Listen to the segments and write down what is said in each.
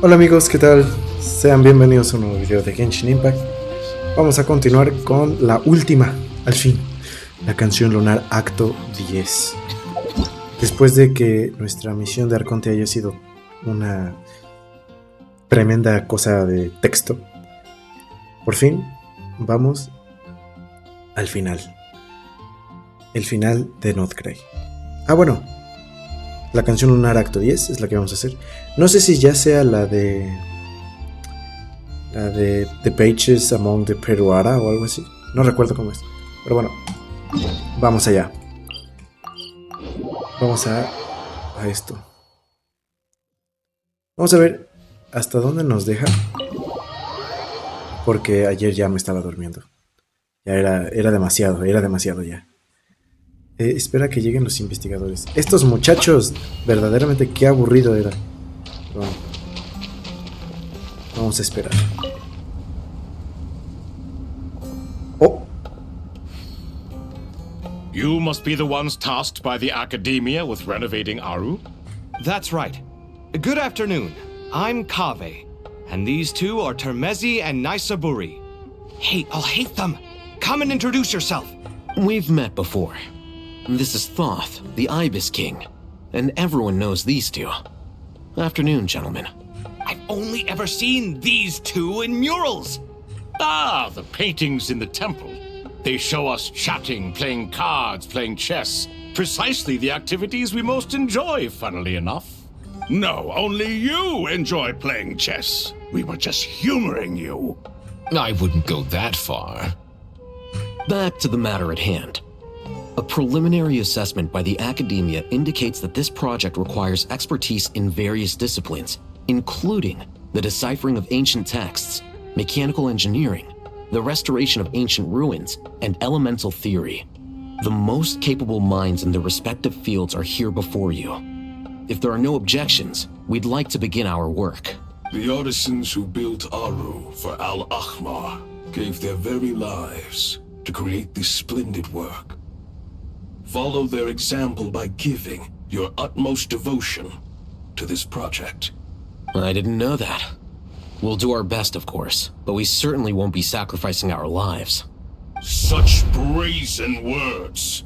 Hola amigos, ¿qué tal? Sean bienvenidos a un nuevo video de Genshin Impact. Vamos a continuar con la última, al fin, la canción lunar acto 10. Después de que nuestra misión de Arconte haya sido una tremenda cosa de texto, por fin vamos al final. El final de Notgrey. Bueno, la canción lunar acto 10 es la que vamos a hacer. No sé si ya sea la de The Pages Among the Peruara o algo así. No recuerdo cómo es. Pero bueno, vamos allá. Vamos a esto. Vamos a ver hasta dónde nos deja. Porque ayer ya me estaba durmiendo. Ya era demasiado ya. Espera que lleguen los investigadores. Estos muchachos, verdaderamente qué aburrido era. Bueno, vamos a esperar. Oh. You must be the ones tasked by the academia with renovating Aru? That's right. Good afternoon. I'm Kaveh, and these two are Termezi and Naisaburi. Hey, I'll hate them. Come and introduce yourself. We've met before. This is Thoth, the Ibis King, and everyone knows these two. Afternoon, gentlemen. I've only ever seen these two in murals. Ah, the paintings in the temple. They show us chatting, playing cards, playing chess. Precisely the activities we most enjoy, funnily enough. No, only you enjoy playing chess. We were just humoring you. I wouldn't go that far. Back to the matter at hand. A preliminary assessment by the academia indicates that this project requires expertise in various disciplines, including the deciphering of ancient texts, mechanical engineering, the restoration of ancient ruins, and elemental theory. The most capable minds in their respective fields are here before you. If there are no objections, we'd like to begin our work. The artisans who built Aru for Al-Ahmar gave their very lives to create this splendid work. Follow their example by giving your utmost devotion to this project. I didn't know that. We'll do our best, of course, but we certainly won't be sacrificing our lives. Such brazen words.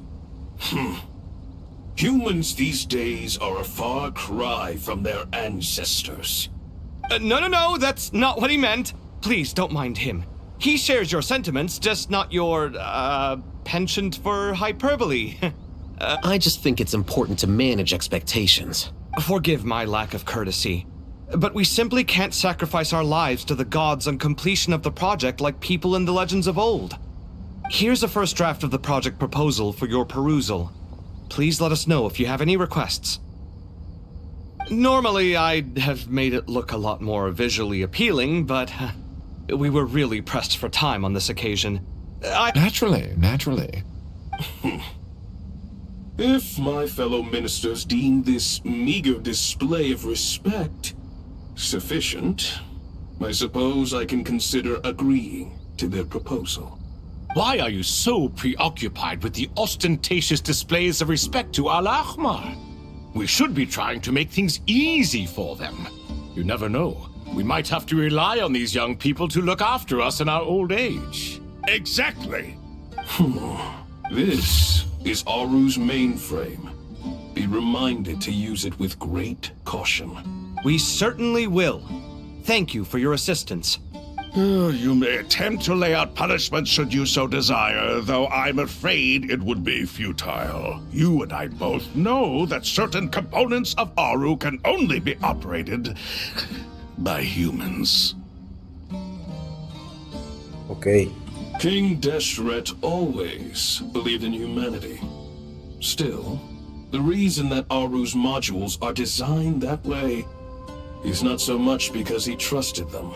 Humans these days are a far cry from their ancestors. No, that's not what he meant. Please don't mind him. He shares your sentiments, just not your, penchant for hyperbole. I just think it's important to manage expectations. Forgive my lack of courtesy, but we simply can't sacrifice our lives to the gods on completion of the project like people in the legends of old. Here's a first draft of the project proposal for your perusal. Please let us know if you have any requests. Normally, I'd have made it look a lot more visually appealing, but we were really pressed for time on this occasion. Naturally. If my fellow ministers deem this meager display of respect sufficient, I suppose I can consider agreeing to their proposal. Why are you so preoccupied with the ostentatious displays of respect to Al-Ahmar? We should be trying to make things easy for them. You never know. We might have to rely on these young people to look after us in our old age. Exactly. This is Aru's mainframe. Be reminded to use it with great caution. We certainly will. Thank you for your assistance. You may attempt to lay out punishment should you so desire, though I'm afraid it would be futile. You and I both know that certain components of Aru can only be operated by humans. Ok. King Deshret always believed in humanity. Still, the reason that Aru's modules are designed that way is not so much because he trusted them.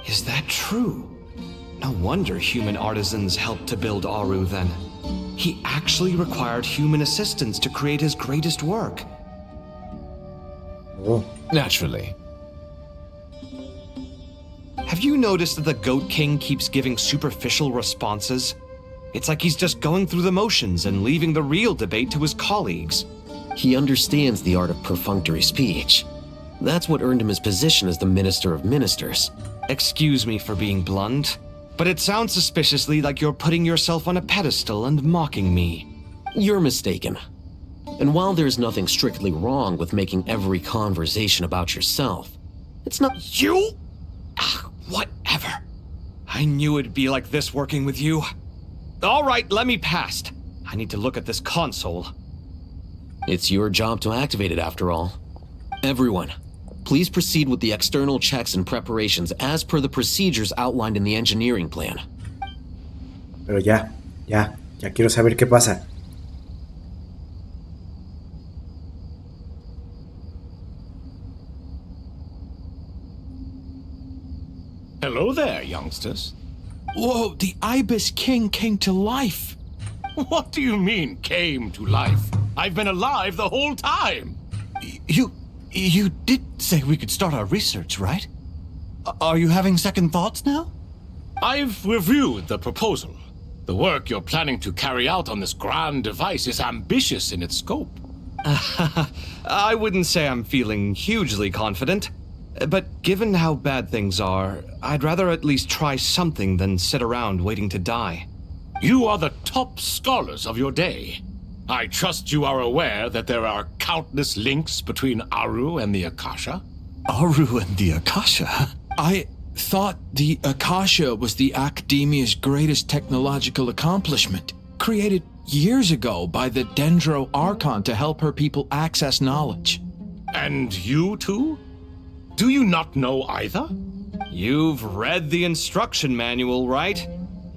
Is that true? No wonder human artisans helped to build Aru then. He actually required human assistance to create his greatest work. Oh. Naturally. Have you noticed that the Goat King keeps giving superficial responses? It's like he's just going through the motions and leaving the real debate to his colleagues. He understands the art of perfunctory speech. That's what earned him his position as the Minister of Ministers. Excuse me for being blunt, but it sounds suspiciously like you're putting yourself on a pedestal and mocking me. You're mistaken. And while there's nothing strictly wrong with making every conversation about yourself, it's not— You? Whatever. I knew it'd be like this working with you. All right, let me past. I need to look at this console. It's your job to activate it after all. Everyone, please proceed with the external checks and preparations as per the procedures outlined in the engineering plan. Pero ya quiero saber qué pasa. Hello there, youngsters. Whoa, the Ibis King came to life. What do you mean, came to life? I've been alive the whole time. You did say we could start our research, right? Are you having second thoughts now? I've reviewed the proposal. The work you're planning to carry out on this grand device is ambitious in its scope. I wouldn't say I'm feeling hugely confident, but given how bad things are, I'd rather at least try something than sit around waiting to die. You are the top scholars of your day. I trust you are aware that there are countless links between Aru and the Akasha. Aru and the Akasha? I thought the Akasha was the Academia's greatest technological accomplishment, created years ago by the Dendro Archon to help her people access knowledge. And you too? Do you not know either? You've read the instruction manual, right?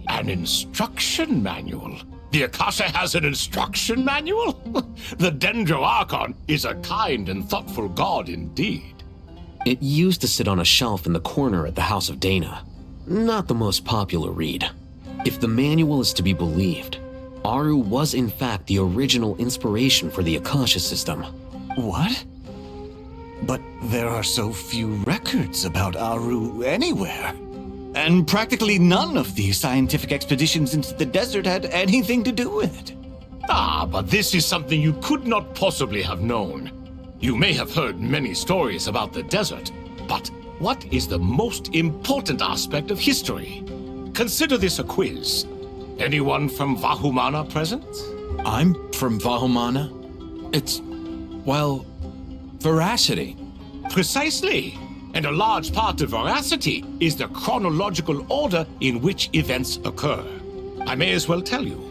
An instruction manual? The Akasha has an instruction manual? The Dendro Archon is a kind and thoughtful god indeed. It used to sit on a shelf in the corner at the House of Dana. Not the most popular read. If the manual is to be believed, Aru was in fact the original inspiration for the Akasha system. What? But there are so few records about Aru anywhere. And practically none of these scientific expeditions into the desert had anything to do with it. But this is something you could not possibly have known. You may have heard many stories about the desert, but what is the most important aspect of history? Consider this a quiz. Anyone from Vahumana present? I'm from Vahumana. It's, well, veracity. Precisely. And a large part of veracity is the chronological order in which events occur. I may as well tell you.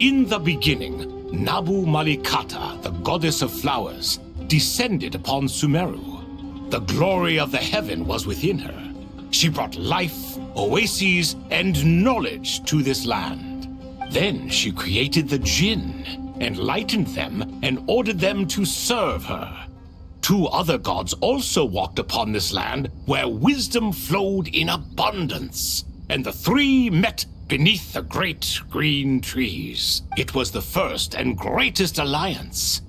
In the beginning, Nabu Malikata, the goddess of flowers, descended upon Sumeru. The glory of the heaven was within her. She brought life, oases, and knowledge to this land. Then she created the Jinn, enlightened them, and ordered them to serve her. Two other gods also walked upon this land where wisdom flowed in abundance, and the three met beneath the great green trees. It was the first and greatest alliance.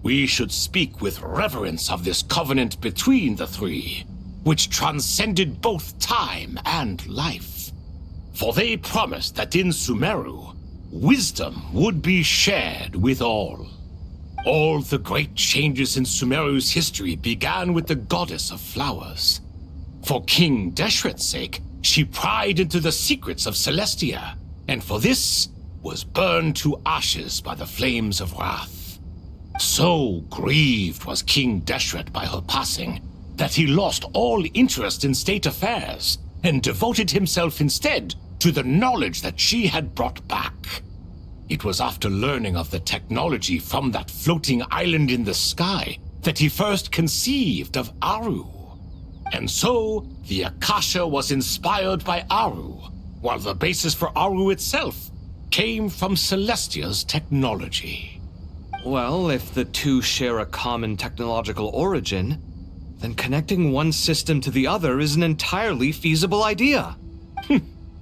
We should speak with reverence of this covenant between the three, which transcended both time and life. For they promised that in Sumeru, wisdom would be shared with all. All the great changes in Sumeru's history began with the goddess of flowers. For King Deshret's sake, she pried into the secrets of Celestia, and for this was burned to ashes by the flames of wrath. So grieved was King Deshret by her passing that he lost all interest in state affairs and devoted himself instead to the knowledge that she had brought back. It was after learning of the technology from that floating island in the sky that he first conceived of Aru. And so, the Akasha was inspired by Aru, while the basis for Aru itself came from Celestia's technology. Well, if the two share a common technological origin, then connecting one system to the other is an entirely feasible idea.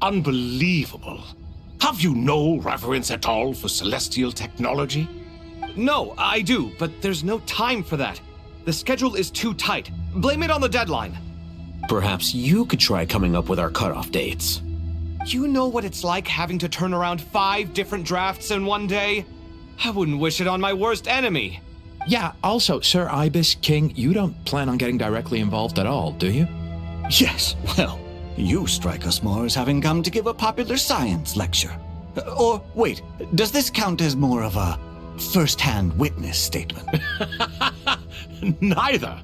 Unbelievable. Have you no reverence at all for celestial technology? No, I do, but there's no time for that. The schedule is too tight. Blame it on the deadline. Perhaps you could try coming up with our cutoff dates. You know what it's like having to turn around 5 different drafts in one day? I wouldn't wish it on my worst enemy. Yeah, also, Sir Ibis, King, you don't plan on getting directly involved at all, do you? Yes, well, you strike us more as having come to give a popular science lecture. Or, wait, does this count as more of a first-hand witness statement? Neither.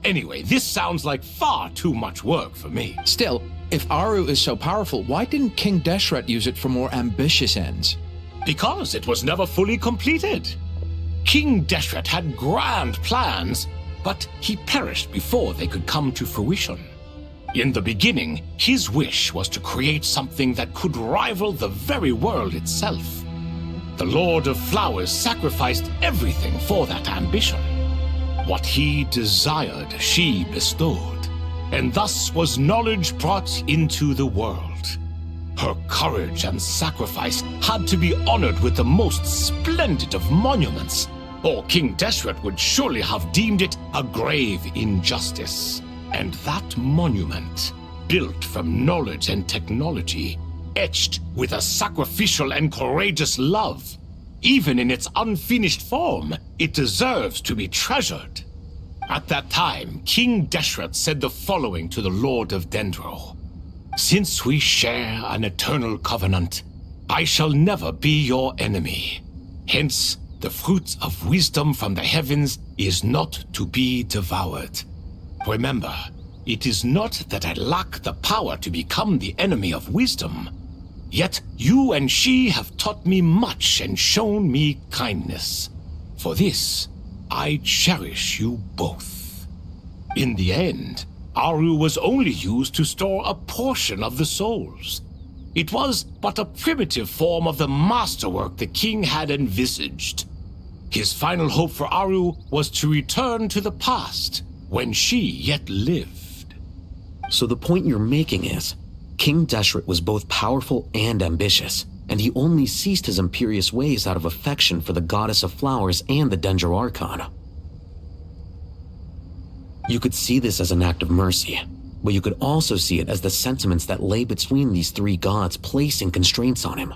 Anyway, this sounds like far too much work for me. Still, if Aru is so powerful, why didn't King Deshret use it for more ambitious ends? Because it was never fully completed. King Deshret had grand plans, but he perished before they could come to fruition. In the beginning, his wish was to create something that could rival the very world itself. The Lord of Flowers sacrificed everything for that ambition. What he desired, she bestowed, and thus was knowledge brought into the world. Her courage and sacrifice had to be honored with the most splendid of monuments, or King Deshret would surely have deemed it a grave injustice. And that monument, built from knowledge and technology, etched with a sacrificial and courageous love, even in its unfinished form, it deserves to be treasured. At that time, King Deshret said the following to the Lord of Dendro. Since we share an eternal covenant, I shall never be your enemy. Hence, the fruit of wisdom from the heavens is not to be devoured. Remember, it is not that I lack the power to become the enemy of wisdom. Yet you and she have taught me much and shown me kindness. For this, I cherish you both. In the end, Aru was only used to store a portion of the souls. It was but a primitive form of the masterwork the king had envisaged. His final hope for Aru was to return to the past, when she yet lived. So the point you're making is, King Deshret was both powerful and ambitious, and he only ceased his imperious ways out of affection for the goddess of flowers and the Dendro Archon. You could see this as an act of mercy, but you could also see it as the sentiments that lay between these three gods placing constraints on him.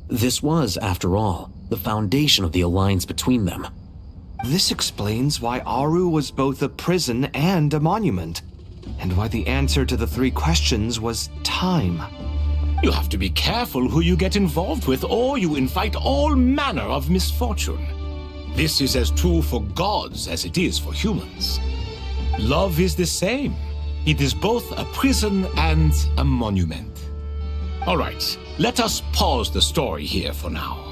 This was, after all, the foundation of the alliance between them. This explains why Aru was both a prison and a monument, and why the answer to the three questions was time. You have to be careful who you get involved with, or you invite all manner of misfortune. This is as true for gods as it is for humans. Love is the same. It is both a prison and a monument. All right, let us pause the story here for now.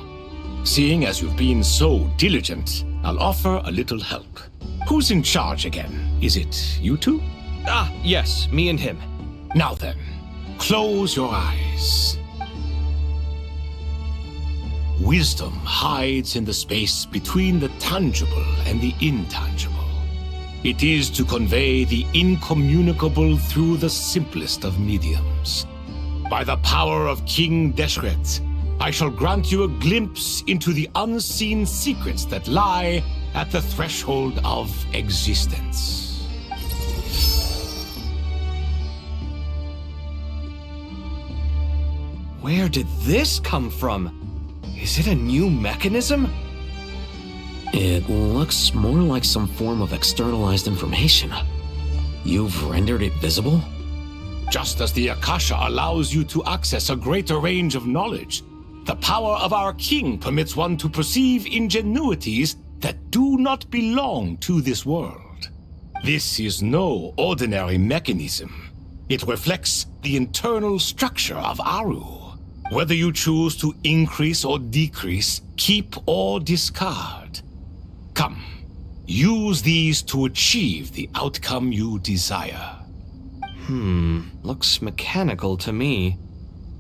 Seeing as you've been so diligent, I'll offer a little help. Who's in charge again? Is it you two? Ah, yes, me and him. Now then, close your eyes. Wisdom hides in the space between the tangible and the intangible. It is to convey the incommunicable through the simplest of mediums. By the power of King Deshret, I shall grant you a glimpse into the unseen secrets that lie at the threshold of existence. Where did this come from? Is it a new mechanism? It looks more like some form of externalized information. You've rendered it visible? Just as the Akasha allows you to access a greater range of knowledge, the power of our king permits one to perceive ingenuities that do not belong to this world. This is no ordinary mechanism. It reflects the internal structure of Aru. Whether you choose to increase or decrease, keep or discard. Come, use these to achieve the outcome you desire. Looks mechanical to me.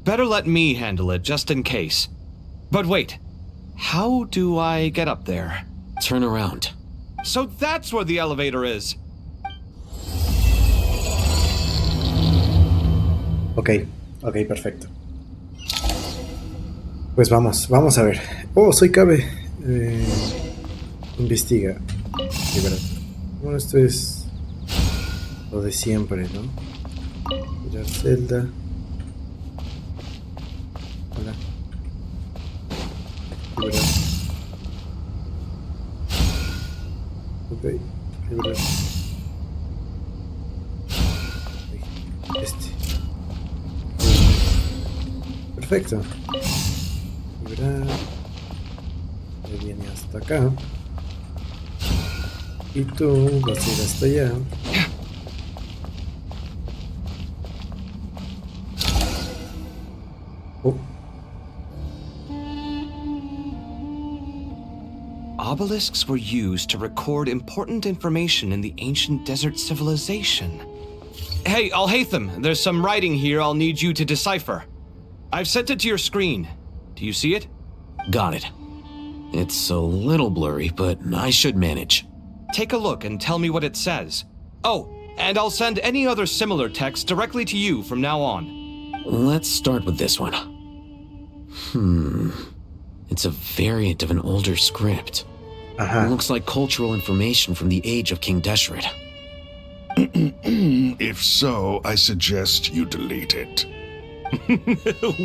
Better let me handle it, just in case. But wait, how do I get up there? Turn around. So that's where the elevator is. Ok, perfecto. Pues vamos a ver. Oh, soy Cabe. Investiga. De verdad. Bueno, esto es lo de siempre, ¿no? Mirar celda. Hola. De verdad. Ok. Liberar. Este. Perfecto. Liberar. Me viene hasta acá. Y tú vas a ir hasta allá. Oh. Obelisks were used to record important information in the ancient desert civilization. Hey, Al-Haytham, there's some writing here I'll need you to decipher. I've sent it to your screen. Do you see it? Got it. It's a little blurry, but I should manage. Take a look and tell me what it says. Oh, and I'll send any other similar text directly to you from now on. Let's start with this one. It's a variant of an older script. Looks like cultural information from the age of King Deshret. If so, I suggest you delete it.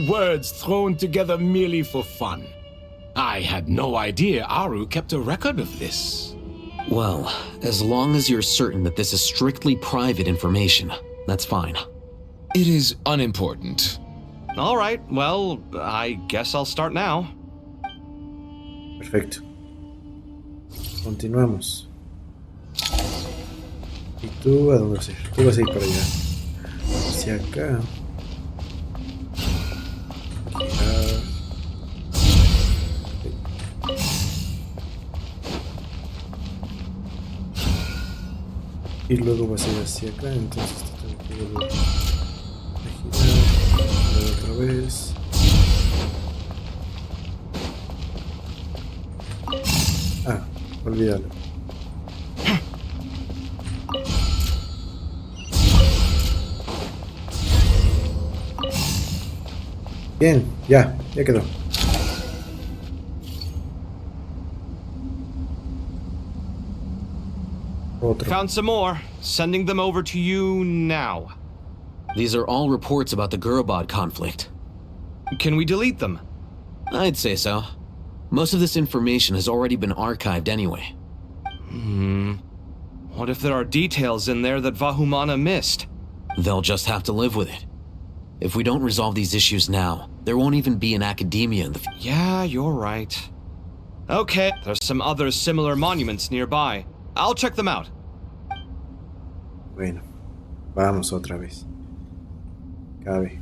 Words thrown together merely for fun. I had no idea Aru kept a record of this. Well, as long as you're certain that this is strictly private information, that's fine. It is unimportant. All right, well, I guess I'll start now. Perfecto. Continuamos. ¿Y tú a dónde vas a ir? Tú vas a ir para allá. Hacia acá. Girar. Y luego vas a ir hacia acá, entonces te tengo que volver a girar otra vez. Ah, olvídalo. Bien, ya quedó. Otro. Found some more. Sending them over to you now. These are all reports about the Gurubad conflict. Can we delete them? I'd say so. Most of this information has already been archived anyway. What if there are details in there that Vahumana missed? They'll just have to live with it. If we don't resolve these issues now, there won't even be an academia in the future. Yeah, you're right. Okay, there's some other similar monuments nearby. I'll check them out. Bueno, vamos otra vez. Cabe.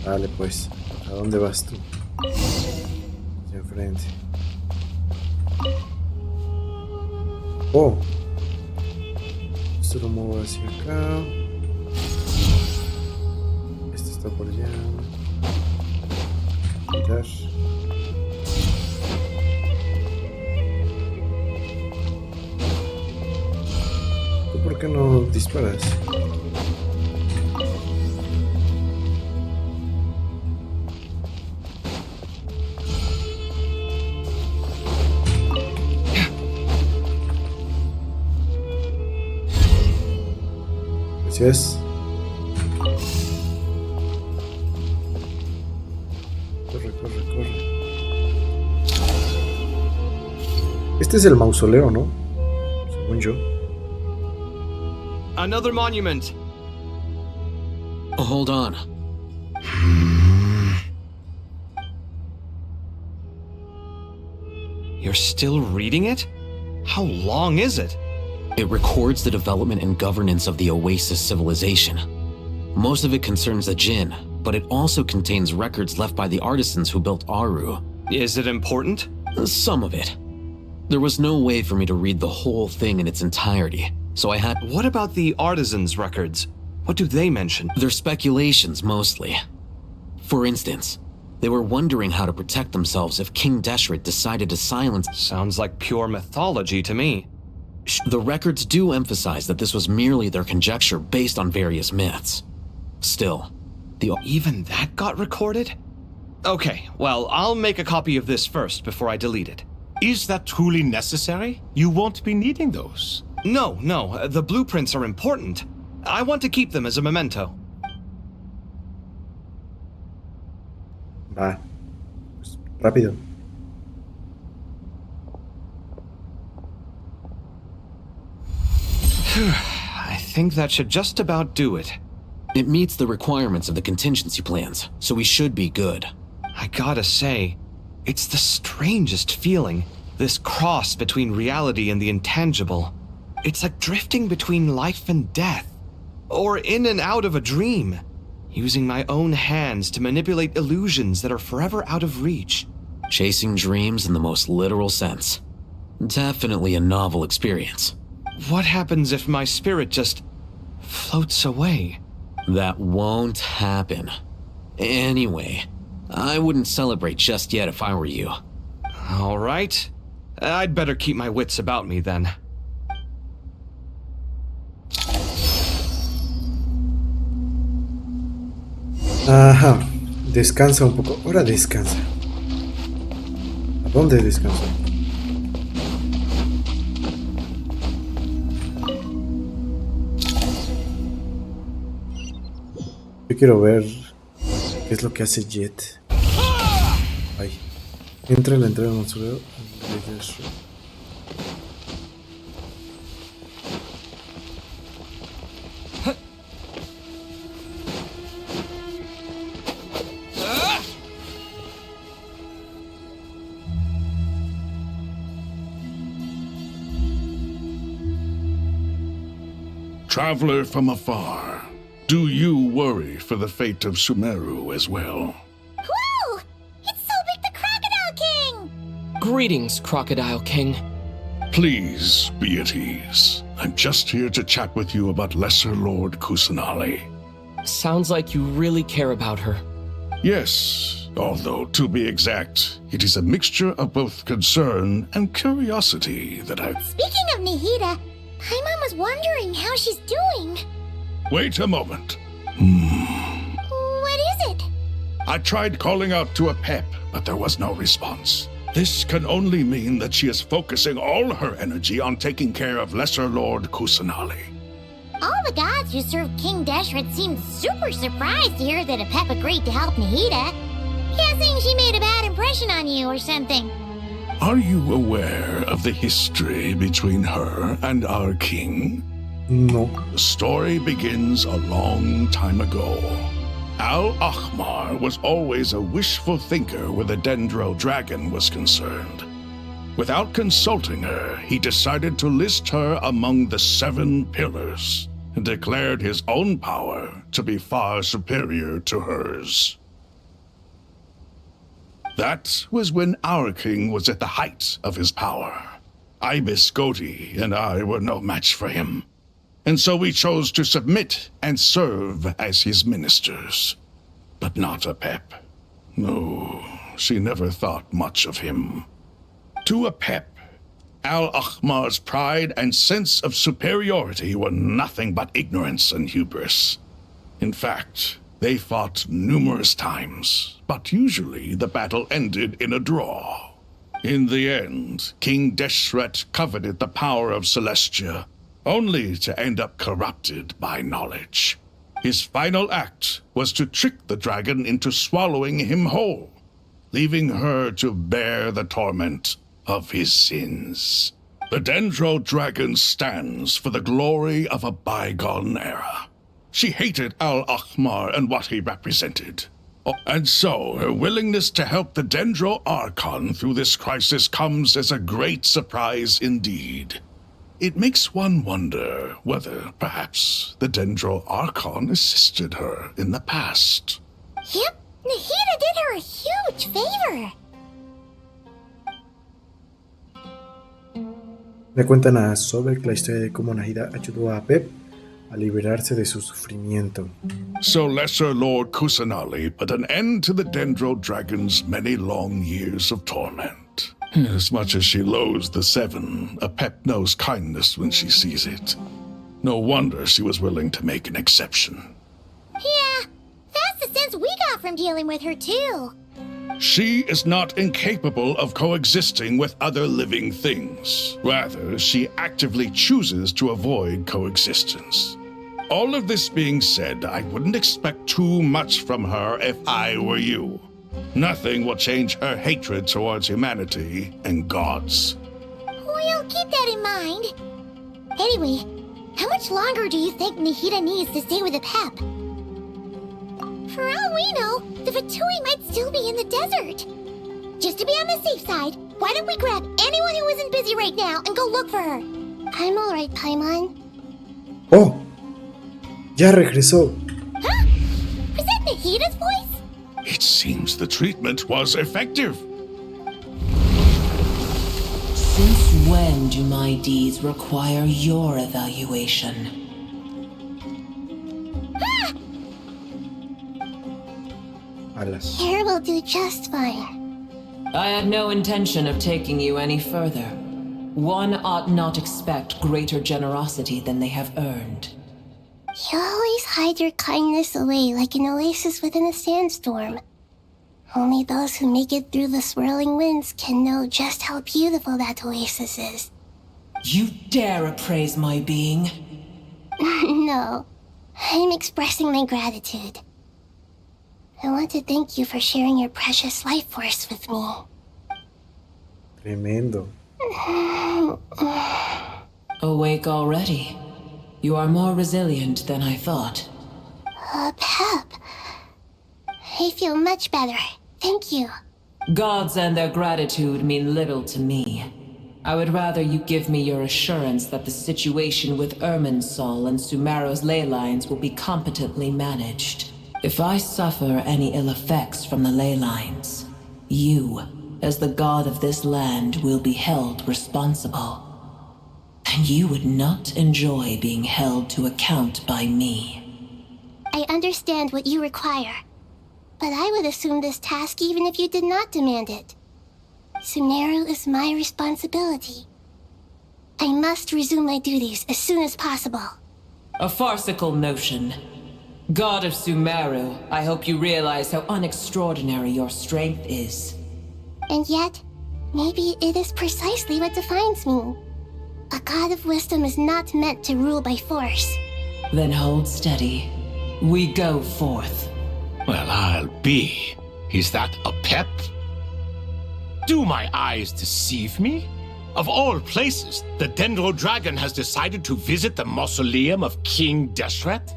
Dale pues. ¿A dónde vas tú? Hacia enfrente. Oh. Esto lo muevo hacia acá. Este está por allá. Girar. ¿Tú por qué no disparas? Gracias. Corre, corre, corre. Este es el mausoleo, ¿no? Según yo. Another monument. Hold on. You're still reading it? How long is it? It records the development and governance of the Oasis civilization. Most of it concerns the Jinn, but it also contains records left by the artisans who built Aru. Is it important? Some of it. There was no way for me to read the whole thing in its entirety, so I had... What about the artisans' records? What do they mention? They're speculations, mostly. For instance, they were wondering how to protect themselves if King Deshret decided to silence... Sounds like pure mythology to me. The records do emphasize that this was merely their conjecture based on various myths. Still, Even that got recorded? Okay, well, I'll make a copy of this first before I delete it. Is that truly necessary? You won't be needing those. No, the blueprints are important. I want to keep them as a memento. Va. Pues, rápido. I think that should just about do it. It meets the requirements of the contingency plans, so we should be good. I gotta say, it's the strangest feeling, this cross between reality and the intangible. It's like drifting between life and death, or in and out of a dream, using my own hands to manipulate illusions that are forever out of reach. Chasing dreams in the most literal sense. Definitely a novel experience. What happens if my spirit just floats away? That won't happen. Anyway, I wouldn't celebrate just yet if I were you. All right. I'd better keep my wits about me then. Ajá. Descansa un poco. Ahora descansa. ¿A dónde descansa? Yo quiero ver qué es lo que hace Jet. Ay. Entra en la entrada del mausoleo. Traveler from afar, do you worry for the fate of Sumeru as well? Whoa! It's Sobek the Crocodile King! Greetings, Crocodile King. Please be at ease. I'm just here to chat with you about Lesser Lord Kusanali. Sounds like you really care about her. Yes, although to be exact, it is a mixture of both concern and curiosity that I've... Speaking of Nihida, Paimon was wondering how she's doing. Wait a moment. What is it? I tried calling out to a pep, but there was no response. This can only mean that she is focusing all her energy on taking care of Lesser Lord Kusanali. All the gods who serve King Deshret seemed super surprised to hear that Apep agreed to help Nihida. Guessing she made a bad impression on you or something. Are you aware of the history between her and our king? No. The story begins a long time ago. Al-Ahmar was always a wishful thinker where the Dendro dragon was concerned. Without consulting her, he decided to list her among the 7 pillars and declared his own power to be far superior to hers. That was when our king was at the height of his power. Ibis Goti and I were no match for him. And so we chose to submit and serve as his ministers. But not Apep. No, she never thought much of him. To Apep, Al-Ahmar's pride and sense of superiority were nothing but ignorance and hubris. In fact, they fought numerous times, but usually the battle ended in a draw. In the end, King Deshret coveted the power of Celestia, only to end up corrupted by knowledge. His final act was to trick the dragon into swallowing him whole, leaving her to bear the torment of his sins. The Dendro dragon stands for the glory of a bygone era. She hated Al-Ahmar and what he represented. And so, her willingness to help the Dendro Archon through this crisis comes as a great surprise indeed. It makes one wonder whether, perhaps, the Dendro Archon assisted her in the past. Yep, Nihida did her a huge favor. Le cuentan a Sobek la historia de cómo Nahida ayudó a Pep a liberarse de su sufrimiento. So Lesser Lord Kusanali put an end to the Dendro Dragon's many long years of torment. As much as she loathes the 7, Apep knows kindness when she sees it. No wonder she was willing to make an exception. Yeah, that's the sense we got from dealing with her too. She is not incapable of coexisting with other living things. Rather, she actively chooses to avoid coexistence. All of this being said, I wouldn't expect too much from her if I were you. Nothing will change her hatred towards humanity and gods. We'll keep that in mind. Anyway, How much longer do you think Nahida needs to stay with the Pep? For all we know, the Fatui might still be in the desert. Just to be on the safe side, why don't we grab anyone who isn't busy right now and go look for her? I'm alright, Paimon. Oh, ya regresó. Huh? Was that Nahida's voice? It seems the treatment was effective. Since when do my deeds require your evaluation? Ah! Alas. Here will do just fine. I had no intention of taking you any further. One ought not expect greater generosity than they have earned. You always hide your kindness away like an oasis within a sandstorm. Only those who make it through the swirling winds can know just how beautiful that oasis is. You dare appraise my being? No, I'm expressing my gratitude. I want to thank you for sharing your precious life force with me. Tremendo. Awake already? You are more resilient than I thought. Pep. I feel much better. Thank you. Gods and their gratitude mean little to me. I would rather you give me your assurance that the situation with Irminsul and Sumeru's ley lines will be competently managed. If I suffer any ill effects from the ley lines, you, as the god of this land, will be held responsible. And you would not enjoy being held to account by me. I understand what you require, but I would assume this task even if you did not demand it. SUMERU is my responsibility. I must resume my duties as soon as possible. A farcical notion. God of SUMERU, I hope you realize how unextraordinary your strength is. And yet, maybe it is precisely what defines me. A god of wisdom is not meant to rule by force. Then hold steady. We go forth. Well, I'll be. Is that a pep? Do my eyes deceive me? Of all places, the Dendro Dragon has decided to visit the mausoleum of King Deshret?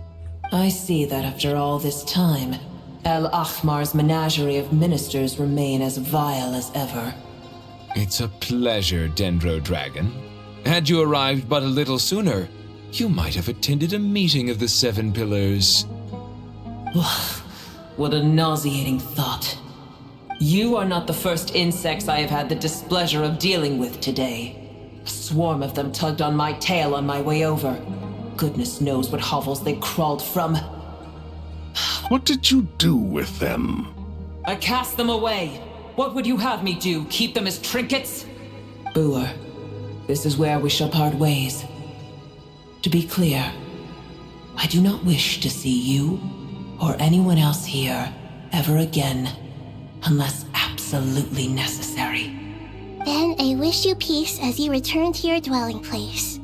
I see that after all this time, El Ahmar's menagerie of ministers remain as vile as ever. It's a pleasure, Dendro Dragon. Had you arrived but a little sooner, you might have attended a meeting of the Seven Pillars. What a nauseating thought. You are not the first insects I have had the displeasure of dealing with today. A swarm of them tugged on my tail on my way over. Goodness knows what hovels they crawled from. What did you do with them? I cast them away. What would you have me do? Keep them as trinkets? Boer, this is where we shall part ways. To be clear, I do not wish to see you or anyone else here ever again, unless absolutely necessary. Then I wish you peace as you return to your dwelling place.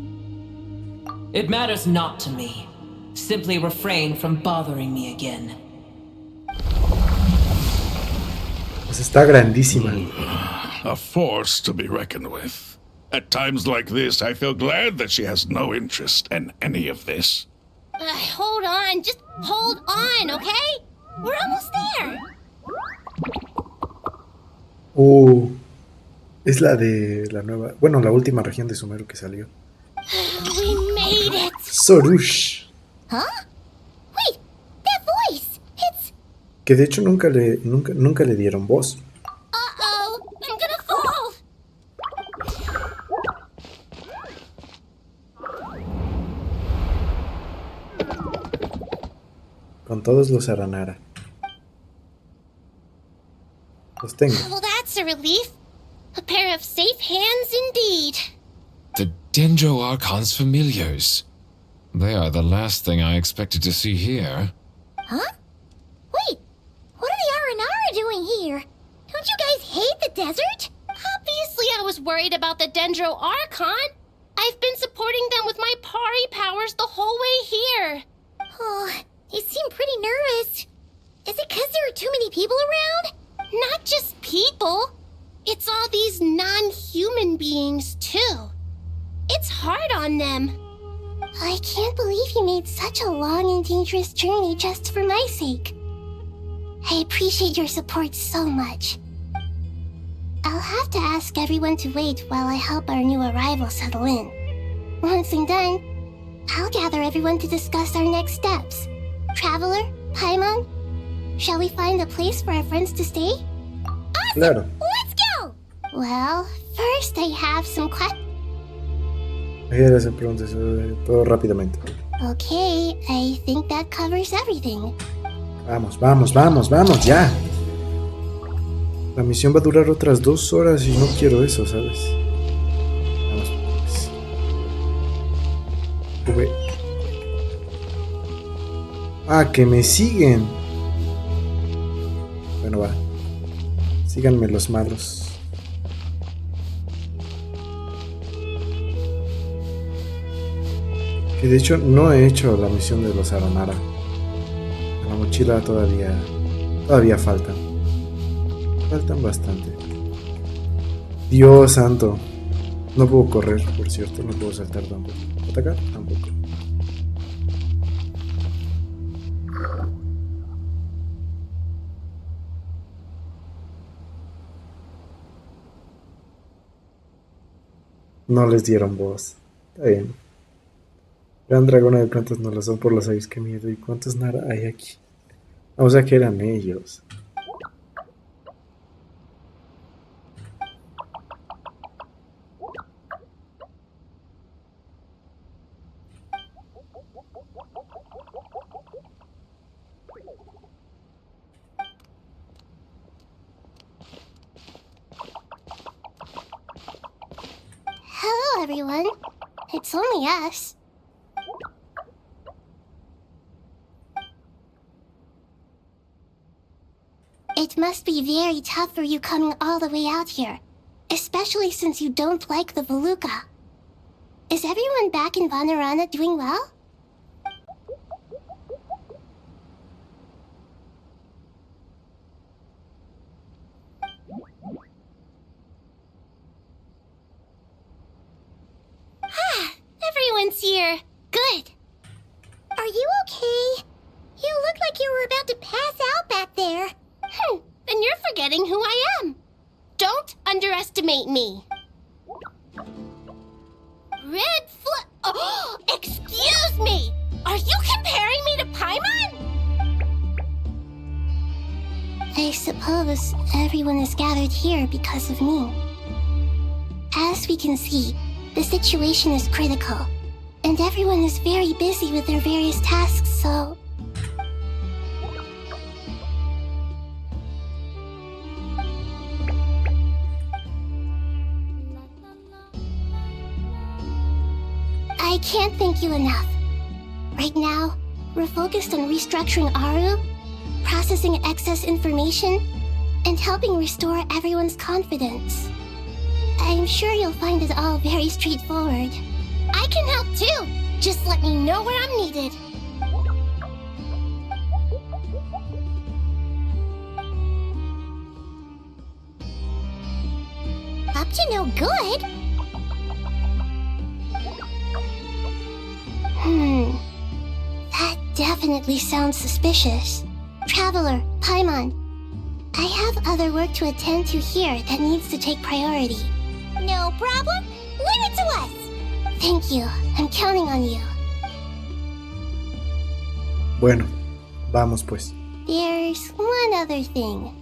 It matters not to me. Simply refrain from bothering me again. Pues está grandísima. A force to be reckoned with. At times like this, I feel glad that she has no interest in any of this. Hold on, just hold on, okay? We're almost there. Es la de la nueva, bueno, la última región de Sumeru que salió. We made it. Sorush. Huh? Wait, that voice. It's... Que de hecho nunca le dieron voz. Uh-oh, I'm gonna fall. Con todos los Aranara. Los tengo. Well, that's a relief. A pair of safe hands indeed. The Dendro Archon's familiars. They are the last thing I expected to see here. Huh? Wait, what are the Aranara doing here? Don't you guys hate the desert? Obviously I was worried about the Dendro Archon. I've been supporting them with my Pari powers the whole way here. Oh, they seem pretty nervous. Is it because there are too many people around? Not just people. It's all these non-human beings, too. It's hard on them. I can't believe you made such a long and dangerous journey just for my sake. I appreciate your support so much. I'll have to ask everyone to wait while I help our new arrival settle in. Once I'm done, I'll gather everyone to discuss our next steps. Traveler, Paimon, shall we find a place for our friends to stay? Awesome! Claro. Let's go! Well, first I have some questions. Quiero hacer preguntas todo rápidamente. Okay, I think that covers everything. Vamos, vamos, vamos, vamos, ya. La misión va a durar otras 2 horas y no quiero eso, ¿sabes? Vamos, pues. V. Ah, que me siguen. Bueno, va. Síganme los malos. Que de hecho no he hecho la misión de los Aranara. En la mochila todavía faltan. Faltan bastante. Dios santo. No puedo correr, por cierto. No puedo saltar tampoco. ¿Atacar? Tampoco. No les dieron voz. Está bien. Gran dragona de plantas no lo son por los aves, qué miedo. ¿Y cuántos Nara hay aquí? O sea que eran ellos. Hello, everyone. It's only us. It must be very tough for you coming all the way out here, especially since you don't like the Veluca. Is everyone back in Vanarana doing well? Everyone's here. Good. Are you okay? You look like you were about to pass out back there. Then you're forgetting who I am. Don't underestimate me. Red flag. Oh, excuse me. Are you comparing me to Paimon? I suppose everyone is gathered here because of me. As we can see, the situation is critical, and everyone is very busy with their various tasks, so... I can't thank you enough. Right now, we're focused on restructuring Aru, processing excess information, and helping restore everyone's confidence. I'm sure you'll find it all very straightforward. I can help too. Just let me know where I'm needed. Up to no good? That definitely sounds suspicious. Traveler, Paimon, I have other work to attend to here that needs to take priority. No problem. Leave it to us. Thank you. I'm counting on you. Bueno, vamos pues. There's one other thing.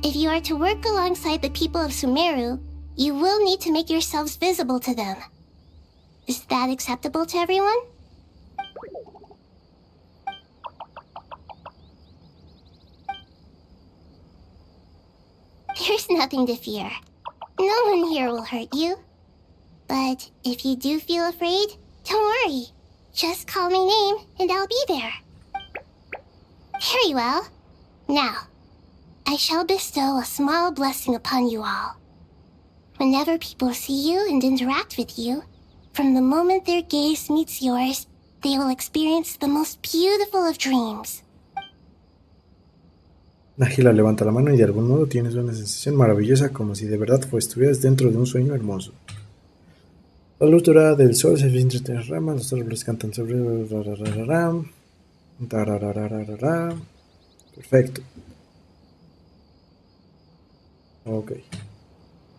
If you are to work alongside the people of Sumeru, you will need to make yourselves visible to them. Is that acceptable to everyone? There's nothing to fear. No one here will hurt you. But if you do feel afraid, don't worry. Just call my name and I'll be there. Very well. Now, I shall bestow a small blessing upon you all. Whenever people see you and interact with you, from the moment their gaze meets yours, they will experience the most beautiful of dreams. Nájila levanta la mano y de algún modo tienes una sensación maravillosa como si de verdad estuvieras dentro de un sueño hermoso. La luz dorada del sol se filtra entre las ramas, los árboles cantan sobre... Perfecto. Ok.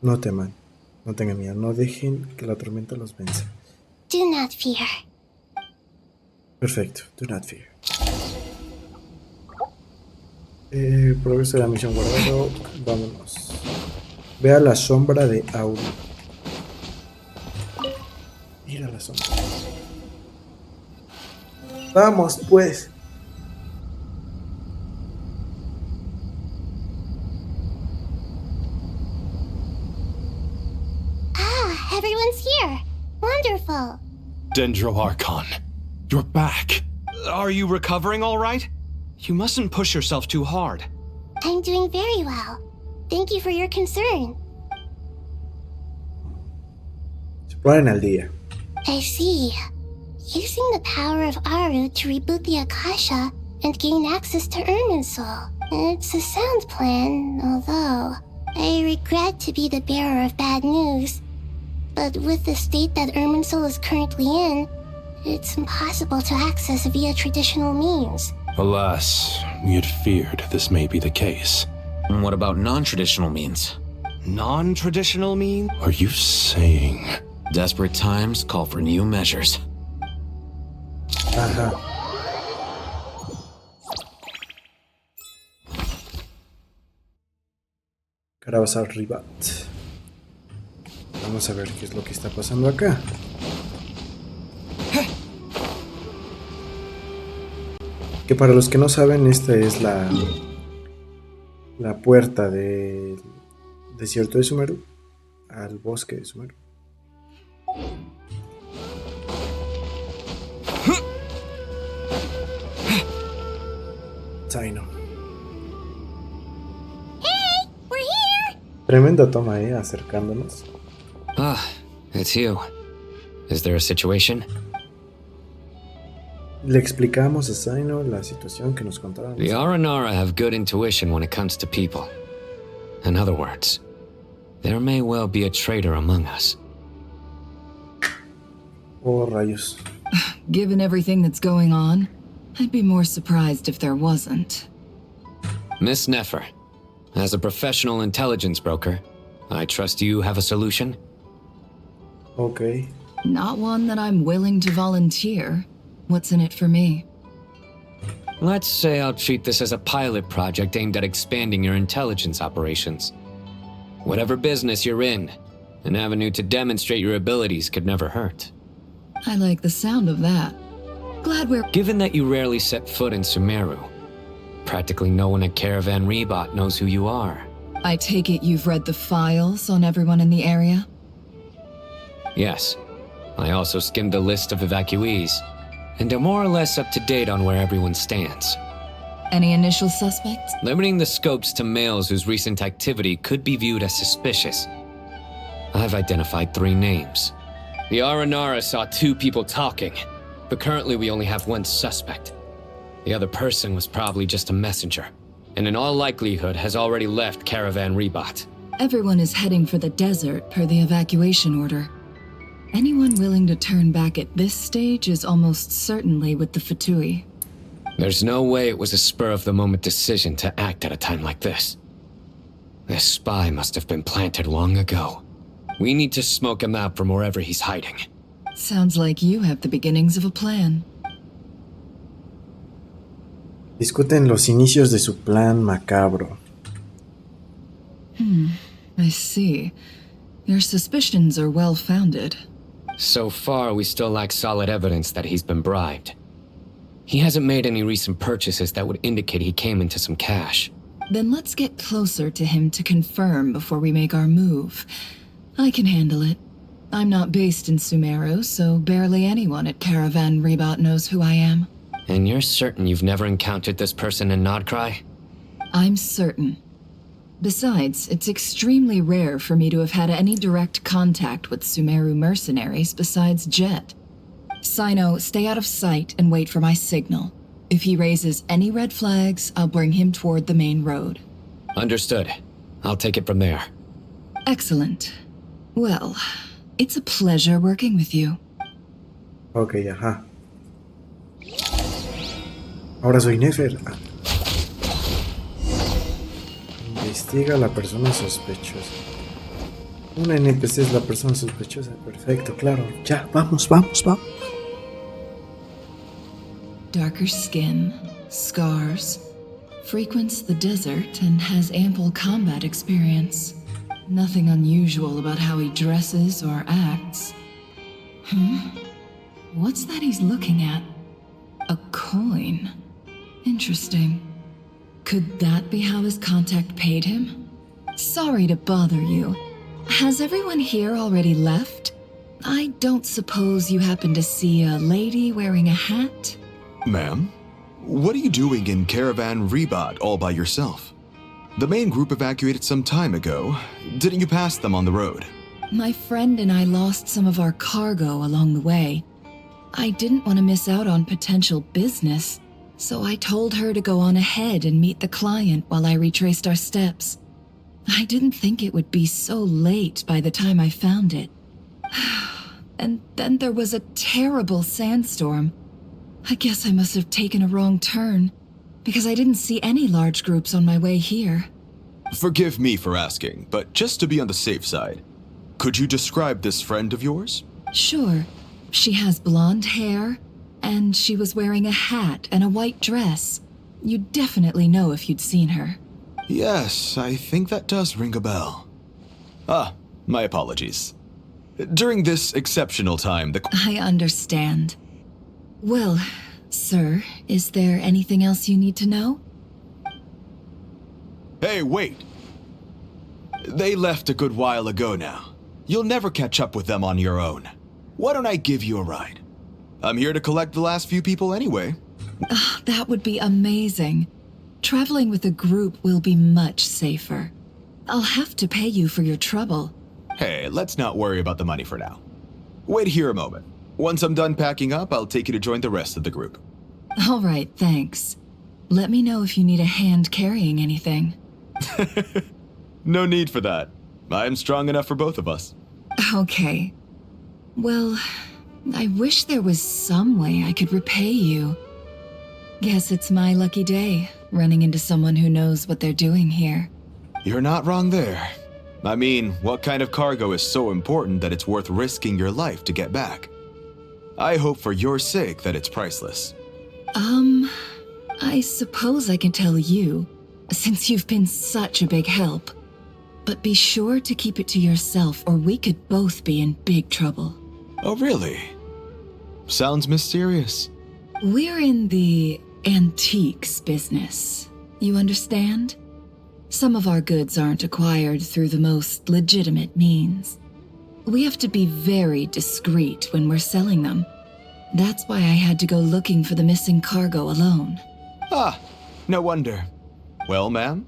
No teman. No tengan miedo. No dejen que la tormenta los venza. Do not fear. Perfecto. Do not fear. Progreso de la misión guardado. Vámonos. Vea la sombra de Auru. Mira la sombra. Vamos, pues. Ah, everyone's here. Wonderful. Dendro Archon, you're back. Are you recovering all right? You mustn't push yourself too hard. I'm doing very well. Thank you for your concern. Se ponen al día. I see. Using the power of Aru to reboot the Akasha and gain access to Irminsul. It's a sound plan, although I regret to be the bearer of bad news. But with the state that Irminsul is currently in, it's impossible to access via traditional means. Alas, we had feared this may be the case. And what about non-traditional means? Non-traditional mean? Are you saying... Desperate times call for new measures. Ajá. Carabazal Ribat. Vamos a ver qué es lo que está pasando acá. Que para los que no saben, esta es la puerta del desierto de Sumeru al bosque de Sumeru. Zaino. Hey, we're here! Tremenda toma, acercándonos. Ah, it's you. Is there a situation? Le explicamos a Zaino la situación que nos contaron. The Aranara have good intuition when it comes to people. In other words, there may well be a traitor among us. Oh, rayos. Given everything that's going on, I'd be more surprised if there wasn't. Miss Nefer, as a professional intelligence broker, I trust you have a solution? Okay. Not one that I'm willing to volunteer. What's in it for me? Let's say I'll treat this as a pilot project aimed at expanding your intelligence operations. Whatever business you're in, an avenue to demonstrate your abilities could never hurt. I like the sound of that. Glad we're... Given that you rarely set foot in Sumeru, practically no one at Caravan Rebot knows who you are. I take it you've read the files on everyone in the area? Yes. I also skimmed the list of evacuees, and are more or less up to date on where everyone stands. Any initial suspects? Limiting the scopes to males whose recent activity could be viewed as suspicious. I've identified 3 names. The Aranara saw 2 people talking, but currently we only have 1 suspect. The other person was probably just a messenger, and in all likelihood has already left Caravan Rebot. Everyone is heading for the desert per the evacuation order. Anyone willing to turn back at this stage is almost certainly with the Fatui. There's no way it was a spur-of-the-moment decision to act at a time like this. This spy must have been planted long ago. We need to smoke him out from wherever he's hiding. Sounds like you have the beginnings of a plan. Discuten los inicios de su plan macabro. I see. Your suspicions are well-founded. So far, we still lack solid evidence that he's been bribed. He hasn't made any recent purchases that would indicate he came into some cash. Then let's get closer to him to confirm before we make our move. I can handle it. I'm not based in Sumeru, so barely anyone at Caravan Rebot knows who I am. And you're certain you've never encountered this person in Nodcry? I'm certain. Besides, it's extremely rare for me to have had any direct contact with Sumeru mercenaries besides Jet. Sino, stay out of sight and wait for my signal. If he raises any red flags, I'll bring him toward the main road. Understood. I'll take it from there. Excellent. Well, It's a pleasure working with you. Ok, ajá. Ahora soy Nefer. Ah. Investiga a la persona sospechosa. Una NPC es la persona sospechosa. Perfecto, claro. Ya, vamos. Darker skin, scars, frequents the desert and has ample combat experience. Nothing unusual about how he dresses or acts. What's that he's looking at? A coin. Interesting. Could that be how his contact paid him? Sorry to bother you. Has everyone here already left? I don't suppose you happen to see a lady wearing a hat? Ma'am, what are you doing in Caravan Rebot all by yourself? The main group evacuated some time ago. Didn't you pass them on the road? My friend and I lost some of our cargo along the way. I didn't want to miss out on potential business, so I told her to go on ahead and meet the client while I retraced our steps. I didn't think it would be so late by the time I found it. And then there was a terrible sandstorm. I guess I must have taken a wrong turn, because I didn't see any large groups on my way here. Forgive me for asking, but just to be on the safe side, could you describe this friend of yours? Sure. She has blonde hair, and she was wearing a hat and a white dress. You'd definitely know if you'd seen her. Yes, I think that does ring a bell. My apologies. During this exceptional time, I understand. Well, sir, is there anything else you need to know? Hey, wait! They left a good while ago now. You'll never catch up with them on your own. Why don't I give you a ride? I'm here to collect the last few people anyway. That would be amazing. Traveling with a group will be much safer. I'll have to pay you for your trouble. Hey, let's not worry about the money for now. Wait here a moment. Once I'm done packing up, I'll take you to join the rest of the group. All right, thanks. Let me know if you need a hand carrying anything. No need for that. I'm strong enough for both of us. Okay. Well, I wish there was some way I could repay you. Guess it's my lucky day, running into someone who knows what they're doing here. You're not wrong there. I mean, what kind of cargo is so important that it's worth risking your life to get back? I hope for your sake that it's priceless. I suppose I can tell you, since you've been such a big help. But be sure to keep it to yourself, or we could both be in big trouble. Oh, really? Sounds mysterious. We're in the antiques business. You understand? Some of our goods aren't acquired through the most legitimate means. We have to be very discreet when we're selling them. That's why I had to go looking for the missing cargo alone. No wonder. Well, ma'am,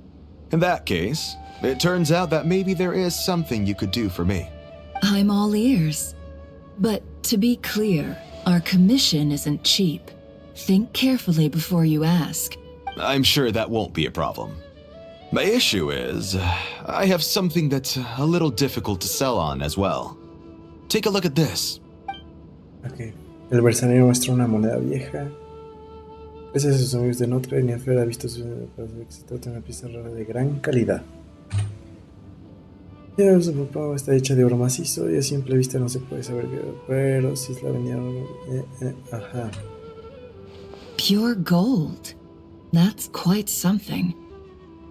in that case, it turns out that maybe there is something you could do for me. I'm all ears. But to be clear, our commission isn't cheap. Think carefully before you ask. I'm sure that won't be a problem. My issue is, I have something that's a little difficult to sell on as well. Take a look at this. Ok. El versanero muestra una moneda vieja. Pese a sus amigos de Notre, Nefer ha visto su se trata de una pieza rara de gran calidad. Ya su papá está hecha de oro macizo y a simple vista no se puede saber qué, pero si es la vendieron. Ajá. Pure gold. That's quite something.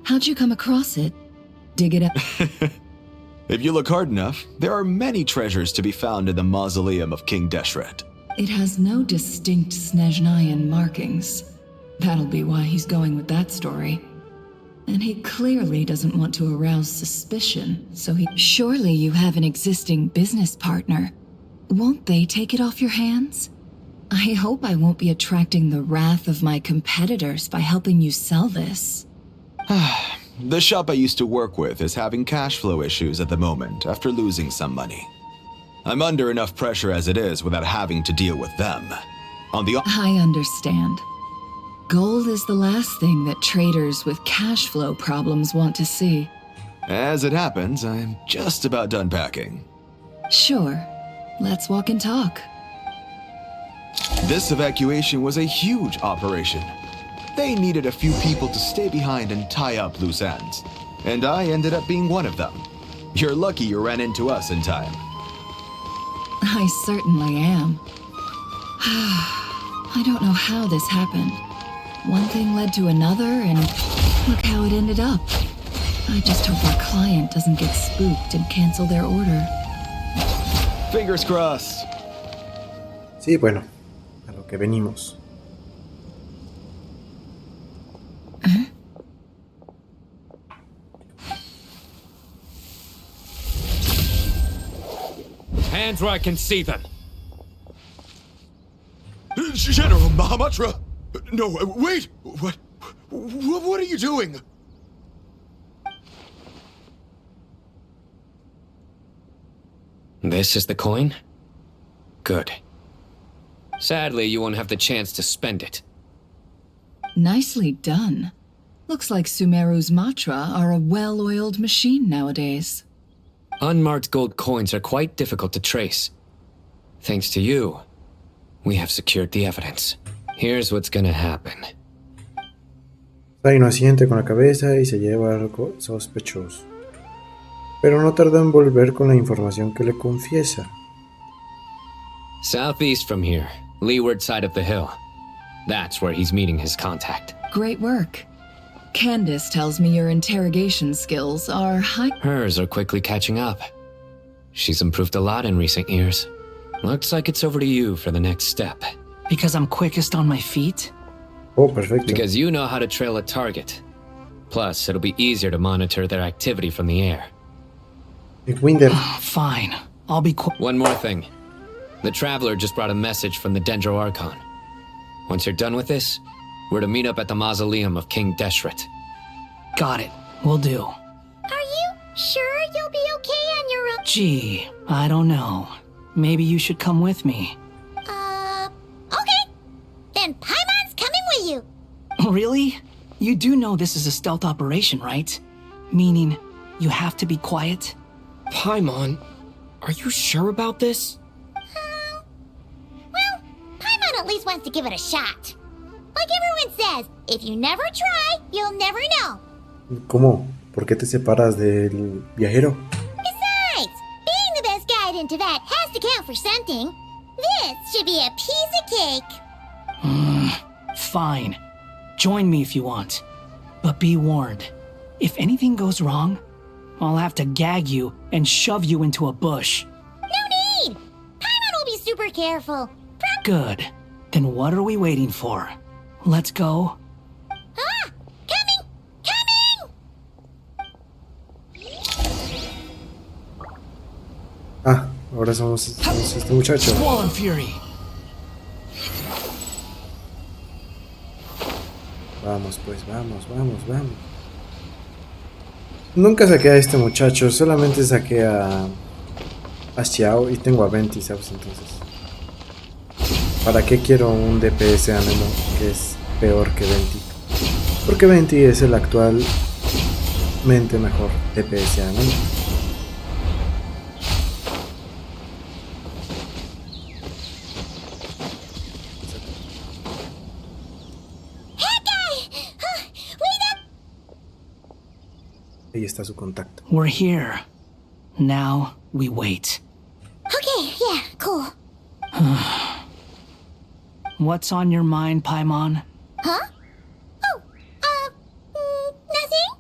How'd you come across it? Dig it up. If you look hard enough, there are many treasures to be found in the mausoleum of King Deshret. It has no distinct Snezhnayan markings. That'll be why he's going with that story. And he clearly doesn't want to arouse suspicion, so he... Surely you have an existing business partner. Won't they take it off your hands? I hope I won't be attracting the wrath of my competitors by helping you sell this. The shop I used to work with is having cash flow issues at the moment after losing some money. I'm under enough pressure as it is without having to deal with them. I understand. Gold is the last thing that traders with cash flow problems want to see. As it happens, I'm just about done packing. Sure. Let's walk and talk. This evacuation was a huge operation. They needed a few people to stay behind and tie up loose ends. And I ended up being one of them. You're lucky you ran into us in time. I certainly am. I don't know how this happened. One thing led to another, and look how it ended up. I just hope our client doesn't get spooked and cancel their order. Fingers crossed. Sí, bueno, a lo que venimos. Hands where I can see them. General Mahamatra! No, wait! What are you doing? This is the coin? Good. Sadly, you won't have the chance to spend it. Nicely done. Looks like Sumeru's mantra are a well-oiled machine nowadays. Unmarked gold coins are quite difficult to trace. Thanks to you, we have secured the evidence. Here's what's gonna happen. Zaino asiente con la cabeza y se lleva algo sospechoso. Pero no tarda en volver con la información que le confiesa. Southeast from here, leeward side of the hill. That's where he's meeting his contact. Great work. Candace tells me your interrogation skills are high. Hers are quickly catching up. She's improved a lot in recent years. Looks like it's over to you for the next step. Because I'm quickest on my feet? Oh, perfecto. Because you know how to trail a target. Plus, it'll be easier to monitor their activity from the air. Fine. I'll be quick. One more thing. The Traveler just brought a message from the Dendro Archon. Once you're done with this, we're to meet up at the mausoleum of King Deshret. Got it. Will do. Are you sure you'll be okay on your own? Gee, I don't know. Maybe you should come with me. Okay. Then Paimon's coming with you. Really? You do know this is a stealth operation, right? Meaning, you have to be quiet? Paimon, are you sure about this? Well, Paimon at least wants to give it a shot. Like everyone says, if you never try, you'll never know. ¿Cómo? ¿Por qué te separas del viajero? Besides, being the best guide in Tibet has to count for something. This should be a piece of cake. Fine. Join me if you want. But be warned. If anything goes wrong, I'll have to gag you and shove you into a bush. No need! Paimon will be super careful. Good. Then what are we waiting for? Let's go. Ah! Coming! Ah, ahora somos este muchacho. Swollen Fury. Vamos, pues, vamos. Nunca saqué a este muchacho, solamente saqué a Xiao y tengo a Venti, ¿sabes? Entonces, ¿para qué quiero un DPS Anemo que es peor que Venti? Porque Venti es el actualmente mejor DPS Anemo. Ahí está su contacto. We're here. Now we wait. Okay, yeah, cool. What's on your mind, Paimon? Huh? Oh, nothing?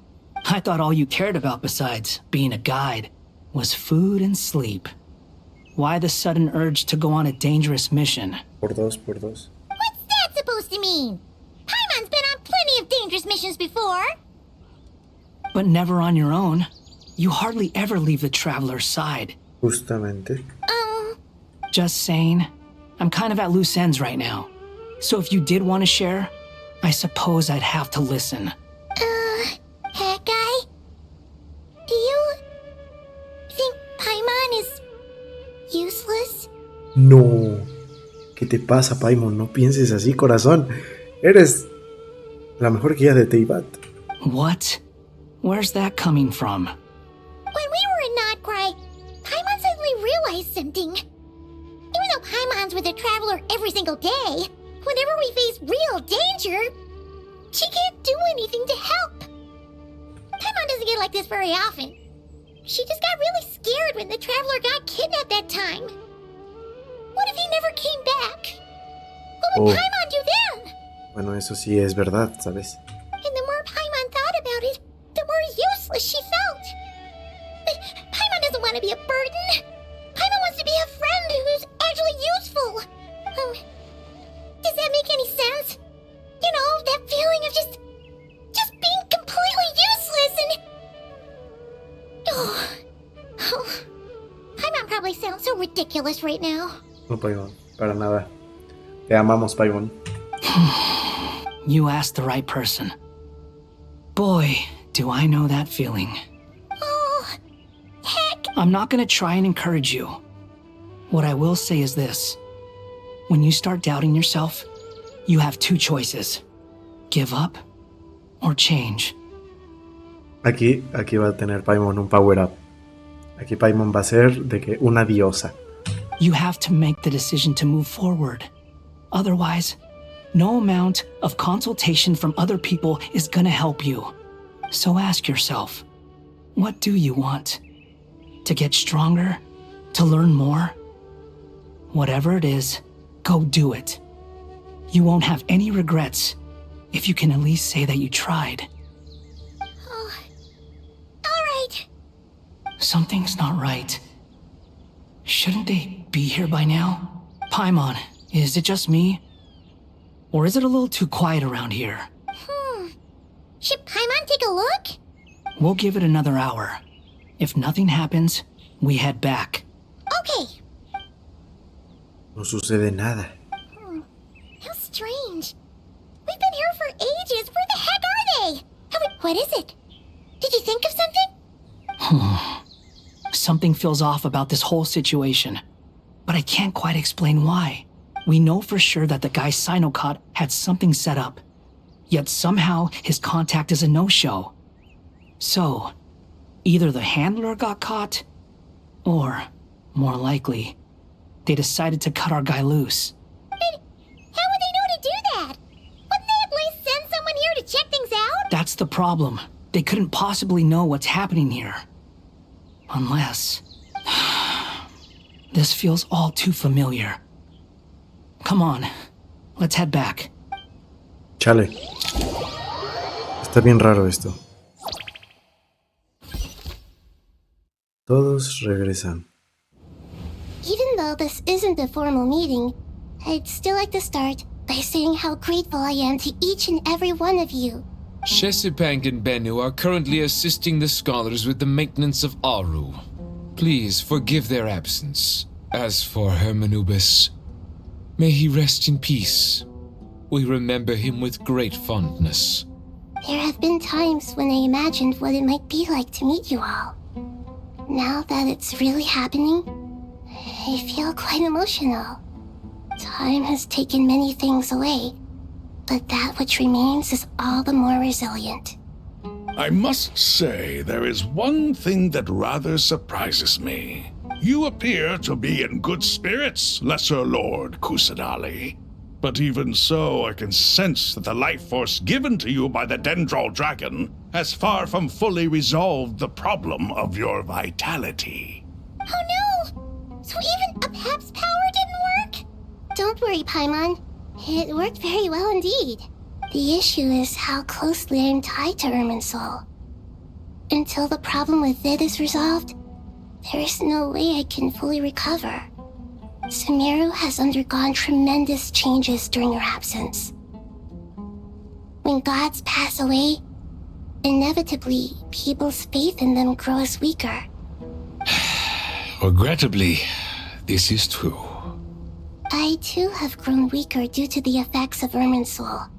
I thought all you cared about besides being a guide was food and sleep. Why the sudden urge to go on a dangerous mission? Por dos. What's that supposed to mean? Paimon's been on plenty of dangerous missions before. But never on your own. You hardly ever leave the Traveler's side. Justamente. Just saying. I'm kind of at loose ends right now. So if you did want to share, I suppose I'd have to listen. Head guy? Do you think Paimon is useless? No. ¿Qué te pasa, Paimon? No pienses así, corazón. Eres la mejor guía de Teyvat. What? Where's that coming from? When we were in Notcry, Paimon suddenly realized something. Even though Paimon's with a traveler every single day, whenever we face real danger, she can't do anything to help. Paimon doesn't get like this very often. She just got really scared when the traveler got kidnapped that time. What if he never came back? What would Paimon do then? Bueno, eso sí es verdad, ¿sabes? And the more Paimon thought about it, the more useless she felt. But Paimon doesn't want to be a burden. Paimon wants to be a friend who's actually useful. Does that make any sense? You know, that feeling of just being completely useless and... Paimon probably sounds so ridiculous right now. No, Paimon, para nada. Te amamos, Paimon. You asked the right person. Boy, do I know that feeling. Oh, heck! I'm not gonna try and encourage you. What I will say is this. When you start doubting yourself, you have two choices. Give up or change. Aquí va a tener Paimon un power up. Aquí Paimon va a ser de que una diosa. You have to make the decision to move forward. Otherwise, no amount of consultation from other people is gonna help you. So ask yourself, what do you want? To get stronger? To learn more? Whatever it is, go do it. You won't have any regrets if you can at least say that you tried. Oh, all right. Something's not right. Shouldn't they be here by now? Paimon, is it just me? Or is it a little too quiet around here? Should Paimon take a look? We'll give it another hour. If nothing happens, we head back. Okay. No sucede nada. How strange. We've been here for ages. Where the heck are they? What is it? Did you think of something? Something feels off about this whole situation, but I can't quite explain why. We know for sure that the guy Sino caught had something set up, yet somehow his contact is a no-show. So, either the handler got caught, or, more likely, they decided to cut our guy loose. But how would they know to do that? Wouldn't they at least send someone here to check things out? That's the problem. They couldn't possibly know what's happening here. Unless... This feels all too familiar. Come on, let's head back. Chale. Está bien raro esto. Todos regresan. Even though this isn't a formal meeting, I'd still like to start by saying how grateful I am to each and every one of you. Shesipank and Bennu are currently assisting the scholars with the maintenance of Aru. Please forgive their absence. As for Hermanubis, may he rest in peace. We remember him with great fondness. There have been times when I imagined what it might be like to meet you all. Now that it's really happening, I feel quite emotional. Time has taken many things away, but that which remains is all the more resilient. I must say, there is one thing that rather surprises me. You appear to be in good spirits, Lesser Lord Kusanali. But even so, I can sense that the life force given to you by the Dendral Dragon has far from fully resolved the problem of your vitality. Oh no! So even a Pep's power didn't work? Don't worry, Paimon. It worked very well indeed. The issue is how closely I'm tied to Irminsul. Until the problem with it is resolved, there is no way I can fully recover. SUMERU has undergone tremendous changes during your absence. When gods pass away, inevitably, people's faith in them grows weaker. Regrettably, this is true. I too have grown weaker due to the effects of Irminsul.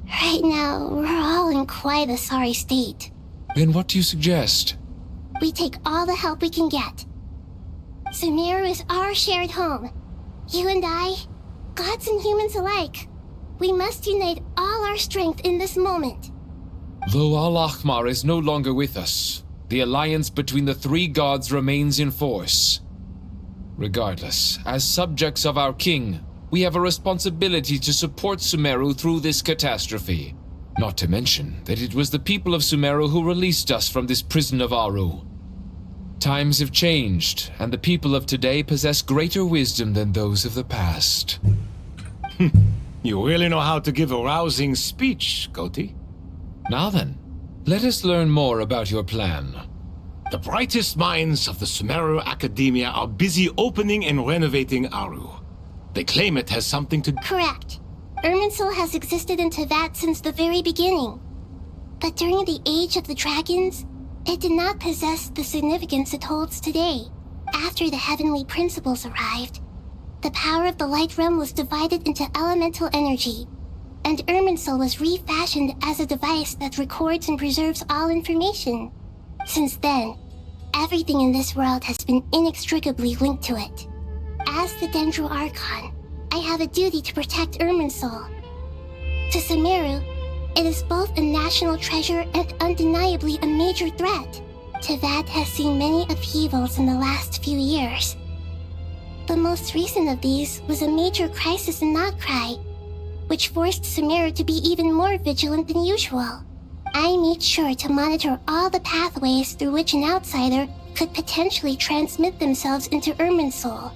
Right now, we're all in quite a sorry state. Then what do you suggest? We take all the help we can get. SUMERU is our shared home. You and I, gods and humans alike. We must unite all our strength in this moment. Though Al-Ahmar is no longer with us, the alliance between the three gods remains in force. Regardless, as subjects of our king, we have a responsibility to support Sumeru through this catastrophe. Not to mention that it was the people of Sumeru who released us from this prison of Aru. Times have changed, and the people of today possess greater wisdom than those of the past. You really know how to give a rousing speech, Goti. Now then, let us learn more about your plan. The brightest minds of the Sumeru Academia are busy opening and renovating Aru. They claim it has something to... Correct. Irminsul has existed in Teyvat since the very beginning. But during the Age of the Dragons, it did not possess the significance it holds today. After the heavenly principles arrived, the power of the Light Realm was divided into elemental energy, and Irminsul was refashioned as a device that records and preserves all information. Since then, everything in this world has been inextricably linked to it. As the Dendro Archon, I have a duty to protect Irminsul. To Sumeru, it is both a national treasure and undeniably a major threat. Teyvat has seen many upheavals in the last few years. The most recent of these was a major crisis in Nagcry, which forced Sumeru to be even more vigilant than usual. I made sure to monitor all the pathways through which an outsider could potentially transmit themselves into Irminsul.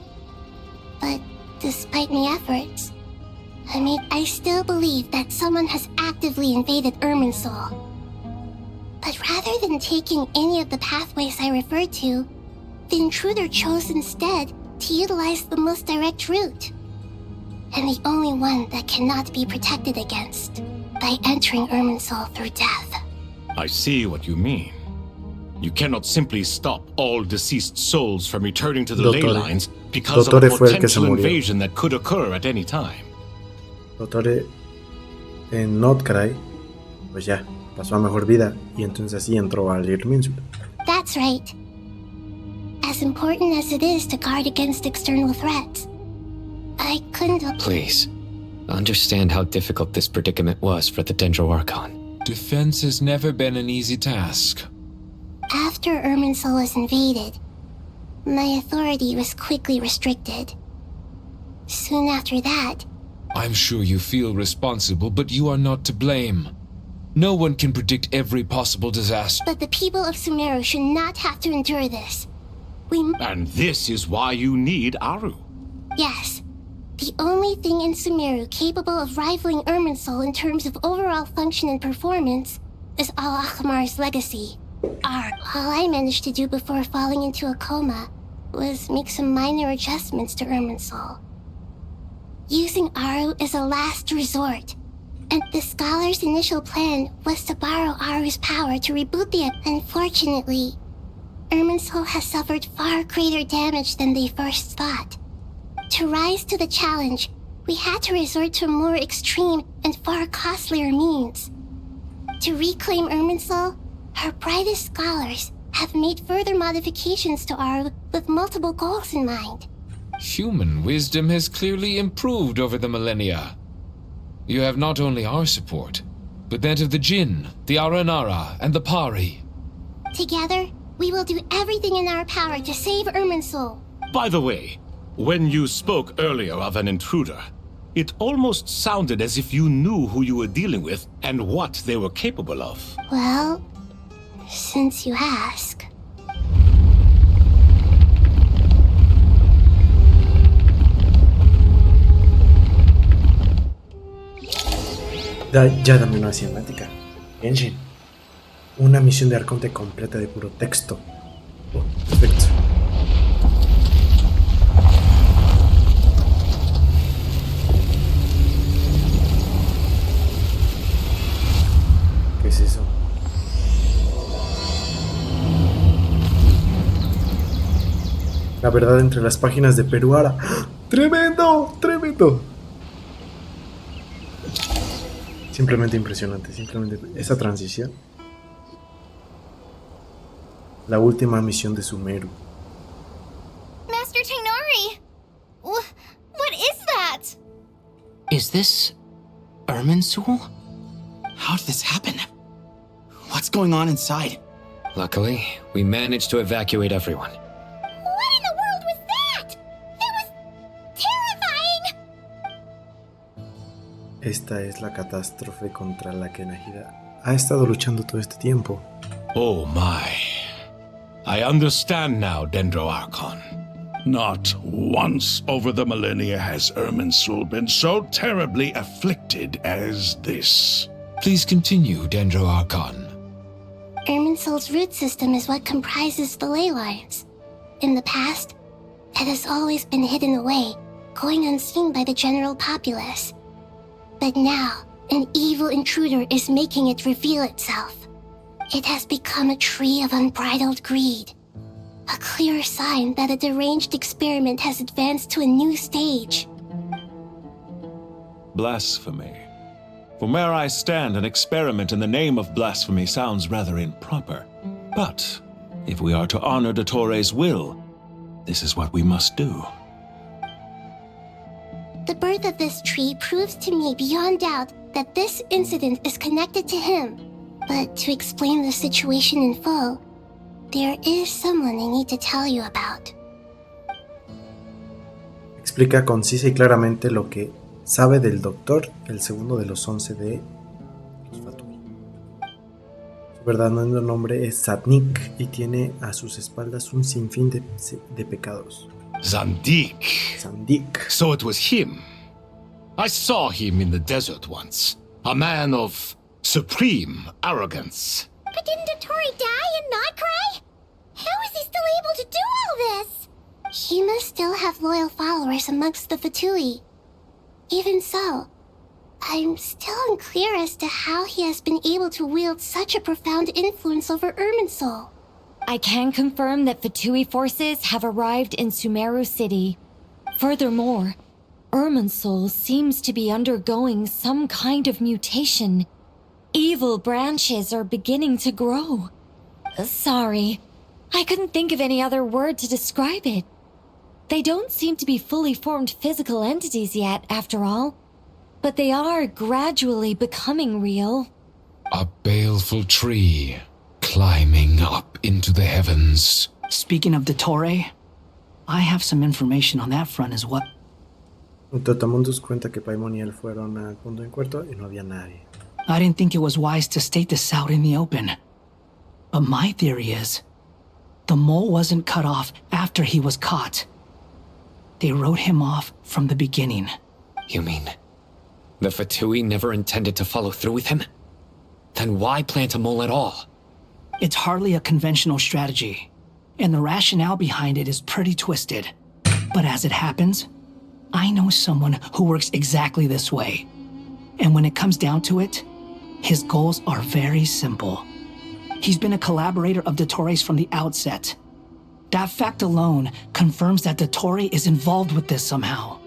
But despite my efforts, I still believe that someone has actively invaded Irminsul. But rather than taking any of the pathways I referred to, the intruder chose instead to utilize the most direct route, and the only one that cannot be protected against, by entering Irminsul through death. I see what you mean. You cannot simply stop all deceased souls from returning to the ley lines because of a potential invasion that could occur at any time. Dottore en Nagcry, pues ya, pasó a mejor vida y entonces así entró al Irminsul. That's right. As important as it is to guard against external threats, I couldn't... Please, understand how difficult this predicament was for the Dendro Archon. Defense has never been an easy task. After Irminsul was invaded, my authority was quickly restricted. Soon after that... I'm sure you feel responsible, but you are not to blame. No one can predict every possible disaster. But the people of Sumeru should not have to endure this. And this is why you need Aru. Yes. The only thing in Sumeru capable of rivaling Irminsul in terms of overall function and performance is Al-Akhmar's legacy. All I managed to do before falling into a coma was make some minor adjustments to Irminsul. Using Aru is a last resort, and the scholar's initial plan was to borrow Aru's power to reboot the... Unfortunately, Irminsul has suffered far greater damage than they first thought. To rise to the challenge, we had to resort to a more extreme and far costlier means. To reclaim Irminsul, her brightest scholars have made further modifications to Aru with multiple goals in mind. Human wisdom has clearly improved over the millennia. You have not only our support, but that of the Jinn, the Aranara, and the Pari. Together, we will do everything in our power to save Irminsul. By the way, when you spoke earlier of an intruder, it almost sounded as if you knew who you were dealing with and what they were capable of. Well, since you ask... Ya dame una cinemática. Genshin. Una misión de Arconte completa de puro texto. Oh, perfecto. ¿Qué es eso? La verdad entre las páginas de Peruara. ¡Ah! ¡Tremendo! ¡Tremendo! Simplemente impresionante, simplemente esa transición. La última misión de Sumeru. Master Tainari! What is that? Is this Irminsul? How did this happen? What's going on inside? Luckily, we managed to evacuate everyone. What in the world was that? esta es la catástrofe contra la que Nahida ha estado luchando todo este tiempo. Oh my. I understand now, Dendro Archon. Not once over the millennia has Irminsul been so terribly afflicted as this. Please continue, Dendro Archon. Irminsul's root system is what comprises the ley lines. In the past, it has always been hidden away, going unseen by the general populace. But now, an evil intruder is making it reveal itself. It has become a tree of unbridled greed. A clear sign that a deranged experiment has advanced to a new stage. Blasphemy. From where I stand, an experiment in the name of blasphemy sounds rather improper. But if we are to honor de Torre's will, this is what we must do. The birth of this tree proves to me beyond doubt that this incident is connected to him. But to explain the situation in full, there is someone I need to tell you about. Explica concisa y claramente lo que sabe del doctor, el segundo de los 11 de los Fatui. Su verdadero nombre es Zadnik y tiene a sus espaldas un sinfín de pecados. Zandik. Zandik. So it was him. I saw him in the desert once. A man of supreme arrogance. But didn't Dottore die and not cry? How is he still able to do all this? He must still have loyal followers amongst the Fatui. Even so, I'm still unclear as to how he has been able to wield such a profound influence over Irminsul. I can confirm that Fatui forces have arrived in Sumeru City. Furthermore, Irminsul seems to be undergoing some kind of mutation. Evil branches are beginning to grow. Sorry, I couldn't think of any other word to describe it. They don't seem to be fully formed physical entities yet, after all. But they are gradually becoming real. A baleful tree climbing up into the heavens. Speaking of Dottore, I have some information on that front as well. Totamundus cuenta que Paimon y él fueron al punto de encuentro y no había nadie. I didn't think it was wise to state this out in the open. But my theory is, the mole wasn't cut off after he was caught. They wrote him off from the beginning. You mean the Fatui never intended to follow through with him? Then why plant a mole at all? It's hardly a conventional strategy, and the rationale behind it is pretty twisted. But as it happens, I know someone who works exactly this way. And when it comes down to it, his goals are very simple. He's been a collaborator of Dottore's from the outset. That fact alone confirms that Dottore is involved with this somehow.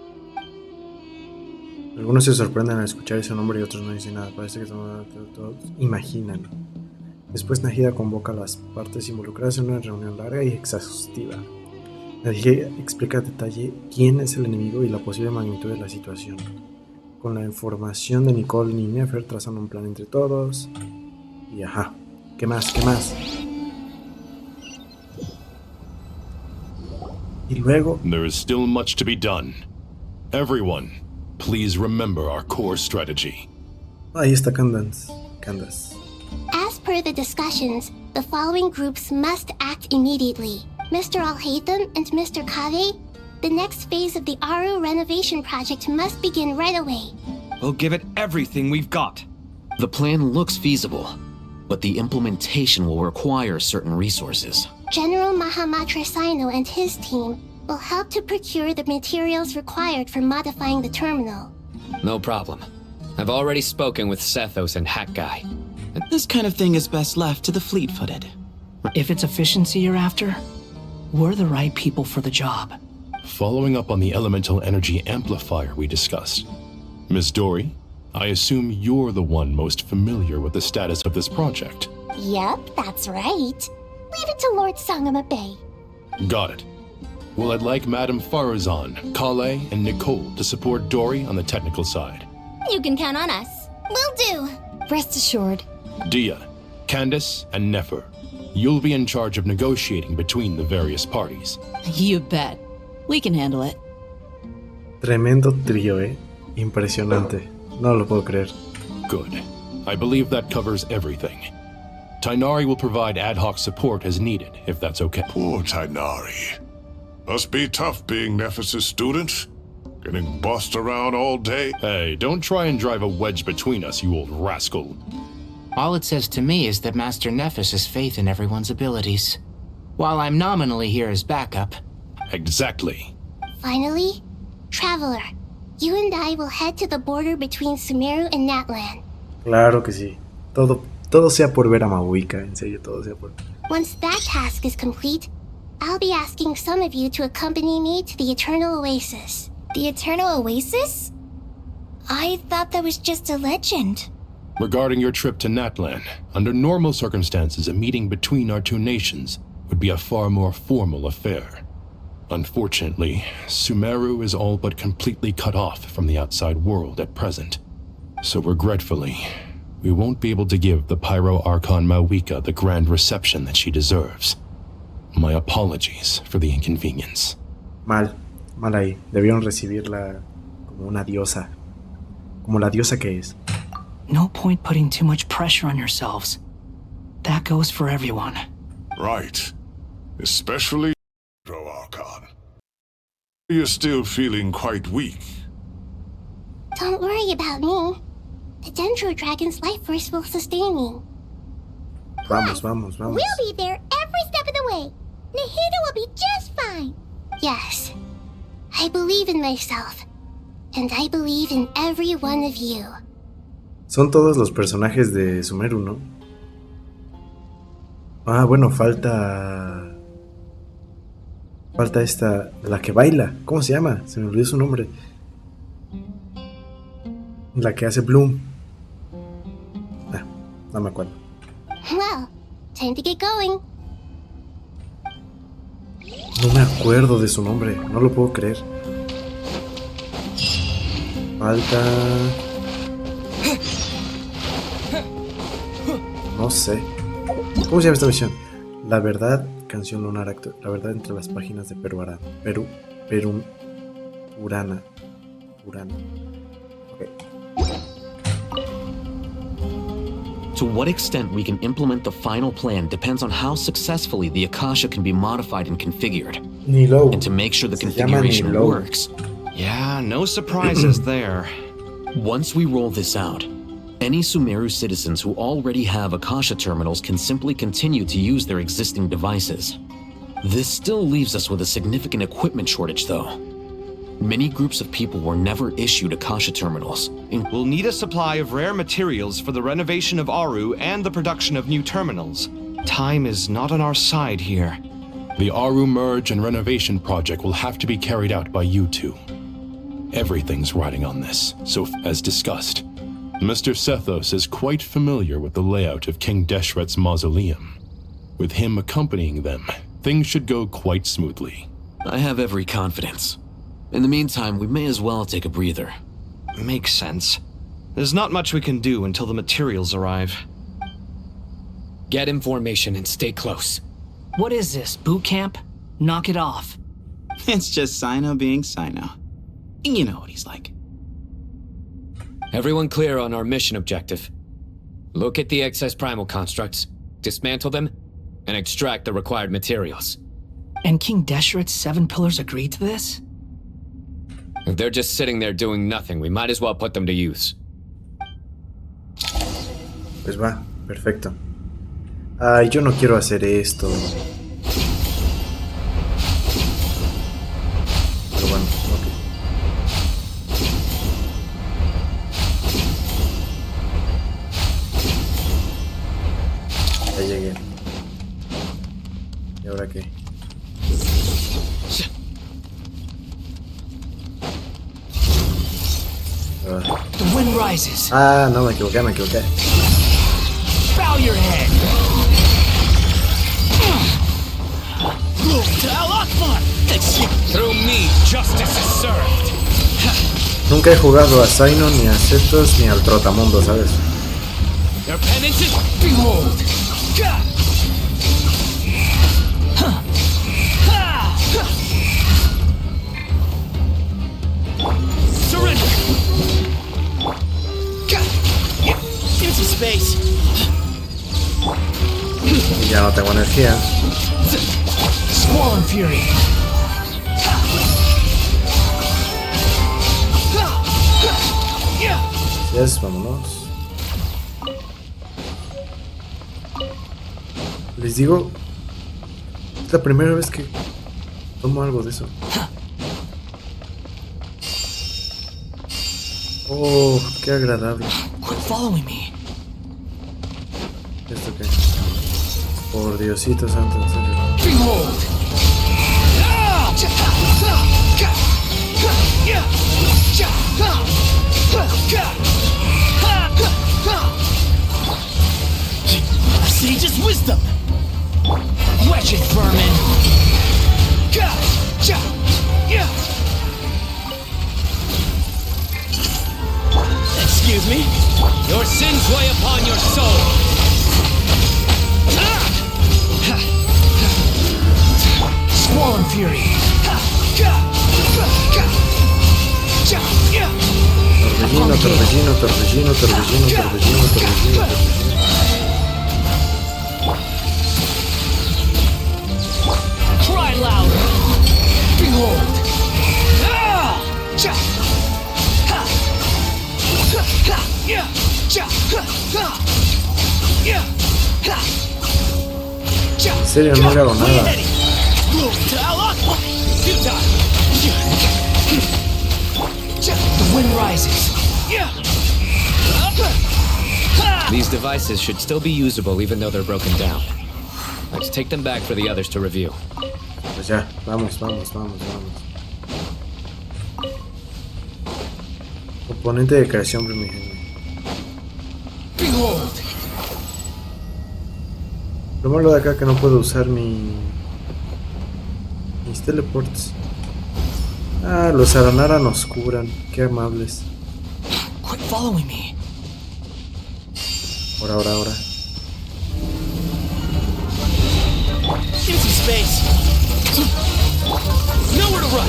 Algunos se sorprenden al escuchar ese nombre y otros no dicen nada. Parece que todos imaginan. Después Nahida convoca a las partes involucradas en una reunión larga y exhaustiva. Nahida explica a detalle quién es el enemigo y la posible magnitud de la situación. Con la información de Nicole y Nefer trazando un plan entre todos. Y ajá, ¿qué más? ¿Qué más? Y luego... There is still much to be done. Everyone, please remember our core strategy. Ahí está Candace. As per the discussions, the following groups must act immediately. Mr. Al-Haytham and Mr. Kave, the next phase of the Aru renovation project must begin right away. We'll give it everything we've got. The plan looks feasible, but the implementation will require certain resources. General Mahamatra Sino and his team will help to procure the materials required for modifying the terminal. No problem. I've already spoken with Sethos and Hack Guy. This kind of thing is best left to the fleet-footed. If it's efficiency you're after, we're the right people for the job. Following up on the elemental energy amplifier we discussed. Miss Dory, I assume you're the one most familiar with the status of this project. Yep, that's right. Leave it to Lord Sangama Bay. Got it. Well, I'd like Madame Farazan, Kale, and Nicole to support Dory on the technical side. You can count on us. Will do. Rest assured. Dia, Candace, and Nefer, you'll be in charge of negotiating between the various parties. You bet. We can handle it. Tremendo trío, Impresionante. No lo puedo creer. Good. I believe that covers everything. Tainari will provide ad hoc support as needed, if that's okay. Poor Tainari. Must be tough being Nephis' student. Getting bossed around all day. Hey, don't try and drive a wedge between us, you old rascal. All it says to me is that Master Nephis has faith in everyone's abilities. While I'm nominally here as backup. Exactly. Finally, Traveler, you and I will head to the border between Sumeru and Natlan. Claro que sí. Todo sea por ver a Mahuika, en serio, todo sea por... Once that task is complete, I'll be asking some of you to accompany me to the Eternal Oasis. The Eternal Oasis? I thought that was just a legend. Regarding your trip to Natlan, under normal circumstances, a meeting between our two nations would be a far more formal affair. Unfortunately, Sumeru is all but completely cut off from the outside world at present. So regretfully, we won't be able to give the Pyro Archon Mahuika the grand reception that she deserves. My apologies for the inconvenience. Mal ahí. Debieron recibirla como una diosa. Como la diosa que es. No point putting too much pressure on yourselves. That goes for everyone. Right. Especially Pyro Archon. You're still feeling quite weak. Don't worry about me. The Dendro Dragon's life force will sustain me. Vamos. We'll be there every step of the way. Nahida will be just fine. Yes. I believe in myself. And I believe in every one of you. Son todos los personajes de Sumeru, ¿no? Ah, bueno, falta esta, la que baila. ¿Cómo se llama? Se me olvidó su nombre. La que hace Bloom. No me acuerdo. Well, time to get going. No me acuerdo de su nombre. No lo puedo creer. Falta... No sé. ¿Cómo se llama esta misión? La verdad, canción lunar acto. La verdad entre las páginas de Purana. Okay. To what extent we can implement the final plan depends on how successfully the Akasha can be modified and configured. Nilo. And to make sure the configuration works. Yeah, no surprises there. Once we roll this out, any Sumeru citizens who already have Akasha terminals can simply continue to use their existing devices. This still leaves us with a significant equipment shortage, though. Many groups of people were never issued Akasha terminals. We'll need a supply of rare materials for the renovation of Aru and the production of new terminals. Time is not on our side here. The Aru merge and renovation project will have to be carried out by you two. Everything's riding on this, so as discussed. Mr. Sethos is quite familiar with the layout of King Deshret's mausoleum. With him accompanying them, things should go quite smoothly. I have every confidence. In the meantime, we may as well take a breather. Makes sense. There's not much we can do until the materials arrive. Get information and stay close. What is this, boot camp? Knock it off. It's just Sino being Sino. You know what he's like. Everyone clear on our mission objective. Look at the excess primal constructs, dismantle them, and extract the required materials. And King Deshret's 7 pillars agreed to this? If they're just sitting there doing nothing, we might as well put them to use. Pues va, perfecto. Ay, yo no quiero hacer esto. Pero bueno, ok. Ya llegué. ¿Y ahora qué? The wind rises. Ah, no, me equivoqué. Bow your head. Through me, justice is served. Nunca he jugado a Sino, ni a Cetos, ni al Trotamundo, ¿sabes? Their penance is behold. Surrender. Empty space. Y ya no tengo energía. Squall and fury. Yes, vámonos. Les digo, es la primera vez que tomo algo de eso. Oh, qué agradable. Quit following me. ¿Esto qué? Por Diosito santo, en serio. Behold. Sage's wisdom. Wretched vermin. Excuse me? Your sins weigh upon your soul. Squall and fury. Torbellino, torbellino, torbellino, torbellino, torbellino, torbellino. Cry louder. Behold. En serio, no le hago nada. The wind rises. These devices should still be usable even though they're broken down. Let's take them back for the others to review. Pues ya, vamos, vamos, vamos, vamos. Componente de creación primigenia. Behold. Lo malo de acá es que no puedo usar mis teleports. Ah, los Aranara nos curan. Qué amables. Quit following me. Ahora. Empty space. Nowhere to run.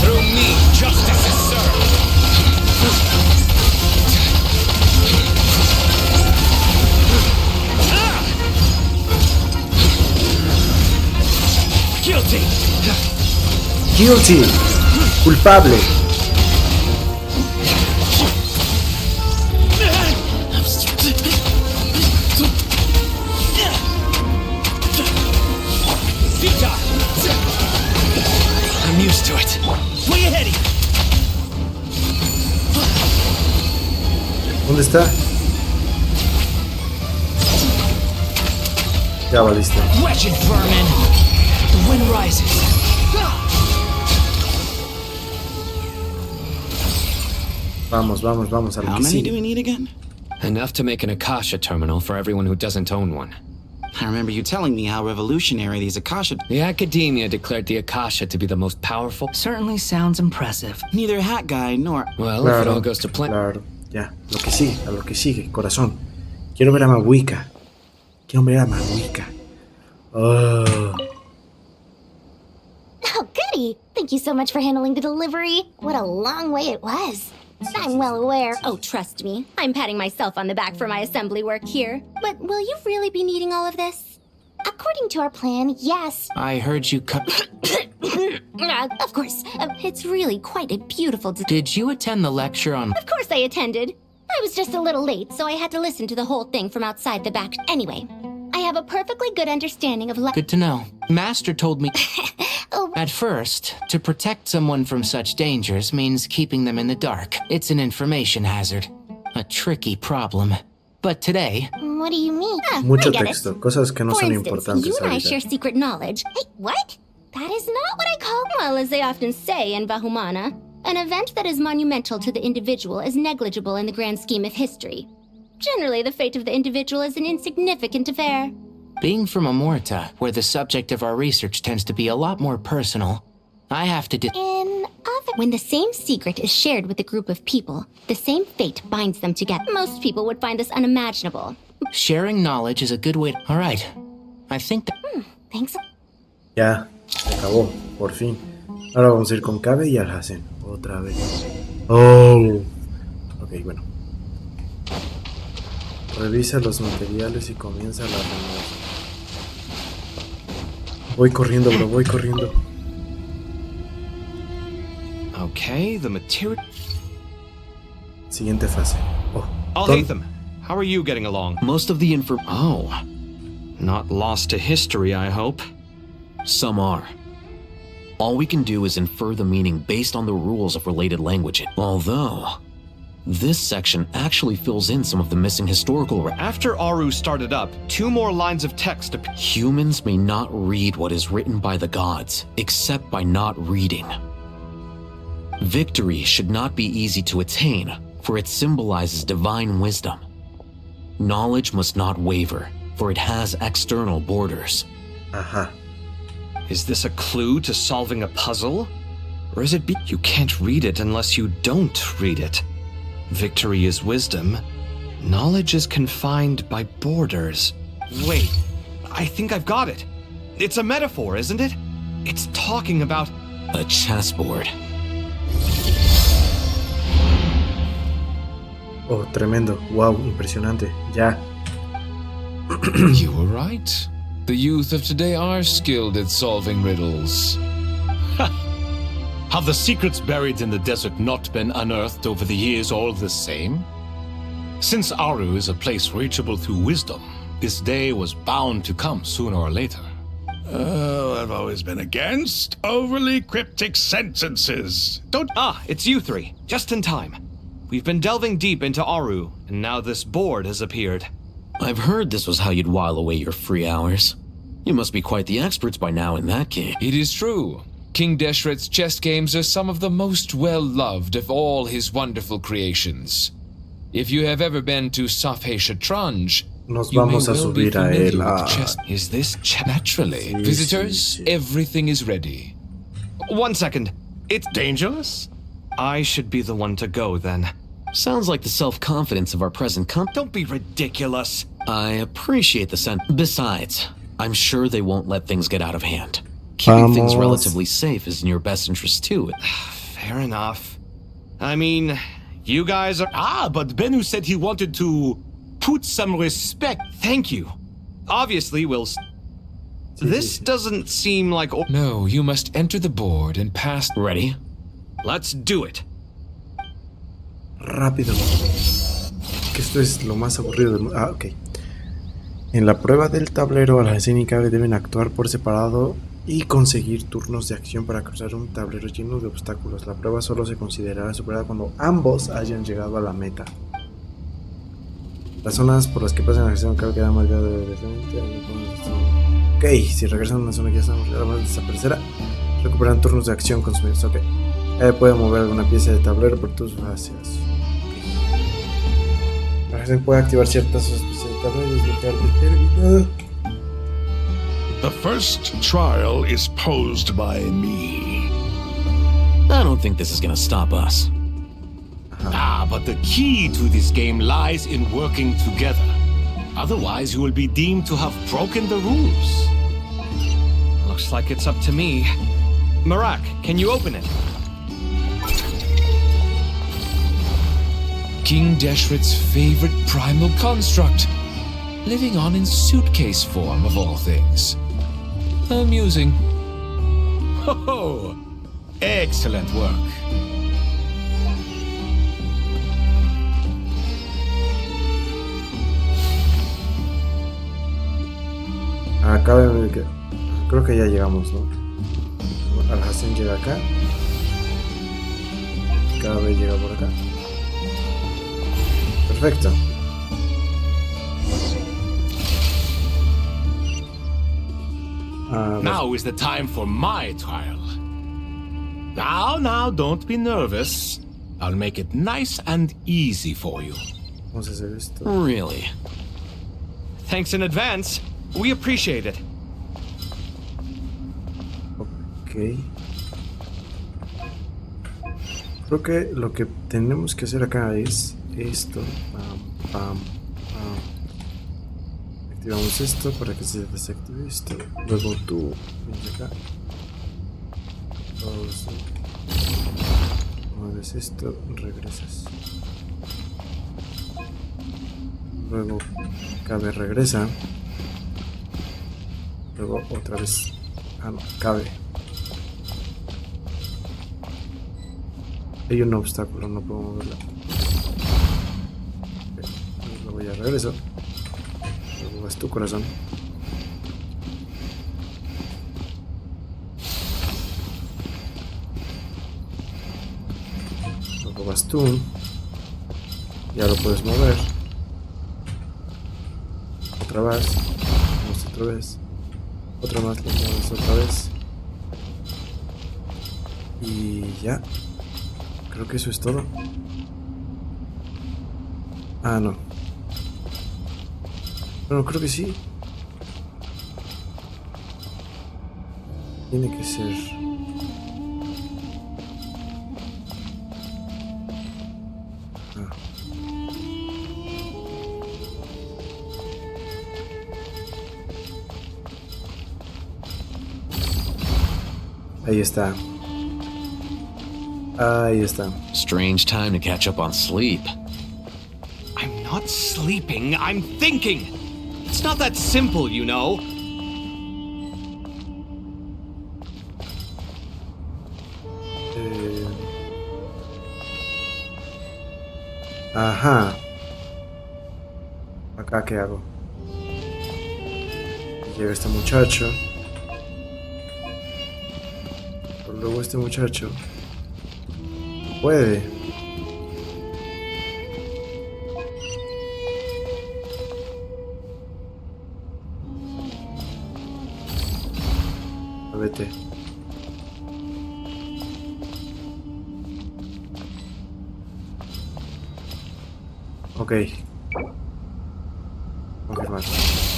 Through me, justice is served. Guilty. Guilty. Culpable. I'm used to it. Way ahead. ¿Dónde está? Ya valiste. Wretched vermin. The wind rises. Vamos, vamos, vamos a lo How que many sigue. do we need again? Enough to make an Akasha terminal for everyone who doesn't own one. I remember you telling me how revolutionary these Akasha... The Academia declared the Akasha to be the most powerful. Certainly sounds impressive. Neither Hat Guy nor... Well, if it all goes to plan... Claro, ya. Lo que sigue, a lo que sigue, corazón. Quiero ver a Mabuika. Quiero ver a Mabuika. Oh. Oh, goody! Thank you so much for handling the delivery. What a long way it was. I'm well aware. Oh, trust me. I'm patting myself on the back for my assembly work here. But will you really be needing all of this? According to our plan, yes. I heard you cut... Of course. It's really quite a beautiful... Did you attend the lecture on... Of course I attended. I was just a little late, so I had to listen to the whole thing from outside the back. Anyway, I have a perfectly good understanding of... Good to know. Master told me... Oh. At first, to protect someone from such dangers means keeping them in the dark. It's an information hazard. A tricky problem. But today... What do you mean? Mucho texto, cosas que no For son instance, importantes you and I ahorita. share secret knowledge. Hey, what? That is not what I call... Well, as they often say in Bahumana, an event that is monumental to the individual is negligible in the grand scheme of history. Generally, the fate of the individual is an insignificant affair. Being from Amorta, where the subject of our research tends to be a lot more personal, I have to When the same secret is shared with a group of people, the same fate binds them together. Most people would find this unimaginable. Sharing knowledge is a good way... Alright. I think that... Thanks. Ya, se acabó, por fin. Ahora vamos a ir con Cabe y Alhacen. Otra vez. Oh. Ok, bueno. Revisa los materiales y comienza la renovación. Voy corriendo, bro, voy corriendo. Okay, the material. Siguiente fase. Oh, Alhaitham, how are you getting along? Most of the Oh. Not lost to history, I hope. Some are. All we can do is infer the meaning based on the rules of related languages. Although, this section actually fills in some of the missing historical. After Aru started up, 2 more lines of text appeared. Humans may not read what is written by the gods, except by not reading. Victory should not be easy to attain, for it symbolizes divine wisdom. Knowledge must not waver, for it has external borders. Is this a clue to solving a puzzle? Or is it you can't read it unless you don't read it? Victory is wisdom. Knowledge is confined by borders. Wait, I think I've got it. It's a metaphor, isn't it? It's talking about a chessboard. Oh, tremendo. Wow, impresionante. Ya. You were right. The youth of today are skilled at solving riddles. Have the secrets buried in the desert not been unearthed over the years all the same? Since Aru is a place reachable through wisdom, this day was bound to come sooner or later. Oh, I've always been against overly cryptic sentences. Don't... Ah, it's you 3. Just in time. We've been delving deep into Aru, and now this board has appeared. I've heard this was how you'd while away your free hours. You must be quite the experts by now in that game. It is true. King Deshret's chess games are some of the most well-loved of all his wonderful creations. If you have ever been to Safhe Shatranj, Nos you may vamos a well be subir a familiar él. with chess. Is this naturally? Sí, Visitors, sí, sí. everything is ready. 1 second. It's dangerous? I should be the one to go then. Sounds like the self-confidence of our present Don't be ridiculous. I appreciate the sense. Besides, I'm sure they won't let things get out of hand. Keeping things relatively safe is in your best interest too. Fair enough. I mean, you guys are... Ah, but Bennu said he wanted to put some respect. Thank you. Obviously, we'll... This doesn't seem like... No, you must enter the board and pass... Ready? Let's do it. Rápido. Que esto es lo más aburrido del mundo. Ah, ok. En la prueba del tablero, Alhazen y Kabe deben actuar por separado y conseguir turnos de acción para cruzar un tablero lleno de obstáculos. La prueba solo se considerará superada cuando ambos hayan llegado a la meta. Las zonas por las que pasan Alhazen y Kabe quedan marcadas de frente. Ok, si regresan a una zona que ya está marcada, van a desaparecer. Recuperan turnos de acción consumidos. Ok. Puede mover alguna pieza de tablero por tus hacias. Se puede activar ciertas especies de tablero y desbloquear determinado. The first trial is posed by me. I don't think this is gonna stop us. Ah, but the key to this game lies in working together. Otherwise, you will be deemed to have broken the rules. Looks like it's up to me. Marak, can you open it? King Deshret's favorite primal construct, living on in suitcase form of all things. Amusing. Oh, excellent work. Creo que ya llegamos, ¿no? Alhazen llega acá. Kabe llega por acá. Perfecto. Now is the time for my trial. Now, don't be nervous. I'll make it nice and easy for you. Vamos a hacer esto. Really? Thanks in advance. We appreciate it. Ok. Creo que lo que tenemos que hacer acá es esto. Pam, pam, pam. Activamos esto para que se desactive esto. Luego tú vienes acá. Mueves esto, regresas. Luego Cabe regresa. Luego otra vez. Ah, no, Cabe. Hay un obstáculo, no puedo moverla. Okay. Luego ya regreso. Luego vas tu corazón. Luego vas tú. Ya lo puedes mover. Otra vez. Vamos otra vez. Otra más, lo mueves otra vez. Y ya. Creo que eso es todo. Ah, no. No, creo que sí. Tiene que ser. Ah. Ahí está. Ahí está. Strange time to catch up on sleep. I'm not sleeping, I'm thinking! It's not that simple, you know. Ajá. ¿Acá qué hago? Llega este muchacho. Pero luego este muchacho puede. Vete. Ok. Confirmar.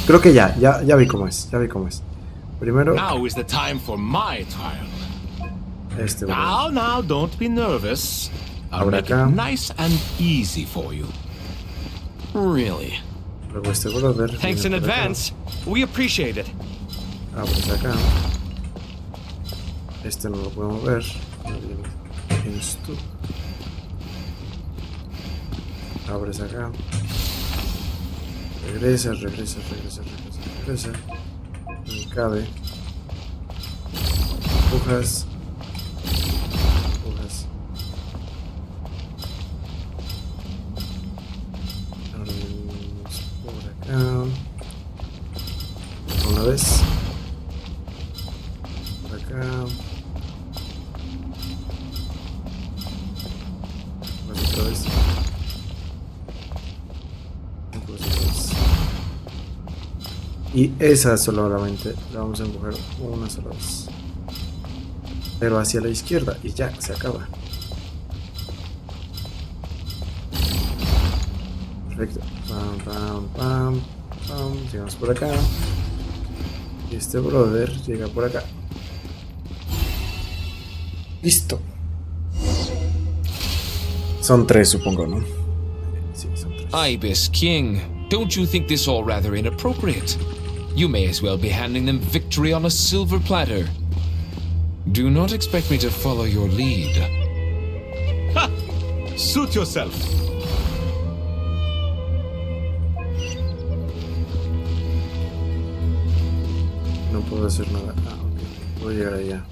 Creo que ya vi cómo es. Ya vi cómo es. Primero. Now is the time for my trial. Este, Now, don't be nervous. I'll Ahora make acá. it nice and easy for you. Really? Luego este brother. Thanks in advance. We appreciate it. Abres acá. Este no lo puedo mover. Tienes tú. Abres acá. Regresa. No cabe. Empujas. Abrimos por acá. Una vez. Por acá. Otra vez. Y esa solamente la vamos a empujar una sola vez. Pero hacia la izquierda y ya, se acaba. Perfecto. Pam. Llegamos por acá. Y este brother llega por acá. Listo. Son 3, supongo, ¿no? Sí, son 3. Ibis King, don't you think this all rather inappropriate? You may as well be handing them victory on a silver platter. Do not expect me to follow your lead. Ha! Suit yourself. No puedo hacer nada. Ah, ok. Puedo llegar allá.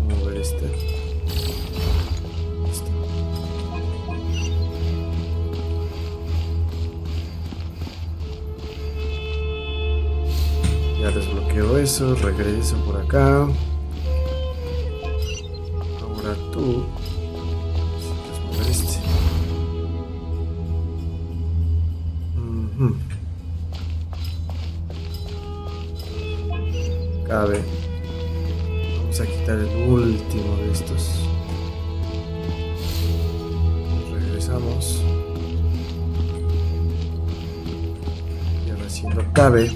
Mover este. Listo. Ya desbloqueo eso. Regreso por acá. Ahora tú. Necesitas mover este. Cabe. Vamos a quitar el último de estos. Regresamos. Y ahora haciendo cabe.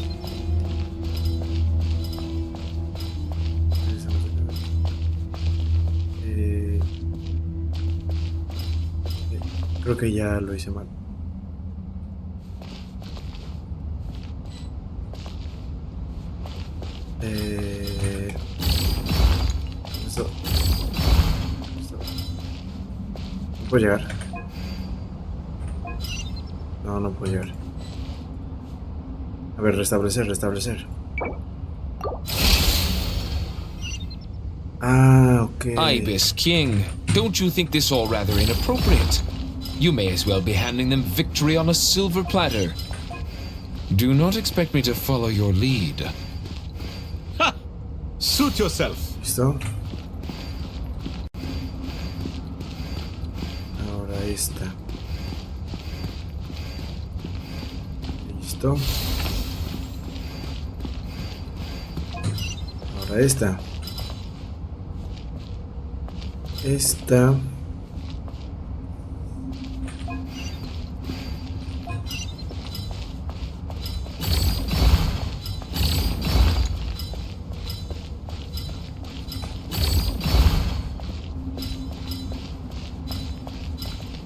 Creo que ya lo hice mal. Eso. ¿Puedo llegar? No, no puedo llegar. A ver, restablecer, restablecer. Ah, ok. Ibis King, don't you think this all rather inappropriate? You may as well be handing them victory on a silver platter. Do not expect me to follow your lead. Ha! Suit yourself. ¿Listo? Ahora esta. Listo. Ahora esta. Esta.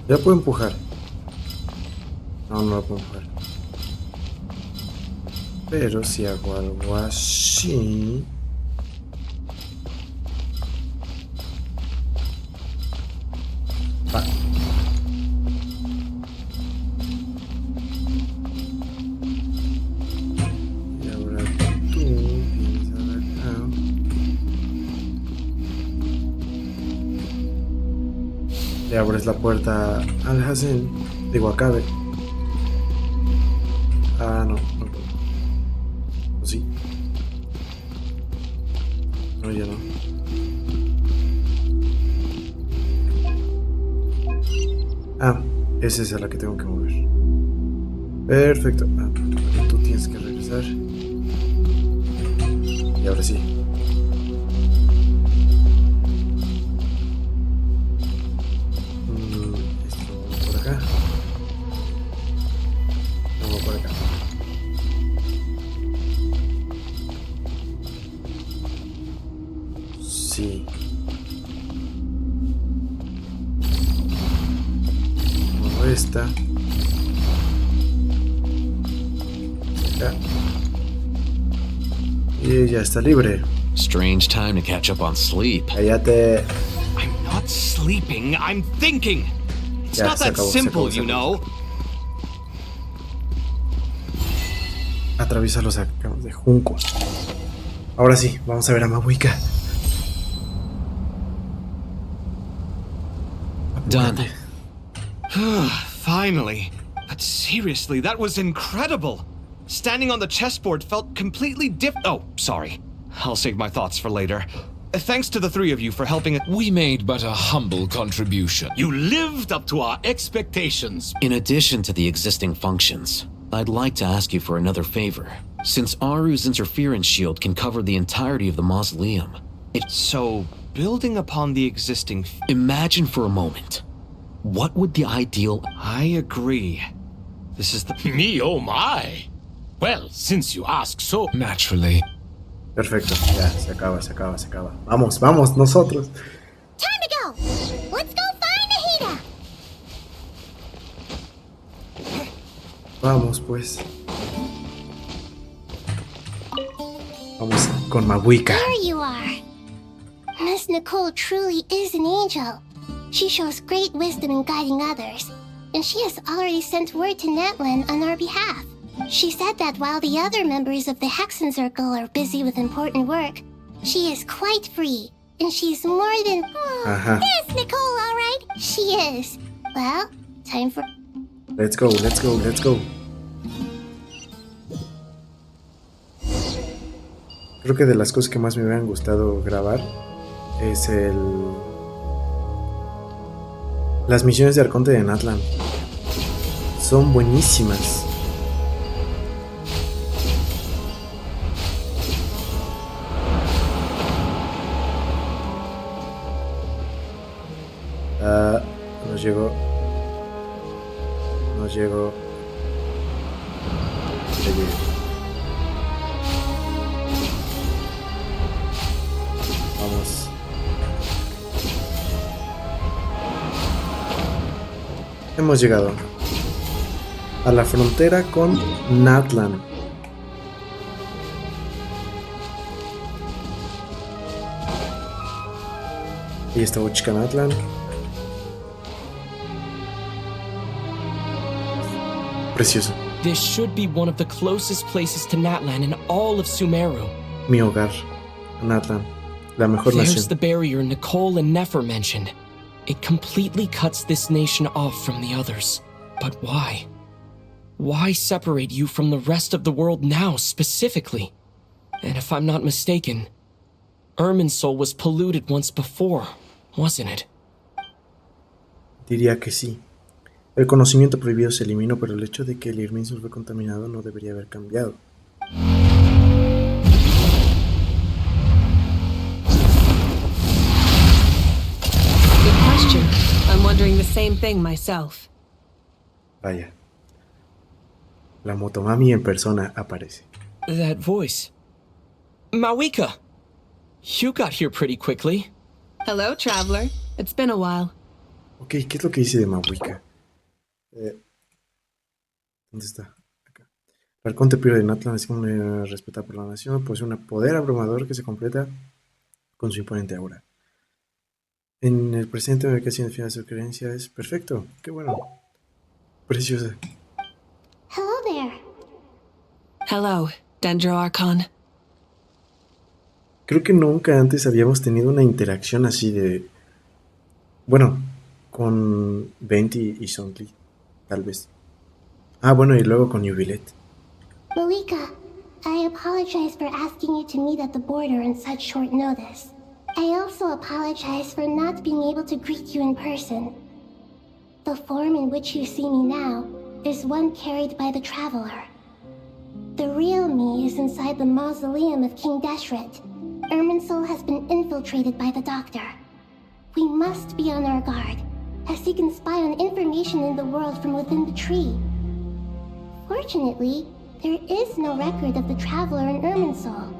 Ya puedo empujar. No, no la puedo empujar. Pero si hago algo así... Va. Y ahora tú vienes acá. Le abres la puerta al jardín. Digo, a Cabe. Ah, no, no puedo. ¿O sí? No, ya no. Ah, es esa la que tengo que mover. Perfecto. Ah, tú tienes que regresar. Y ahora sí. Esto por acá. No, por acá. Sí. Esta acá. Y ya está libre. Strange time to catch up on sleep. Cállate. I'm not sleeping, I'm thinking. It's Ya, not that simple, you know. Atraviesa los acabos de juncos. Ahora sí, vamos a ver a Mabuika. Done. Finally. But seriously, that was incredible. Standing on the chessboard felt completely Oh, sorry. I'll save my thoughts for later. Thanks to the three of you for helping it. We made but a humble contribution. You lived up to our expectations. In addition to the existing functions, I'd like to ask you for another favor. Since Aru's interference shield can cover the entirety of the mausoleum, So, building upon the existing... Imagine for a moment. What would the ideal... I agree. This is the... Me, oh my. Well, since you ask so... Naturally. Perfecto, ya, se acaba, se acaba, se acaba. Vamos, vamos, nosotros. Time to go! Let's go find Nahida! Vamos, pues. Vamos con Mabuika. There you are. Miss Nicole truly is an angel. She shows great wisdom in guiding others, and she has already sent word to Natlan on our behalf. She said that while the other members of the Hexen Circle are busy with important work, she is quite free, and she's more than... Yes, Nicole, all right? She is. Well, time for... Let's go, let's go, let's go. Creo que de las cosas que más me hubieran gustado grabar es las misiones de Arconte de Natlan. Son buenísimas. No llegó. No llegó. Ya llegué. Vamos. Hemos llegado a la frontera con Natlan. Y está Natlan. Precioso. This should be one of the closest places to Natlan in all of Sumeru. Mi hogar, Natlan, la mejor There's nación. the barrier Nicole and Nefer mentioned. It completely cuts this nation off from the others. But why? Why separate you from the rest of the world now, specifically? And if I'm not mistaken, Irminsul was polluted once before, wasn't it? Diría que sí. El conocimiento prohibido se eliminó, pero el hecho de que el Irminsul fue contaminado no debería haber cambiado. Good question. I'm wondering the same thing myself. Vaya. La motomami en persona aparece. That voice. Mawika! You got here pretty quickly. Hello, traveler. It's been a while. Ok, ¿qué es lo que dice de Mawika? ¿Dónde está? Acá. El Arconte Puro de Natlan es como respetada por la nación, posee un poder abrumador que se completa con su imponente aura. En el presente, la ubicación de su creencia es perfecto. Qué bueno. Preciosa. Hello there. Hello, Dendro Archon. Creo que nunca antes habíamos tenido una interacción así de... Bueno, con Venti y Songli, tal vez. Ah, bueno, y luego con Jubilet. Malika, I apologize for asking you to meet at the border on such short notice. I also apologize for not being able to greet you in person. The form in which you see me now is one carried by the traveler. The real me is inside the mausoleum of King Deshret. Irminsul has been infiltrated by the Doctor. We must be on our guard, as he can spy on information in the world from within the tree. Fortunately, there is no record of the traveler in Irminsul,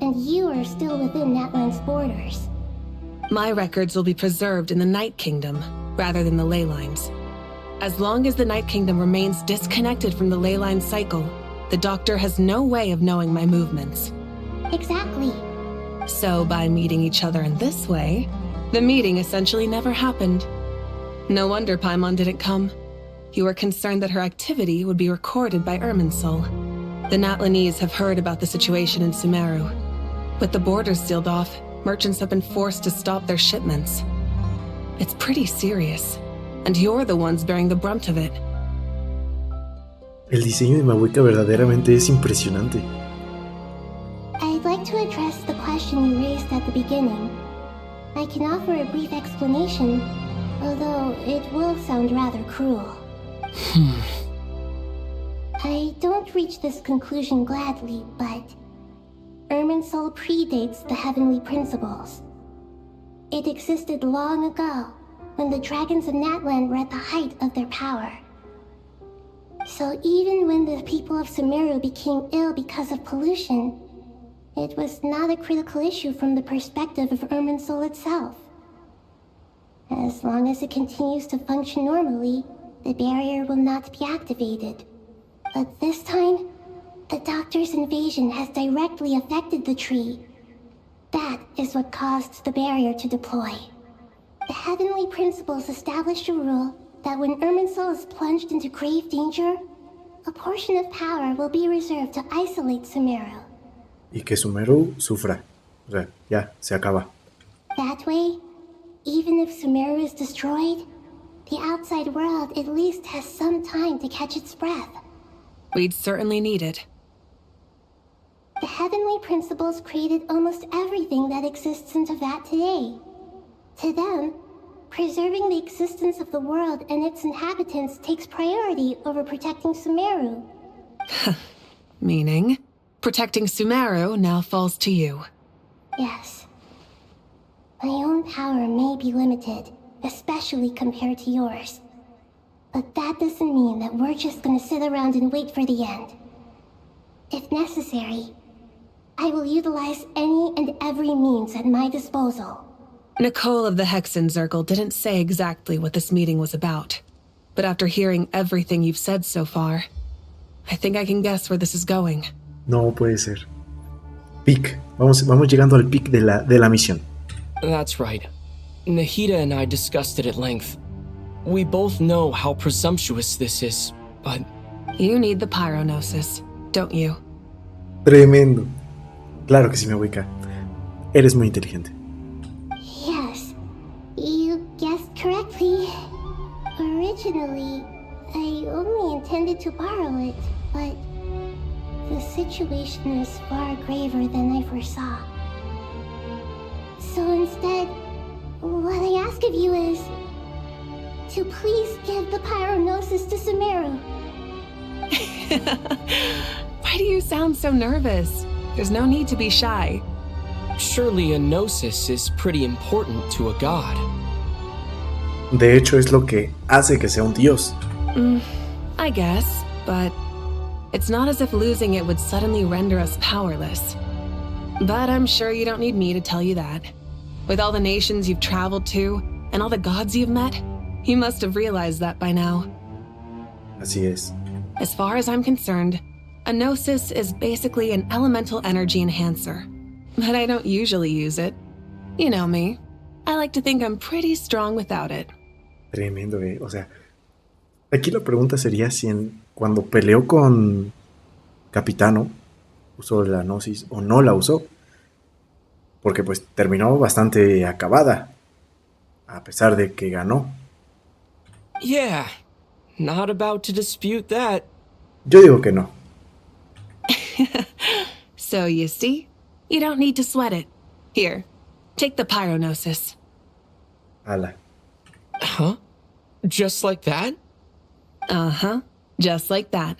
and you are still within Natlan's borders. My records will be preserved in the Night Kingdom, rather than the ley lines. As long as the Night Kingdom remains disconnected from the ley line cycle, the Doctor has no way of knowing my movements. Exactly. So by meeting each other in this way, the meeting essentially never happened. No wonder Paimon didn't come. You were concerned that her activity would be recorded by Irminsul. The Natlanese have heard about the situation in Sumeru. With the borders sealed off, merchants have been forced to stop their shipments. It's pretty serious, and you're the ones bearing the brunt of it. El diseño de Mawika verdaderamente es impresionante. I'd like to address the question you raised at the beginning. I can offer a brief explanation, although it will sound rather cruel. I don't reach this conclusion gladly, but Irminsul predates the heavenly principles. It existed long ago, when the dragons of Natlan were at the height of their power. So even when the people of Sumeru became ill because of pollution, it was not a critical issue from the perspective of Irminsul itself. As long as it continues to function normally, the barrier will not be activated. But this time, the Doctor's invasion has directly affected the tree. That is what caused the barrier to deploy. The heavenly principles established a rule that when Irminsul is plunged into grave danger, a portion of power will be reserved to isolate Sumeru. Y que Sumeru sufra. O sea, ya, se acaba. That way, even if Sumeru is destroyed, the outside world at least has some time to catch its breath. We'd certainly need it. The heavenly principles created almost everything that exists in Teyvat today. To them, preserving the existence of the world and its inhabitants takes priority over protecting Sumeru. Meaning, protecting Sumeru now falls to you. Yes. My own power may be limited, especially compared to yours. But that doesn't mean that we're just gonna sit around and wait for the end. If necessary, I will utilize any and every means at my disposal. Nicole of the Hexen Circle didn't say exactly what this meeting was about. But after hearing everything you've said so far, I think I can guess where this is going. No puede ser. Peak. Vamos llegando al peak de la misión. That's right. Nahida and I discussed it at length. We both know how presumptuous this is, but You need the pyronosis, don't you? Tremendo. Claro que sí me ubica. Eres muy inteligente. Yes, you guessed correctly. Originally, I only intended to borrow it, but the situation is far graver than I foresaw. So instead, what I ask of you is to please give the pyronosis to SUMERU. Why do you sound so nervous? There's no need to be shy. Surely a gnosis is pretty important to a god. De hecho, es lo que hace que sea un dios. I guess, but it's not as if losing it would suddenly render us powerless. But I'm sure you don't need me to tell you that. With all the nations you've traveled to, and all the gods you've met, you must have realized that by now. Así es. As far as I'm concerned, a gnosis is basically an elemental energy enhancer. But I don't usually use it. You know me. I like to think I'm pretty strong without it. Tremendo, O sea, aquí la pregunta sería si cuando peleó con Capitano usó la gnosis o no la usó. Porque pues terminó bastante acabada, a pesar de que ganó. Yeah, not about to dispute that. Yo digo que no. So you see, you don't need to sweat it. Here, take the pyronosis. Ala. Huh? Just like that? Uh-huh, just like that.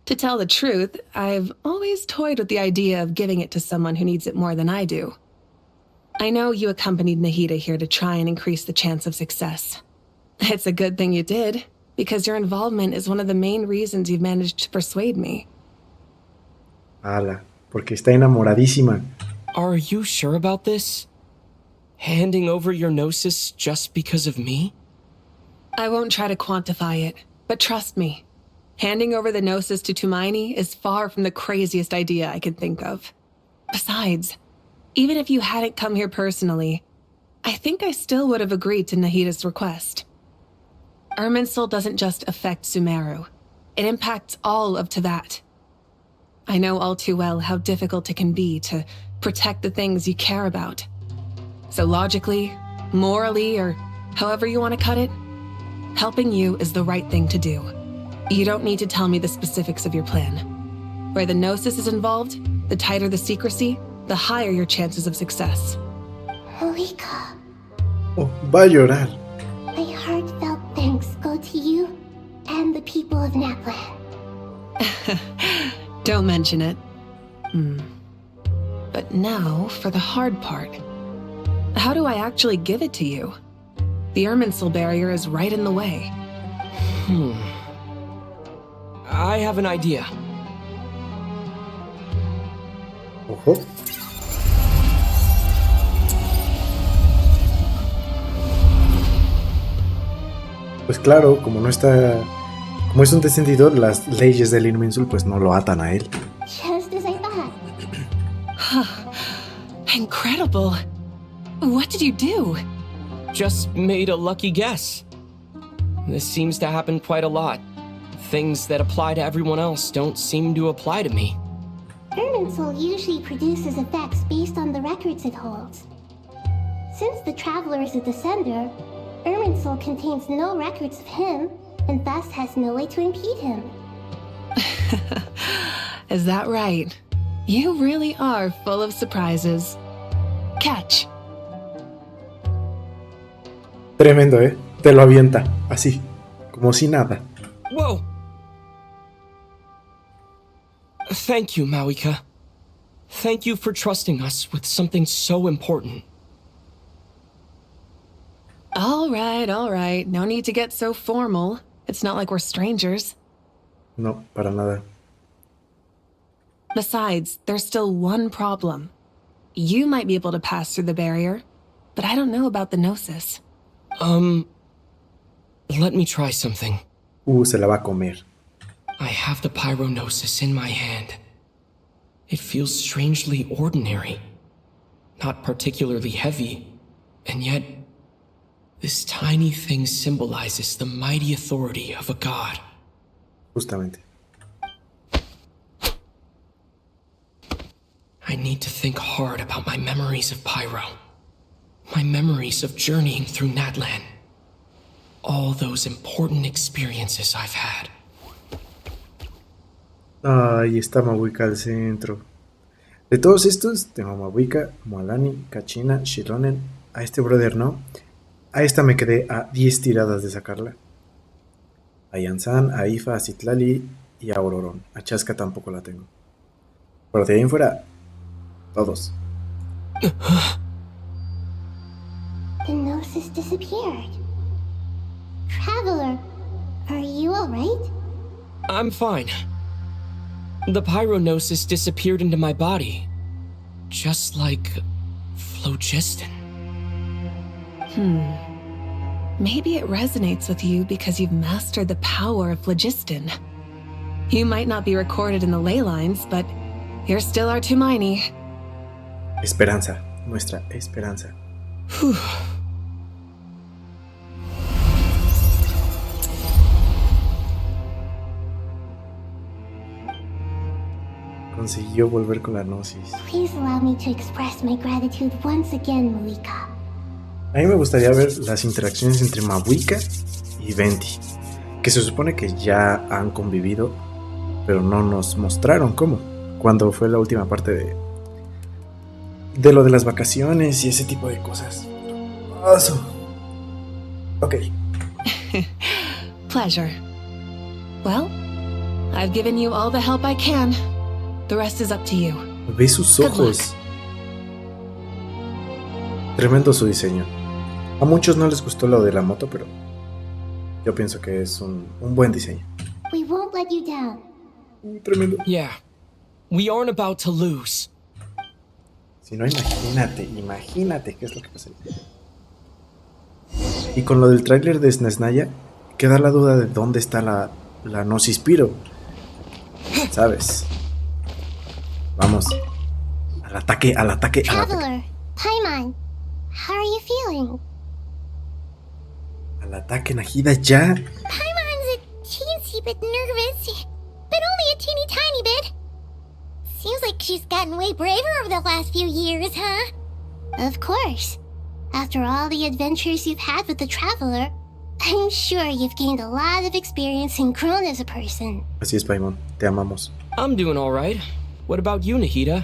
To tell the truth, I've always toyed with the idea of giving it to someone who needs it more than I do. I know you accompanied Nahida here to try and increase the chance of success. It's a good thing you did, because your involvement is one of the main reasons you've managed to persuade me. Ala, porque está enamoradísima. Are you sure about this? Handing over your gnosis just because of me? I won't try to quantify it, but trust me. Handing over the gnosis to Tumaini is far from the craziest idea I could think of. Besides, even if you hadn't come here personally, I think I still would have agreed to Nahida's request. Irminsul doesn't just affect SUMERU. It impacts all of Teyvat. I know all too well how difficult it can be to protect the things you care about. So logically, morally, or however you want to cut it, helping you is the right thing to do. You don't need to tell me the specifics of your plan. Where the gnosis is involved, the tighter the secrecy, the higher your chances of success. Malika. Oh, va a llorar. My heartfelt thanks go to you and the people of Naplan. Don't mention it. But now for the hard part. How do I actually give it to you? The Irminsul barrier is right in the way. I have an idea. Ojo. Pues claro, como es un descendidor, las leyes del Irminsul pues no lo atan a él. Just as I thought. Incredible. What did you do? Just made a lucky guess. This seems to happen quite a lot. Things that apply to everyone else don't seem to apply to me. Irminsul usually produces effects based on the records it holds. Since the Traveler is a descender, Irminsul contains no records of him, and thus has no way to impede him. Is that right? You really are full of surprises. Catch. Tremendo, Te lo avienta, así, como si nada. Whoa! Thank you, Mawika. Thank you for trusting us with something so important. All right. No need to get so formal. It's not like we're strangers. No, para nada. Besides, there's still one problem. You might be able to pass through the barrier, but I don't know about the gnosis. Let me try something. Se la va a comer. I have the pyronosis in my hand. It feels strangely ordinary. Not particularly heavy, and yet this tiny thing symbolizes the mighty authority of a god. Justamente. I need to think hard about my memories of Pyro. My memories of journeying through Natlan. All those important experiences I've had. Ahí está Mabuika al centro. De todos estos, tengo a Mabuika, Moalani, Kachina, Shilonen. A este brother no. A esta me quedé a 10 tiradas de sacarla. A Yansan, a Ifa, a Citlali y a Aurorón. A Chaska tampoco la tengo. Pero de ahí en fuera, todos. The gnosis disappeared. Traveler, are you alright? I'm fine. The pyronosis disappeared into my body. Just like phlogiston. Maybe it resonates with you because you've mastered the power of phlogiston. You might not be recorded in the ley lines, but you're still our Tumini. Esperanza, nuestra esperanza. Consiguió volver con la gnosis. Please allow me to express my gratitude once again, Mabuika. A mí me gustaría ver las interacciones entre Mabuika y Venti, que se supone que ya han convivido, pero no nos mostraron cómo, cuando fue la última parte de lo de las vacaciones y ese tipo de cosas. Ok. Pleasure. Well, I've given you all the help I can. The rest is up to you. Ve sus ojos. Tremendo su diseño. A muchos no les gustó lo de la moto, pero yo pienso que es un buen diseño. We won't let you down. Tremendo. Yeah. We aren't about to lose. Si no, imagínate qué es lo que pasaría. Y con lo del tráiler de Snesnaya, queda la duda de dónde está la Gnosis Piro. ¿Sabes? Vamos. Al ataque. Traveler, Paimon, how are you feeling? Al ataque, Nahida, ya. Paimon's a teensy bit nervous, but only a teeny tiny bit. Seems like she's gotten way braver over the last few years, huh? Of course. After all the adventures you've had with the Traveler, I'm sure you've gained a lot of experience and grown as a person. Así es, Paimon. Te amamos. I'm doing all right. What about you, Nahida?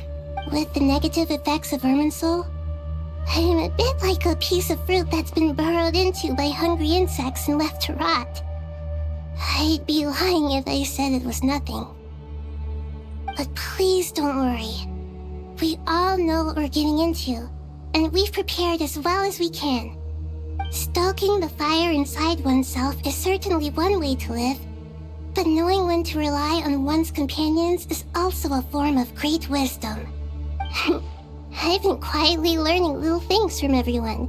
With the negative effects of Irminsul, I'm a bit like a piece of fruit that's been burrowed into by hungry insects and left to rot. I'd be lying if I said it was nothing. But please don't worry. We all know what we're getting into, and we've prepared as well as we can. Stoking the fire inside oneself is certainly one way to live, but knowing when to rely on one's companions is also a form of great wisdom. I've been quietly learning little things from everyone,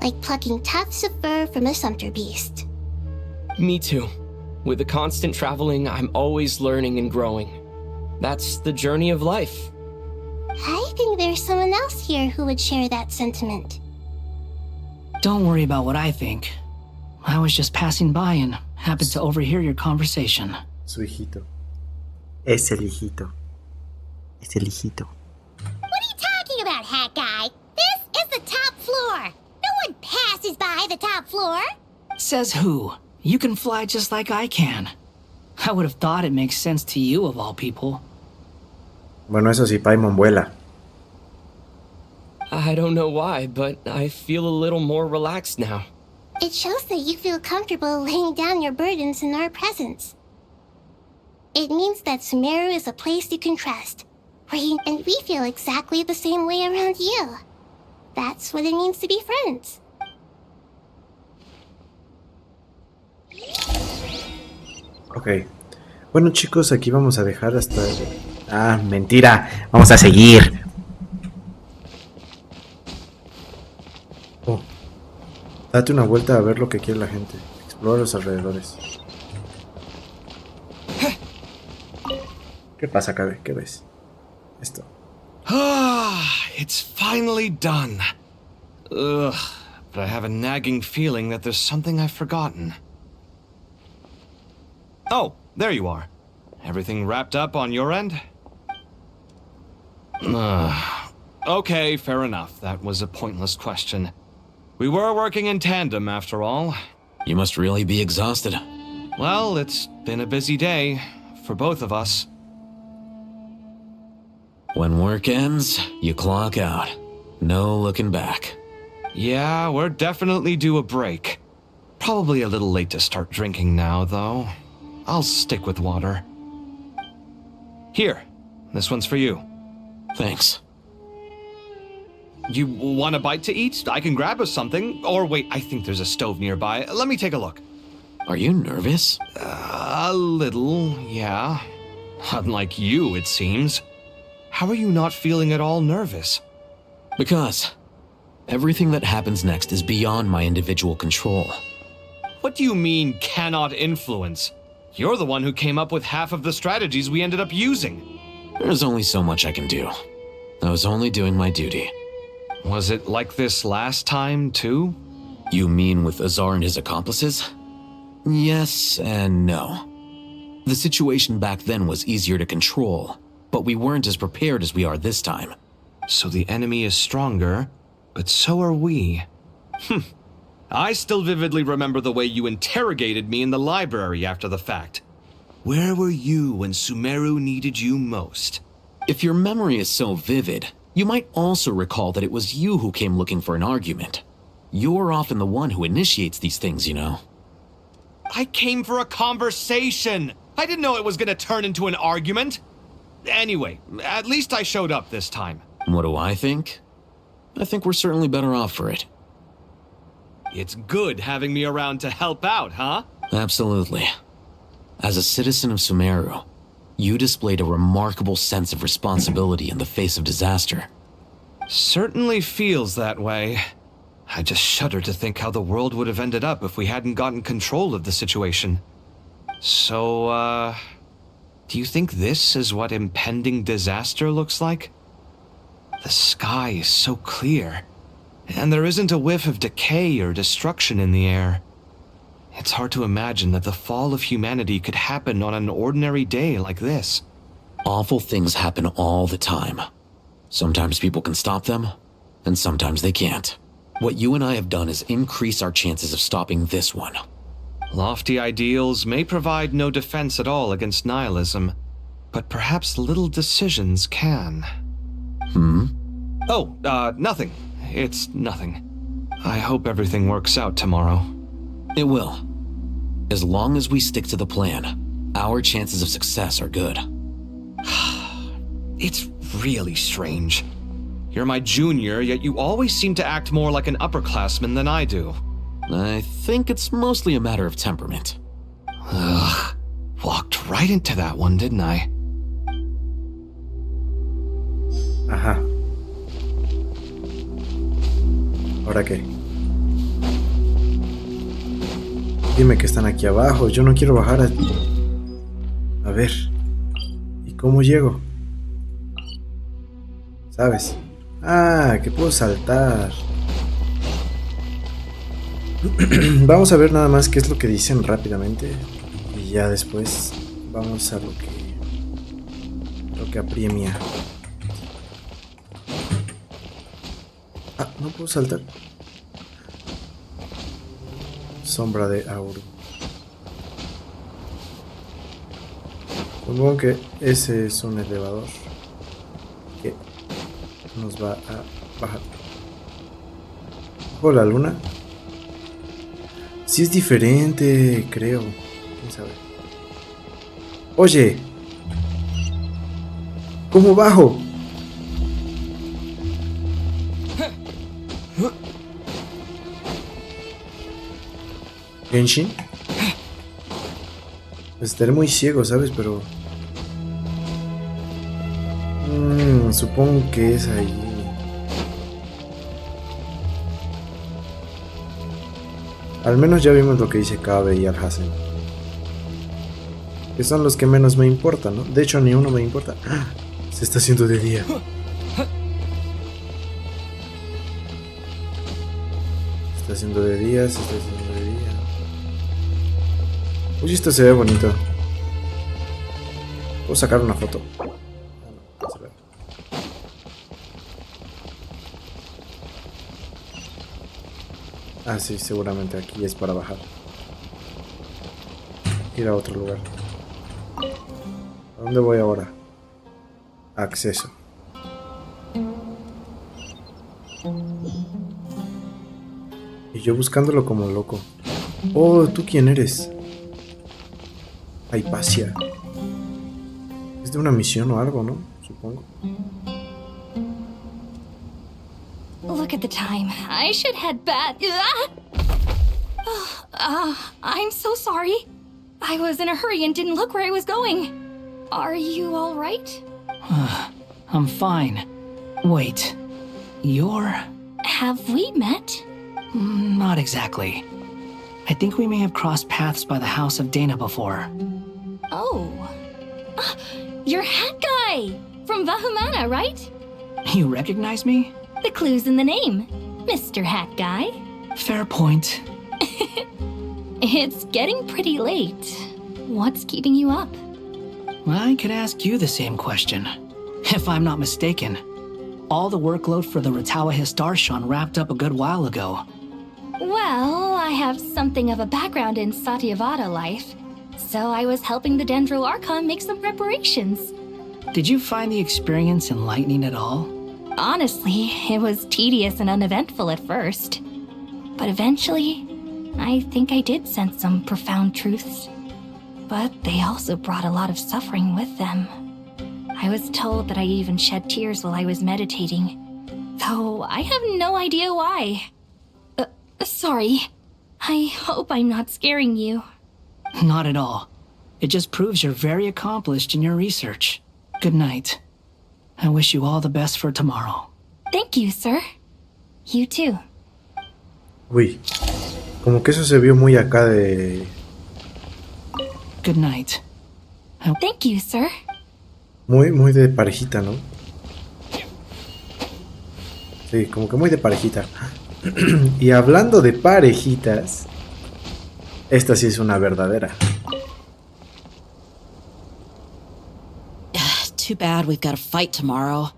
like plucking tufts of fur from a sumpter beast. Me too. With the constant traveling, I'm always learning and growing. That's the journey of life. I think there's someone else here who would share that sentiment. Don't worry about what I think. I was just passing by and happened to overhear your conversation. Su hijito. Es el hijito. Es el hijito. What are you talking about, Hat Guy? This is the top floor. No one passes by the top floor. Says who? You can fly just like I can. I would have thought it makes sense to you of all people. Bueno, eso sí, Paimon vuela. I don't know why, but I feel a little more relaxed now. It shows that you feel comfortable laying down your burdens in our presence. It means that SUMERU is a place you can trust, and we feel exactly the same way around you. That's what it means to be friends. Ok. Bueno, chicos, aquí vamos a dejar hasta... Ah, mentira. Vamos a seguir. Oh. Date una vuelta a ver lo que quiere la gente. Explora los alrededores. ¿Qué pasa, Cabe? ¿Qué ves? Esto. It's finally done. Ugh, but I have a nagging feeling that there's something I've forgotten. Oh, there you are. Everything wrapped up on your end? Okay, fair enough. That was a pointless question. We were working in tandem, after all. You must really be exhausted. Well, it's been a busy day for both of us. When work ends, you clock out. No looking back. Yeah, we're definitely due a break. Probably a little late to start drinking now, though. I'll stick with water. Here, this one's for you. Thanks. You want a bite to eat? I can grab us something. Or wait, I think there's a stove nearby. Let me take a look. Are you nervous? A little, yeah. Unlike you, it seems. How are you not feeling at all nervous? Because everything that happens next is beyond my individual control. What do you mean, cannot influence? You're the one who came up with half of the strategies we ended up using. There's only so much I can do. I was only doing my duty. Was it like this last time, too? You mean with Azar and his accomplices? Yes and no. The situation back then was easier to control, but we weren't as prepared as we are this time. So the enemy is stronger, but so are we. I still vividly remember the way you interrogated me in the library after the fact. Where were you when SUMERU needed you most? If your memory is so vivid, you might also recall that it was you who came looking for an argument. You're often the one who initiates these things, you know. I came for a conversation! I didn't know it was gonna turn into an argument! Anyway, at least I showed up this time. What do I think? I think we're certainly better off for it. It's good having me around to help out, huh? Absolutely. As a citizen of SUMERU, you displayed a remarkable sense of responsibility in the face of disaster. Certainly feels that way. I just shudder to think how the world would have ended up if we hadn't gotten control of the situation. So, do you think this is what impending disaster looks like? The sky is so clear, and there isn't a whiff of decay or destruction in the air. It's hard to imagine that the fall of humanity could happen on an ordinary day like this. Awful things happen all the time. Sometimes people can stop them, and sometimes they can't. What you and I have done is increase our chances of stopping this one. Lofty ideals may provide no defense at all against nihilism, but perhaps little decisions can. Oh, nothing. It's nothing. I hope everything works out tomorrow. It will. As long as we stick to the plan, our chances of success are good. It's really strange. You're my junior, yet you always seem to act more like an upperclassman than I do. I think it's mostly a matter of temperament. Ugh. Walked right into that one, didn't I? Ajá. ¿Ahora qué? Dime que están aquí abajo. Yo no quiero bajar a ver. ¿Y cómo llego? ¿Sabes? Ah, que puedo saltar. Vamos a ver nada más qué es lo que dicen rápidamente. Y ya después vamos a lo que apremia. Ah, no puedo saltar. Sombra de Auru. Supongo que ese es un elevador que nos va a bajar. ¿O la luna? Sí es diferente, creo. ¿Quién sabe? Oye, ¿cómo bajo? Genshin. Estaré muy ciego, ¿sabes? Pero supongo que es ahí. Al menos ya vimos lo que dice Kabe y Al-Hassen, que son los que menos me importan, ¿no? De hecho, ni uno me importa. ¡Ah! Se está haciendo de día. Se está haciendo de día, se está haciendo de día. Uy, esto se ve bonito. Puedo sacar una foto. Ah, sí, seguramente aquí es para bajar. Ir a otro lugar. ¿A dónde voy ahora? Acceso. Y yo buscándolo como loco. Oh, ¿tú quién eres? Hacia. Es de una misión o algo, ¿no? Supongo. Look at the time. I should head back. I'm so sorry. I was in a hurry and didn't look where I was going. Are you all right? I'm fine. Wait, you're... Have we met? Not exactly. I think we may have crossed paths by the house of Dana before. Oh. You're Hat Guy! From Vahumana, right? You recognize me? The clue's in the name. Mr. Hat Guy. Fair point. It's getting pretty late. What's keeping you up? I could ask you the same question. If I'm not mistaken, all the workload for the Ratawa Histarshan wrapped up a good while ago. Well, I have something of a background in Satyavada life, so I was helping the Dendro Archon make some preparations. Did you find the experience enlightening at all? Honestly, it was tedious and uneventful at first. But eventually, I think I did sense some profound truths. But they also brought a lot of suffering with them. I was told that I even shed tears while I was meditating, though I have no idea why. Sorry. I hope I'm not scaring you. Not at all. It just proves you're very accomplished in your research. Good night. I wish you all the best for tomorrow. Thank you, sir. You too. Uy, como que eso se vio muy acá de... Good night. Thank you, sir. Muy de parejita, ¿no? Sí, como que muy de parejita. Y hablando de parejitas, esta sí es una verdadera. Too bad we've got a fight tomorrow.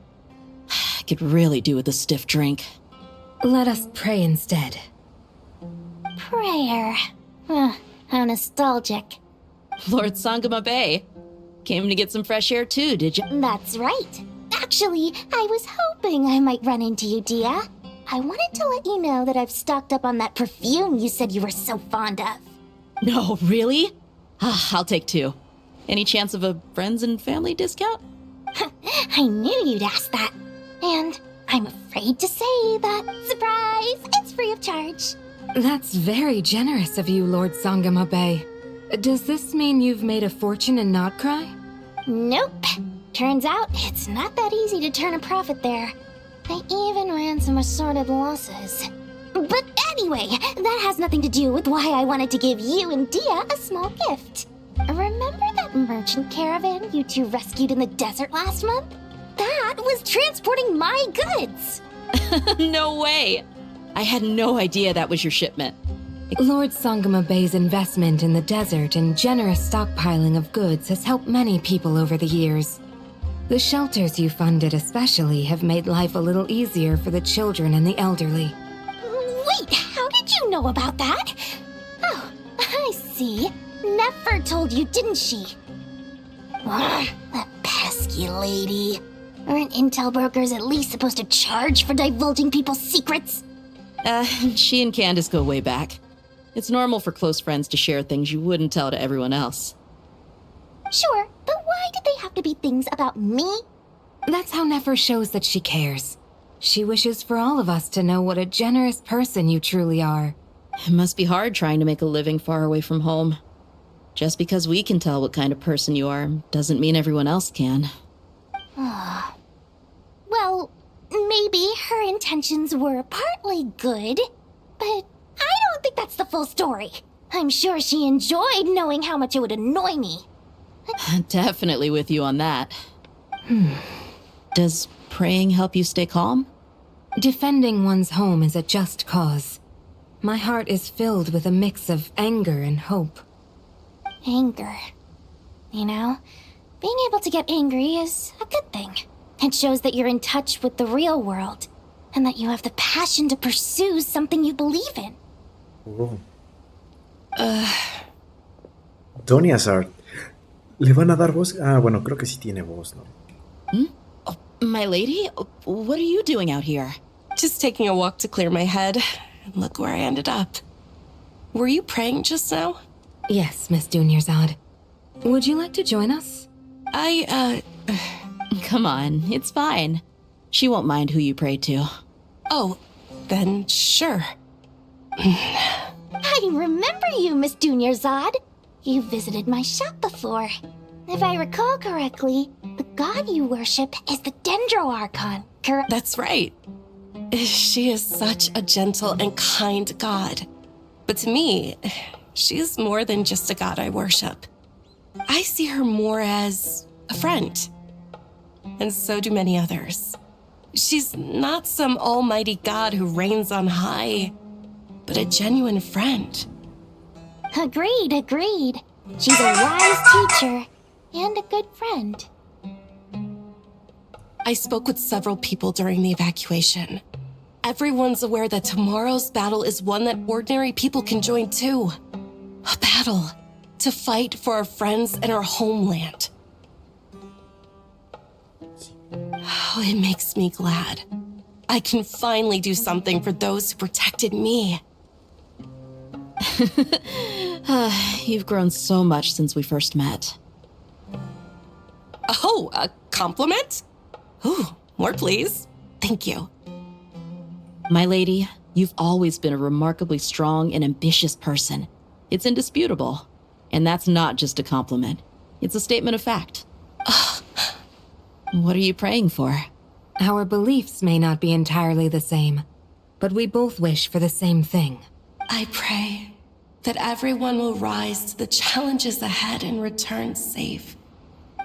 I could really do with a stiff drink. Let us pray instead. Prayer. How nostalgic. Lord Sangama Bay. Came to get some fresh air too, did you? That's right. Actually, I was hoping I might run into you, Dia. I wanted to let you know that I've stocked up on that perfume you said you were so fond of. No, really? I'll take 2. Any chance of a friends and family discount? I knew you'd ask that. And I'm afraid to say that, surprise, it's free of charge. That's very generous of you, Lord Sangama Bay. Does this mean you've made a fortune in Not Cry? Nope. Turns out it's not that easy to turn a profit there. I even ran some assorted losses. But anyway, that has nothing to do with why I wanted to give you and Dia a small gift. Remember that merchant caravan you two rescued in the desert last month? That was transporting my goods! No way! I had no idea that was your shipment. Lord Sangama Bay's investment in the desert and generous stockpiling of goods has helped many people over the years. The shelters you funded especially have made life a little easier for the children and the elderly. Wait, how did you know about that? Oh, I see. Nefer told you, didn't she? That pesky lady. Aren't intel brokers at least supposed to charge for divulging people's secrets? She and Candace go way back. It's normal for close friends to share things you wouldn't tell to everyone else. Sure, but why did they have to be things about me? That's how Nefer shows that she cares. She wishes for all of us to know what a generous person you truly are. It must be hard trying to make a living far away from home. Just because we can tell what kind of person you are doesn't mean everyone else can. Well, maybe her intentions were partly good, but I don't think that's the full story. I'm sure she enjoyed knowing how much it would annoy me. Definitely with you on that. Does praying help you stay calm? Defending one's home is a just cause. My heart is filled with a mix of anger and hope. Anger. You know, being able to get angry is a good thing. It shows that you're in touch with the real world, and that you have the passion to pursue something you believe in. Oh. Donny Hazard. ¿Le van a dar voz? Ah, bueno, creo que sí tiene voz, ¿no? Oh, my lady, what are you doing out here? Just taking a walk to clear my head. And look where I ended up. Were you praying just now? Yes, Miss Dunyarzad. Would you like to join us? Come on, it's fine. She won't mind who you pray to. Oh, then sure. I remember you, Miss Dunyarzad. You visited my shop before. If I recall correctly, the god you worship is the Dendro Archon, correct? That's right. She is such a gentle and kind god. But to me, she's more than just a god I worship. I see her more as a friend. And so do many others. She's not some almighty god who reigns on high, but a genuine friend. Agreed. She's a wise teacher and a good friend. I spoke with several people during the evacuation. Everyone's aware that tomorrow's battle is one that ordinary people can join too. A battle to fight for our friends and our homeland. Oh, it makes me glad. I can finally do something for those who protected me. You've grown so much since we first met. Oh, a compliment? Ooh, more please. Thank you. My lady, you've always been a remarkably strong and ambitious person. It's indisputable. And that's not just a compliment. It's a statement of fact. What are you praying for? Our beliefs may not be entirely the same, but we both wish for the same thing. I pray that everyone will rise to the challenges ahead and return safe.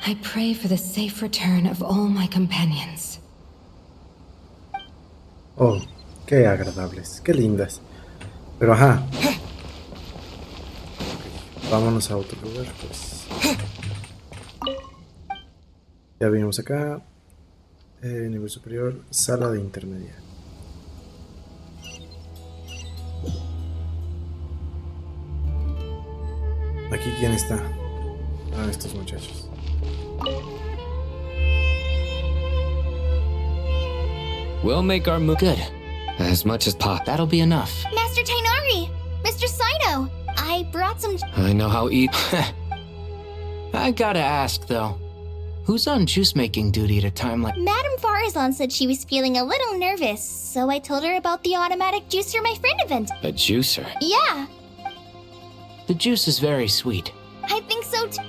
I pray for the safe return of all my companions. Oh, qué agradables, qué lindas. Pero ajá. Vámonos a otro lugar, pues. Ya vimos acá. Nivel superior, sala de intermedia. Aquí, ¿quién está? Ah, estos muchachos. We'll make our move good. As much as pop. That'll be enough. Master Tainari! Mr. Sino! I brought some... I know how I gotta ask, though. Who's on juice-making duty at a time like... Madame Farazan said she was feeling a little nervous, so I told her about the automatic juicer my friend event. A juicer? Yeah. The juice is very sweet. I think so too.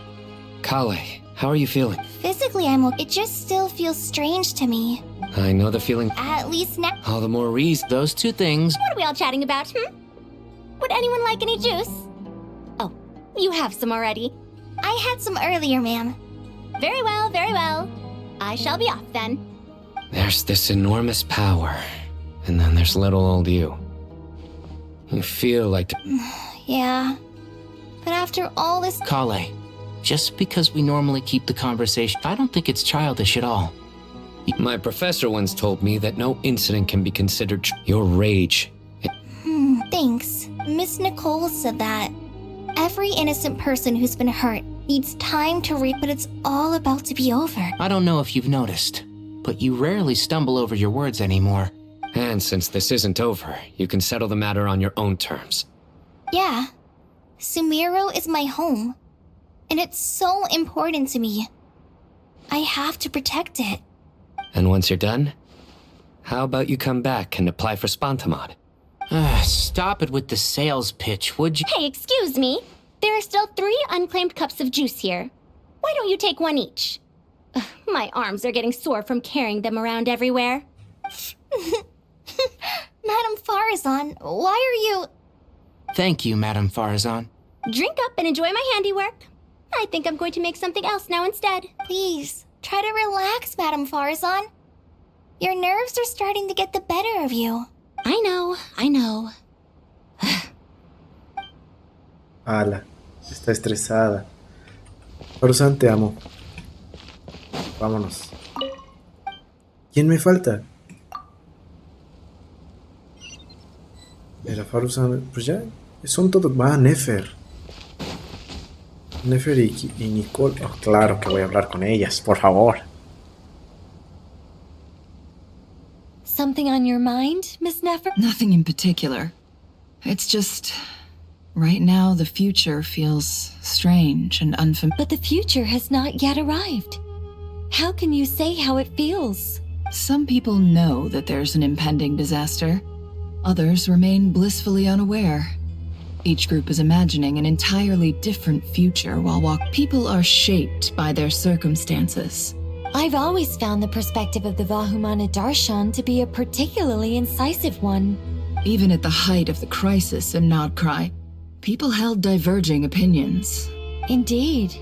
Kale, how are you feeling? Physically, I'm okay. It just still feels strange to me. I know the feeling. At least now. All the more reason. Those two things. What are we all chatting about, Would anyone like any juice? Oh, you have some already. I had some earlier, ma'am. Very well, very well. I shall be off then. There's this enormous power, and then there's little old you. You feel like... Yeah. But after all this... Kale, just because we normally keep the conversation, I don't think it's childish at all. My professor once told me that no incident can be considered your rage. Thanks. Miss Nicole said that. Every innocent person who's been hurt needs time to reap, but it's all about to be over. I don't know if you've noticed, but you rarely stumble over your words anymore. And since this isn't over, you can settle the matter on your own terms. Yeah. SUMERU is my home. And it's so important to me. I have to protect it. And once you're done, how about you come back and apply for Spontamod? Stop it with the sales pitch, would you? Hey, excuse me. There are still 3 unclaimed cups of juice here. Why don't you take one each? Ugh, my arms are getting sore from carrying them around everywhere. Madame Farazan, why are you... Thank you, Madame Farazan. Drink up and enjoy my handiwork. I think I'm going to make something else now instead. Please, try to relax, Madame Farazan. Your nerves are starting to get the better of you. I know. Ala, está estresada. Farazan, te amo. Vámonos. ¿Quién me falta? Era Farazan, pues ya. Son todos... Va, Nefer. Nefer y Nicole. Oh, claro que voy a hablar con ellas, por favor. Something on your mind, Miss Nefer? Nothing in particular. It's just... right now, the future feels strange and unfamiliar. But the future has not yet arrived. How can you say how it feels? Some people know that there's an impending disaster. Others remain blissfully unaware. Each group is imagining an entirely different future while people are shaped by their circumstances. I've always found the perspective of the Vahumana Darshan to be a particularly incisive one. Even at the height of the crisis in Nodcry, people held diverging opinions. Indeed.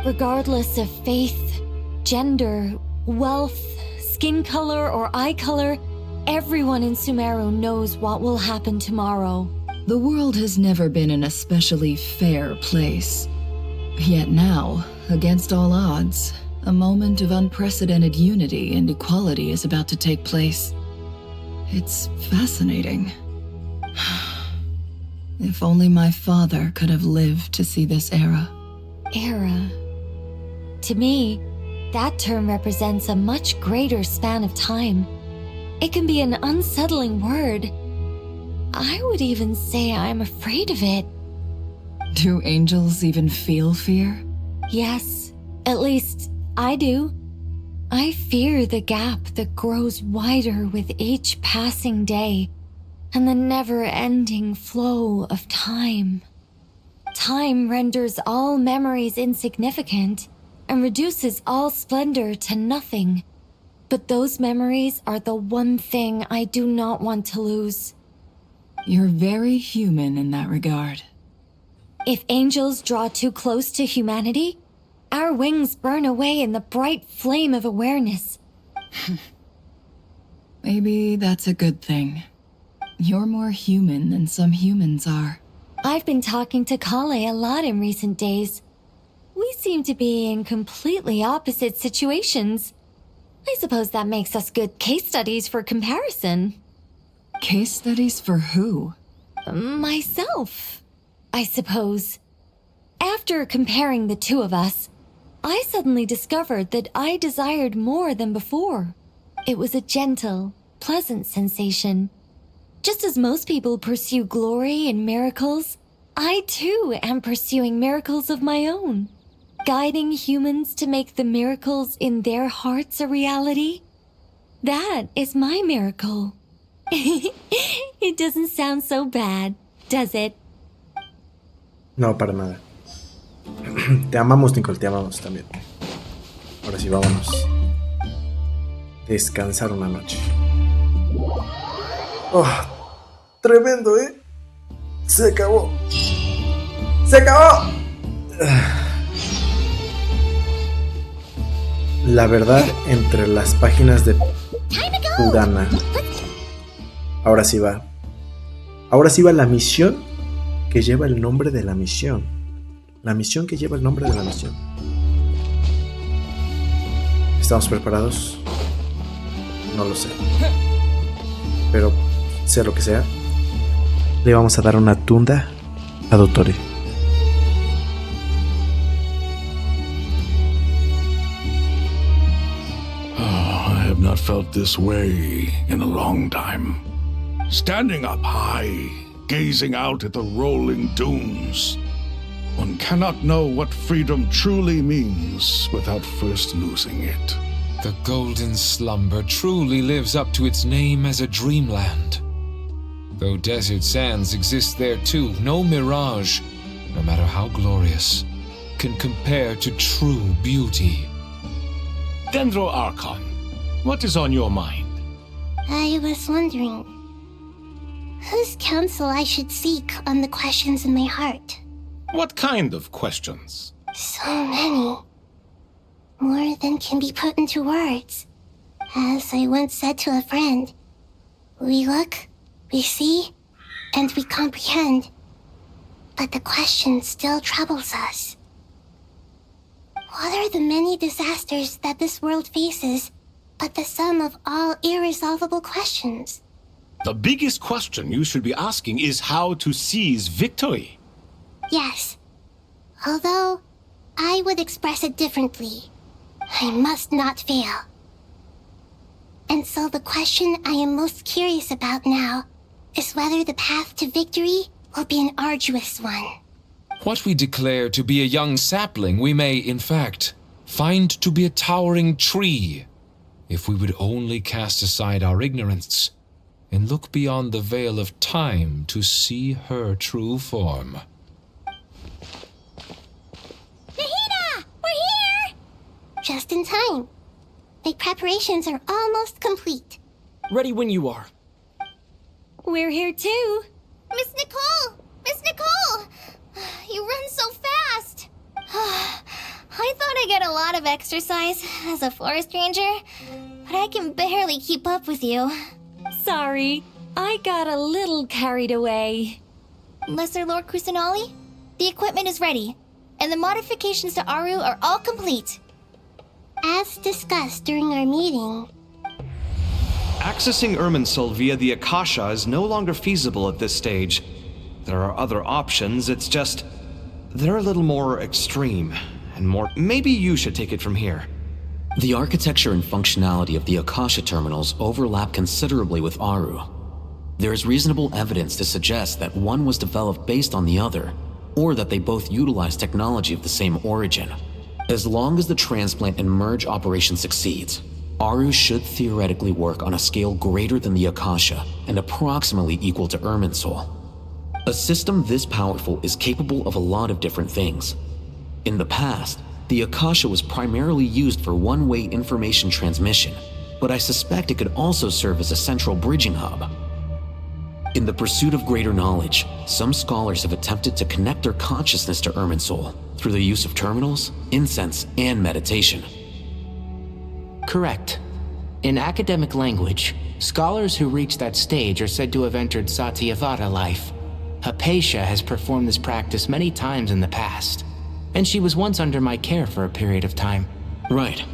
Regardless of faith, gender, wealth, skin color, or eye color, everyone in Sumeru knows what will happen tomorrow. The world has never been an especially fair place. Yet now, against all odds, a moment of unprecedented unity and equality is about to take place. It's fascinating. If only my father could have lived to see this era. Era. To me, that term represents a much greater span of time. It can be an unsettling word. I would even say I'm afraid of it. Do angels even feel fear? Yes, at least I do. I fear the gap that grows wider with each passing day and the never-ending flow of time. Time renders all memories insignificant and reduces all splendor to nothing. But those memories are the one thing I do not want to lose. You're very human in that regard. If angels draw too close to humanity, our wings burn away in the bright flame of awareness. Maybe that's a good thing. You're more human than some humans are. I've been talking to Kale a lot in recent days. We seem to be in completely opposite situations. I suppose that makes us good case studies for comparison. Case studies for who? Myself, I suppose. After comparing the two of us, I suddenly discovered that I desired more than before. It was a gentle, pleasant sensation. Just as most people pursue glory and miracles, I too am pursuing miracles of my own. Guiding humans to make the miracles in their hearts a reality. That is my miracle. It doesn't sound so bad, does it? No, para nada. Te amamos, Nicole, te amamos también. Ahora sí, vámonos. Descansar una noche. Oh, tremendo, ¿eh? Se acabó. ¡Se acabó! La verdad entre las páginas de Purana. Ahora sí va. Ahora sí va la misión que lleva el nombre de la misión. La misión que lleva el nombre de la misión. ¿Estamos preparados? No lo sé. Pero sea lo que sea, le vamos a dar una tunda a Dottore. I have not felt this way in a long time. Standing up high, gazing out at the rolling dunes. One cannot know what freedom truly means without first losing it. The golden slumber truly lives up to its name as a dreamland. Though desert sands exist there too, no mirage, no matter how glorious, can compare to true beauty. Dendro Archon, what is on your mind? I was wondering whose counsel I should seek on the questions in my heart. What kind of questions? So many. More than can be put into words. As I once said to a friend, we look, we see, and we comprehend. But the question still troubles us. What are the many disasters that this world faces but the sum of all irresolvable questions? The biggest question you should be asking is how to seize victory. Yes. Although, I would express it differently. I must not fail. And so the question I am most curious about now is whether the path to victory will be an arduous one. What we declare to be a young sapling, we may, in fact, find to be a towering tree, if we would only cast aside our ignorance and look beyond the veil of time to see her true form. Nahida! We're here! Just in time. My preparations are almost complete. Ready when you are. We're here too. Miss Nicole! Miss Nicole! You run so fast! I thought I'd get a lot of exercise as a forest ranger, but I can barely keep up with you. Sorry, I got a little carried away. Lesser Lord Kusanali, the equipment is ready, and the modifications to Aru are all complete. As discussed during our meeting, Accessing Irminsul via the Akasha is no longer feasible at this stage. There are other options, it's just... they're a little more extreme, and more... Maybe you should take it from here. The architecture and functionality of the Akasha terminals overlap considerably with Aru. There is reasonable evidence to suggest that one was developed based on the other, or that they both utilize technology of the same origin. As long as the transplant and merge operation succeeds, Aru should theoretically work on a scale greater than the Akasha and approximately equal to Irminsul. A system this powerful is capable of a lot of different things. In the past, the Akasha was primarily used for one-way information transmission, but I suspect it could also serve as a central bridging hub. In the pursuit of greater knowledge, some scholars have attempted to connect their consciousness to Irminsul through the use of terminals, incense, and meditation. Correct. In academic language, scholars who reach that stage are said to have entered Satyavada life. Hypatia has performed this practice many times in the past, and she was once under my care for a period of time. Right.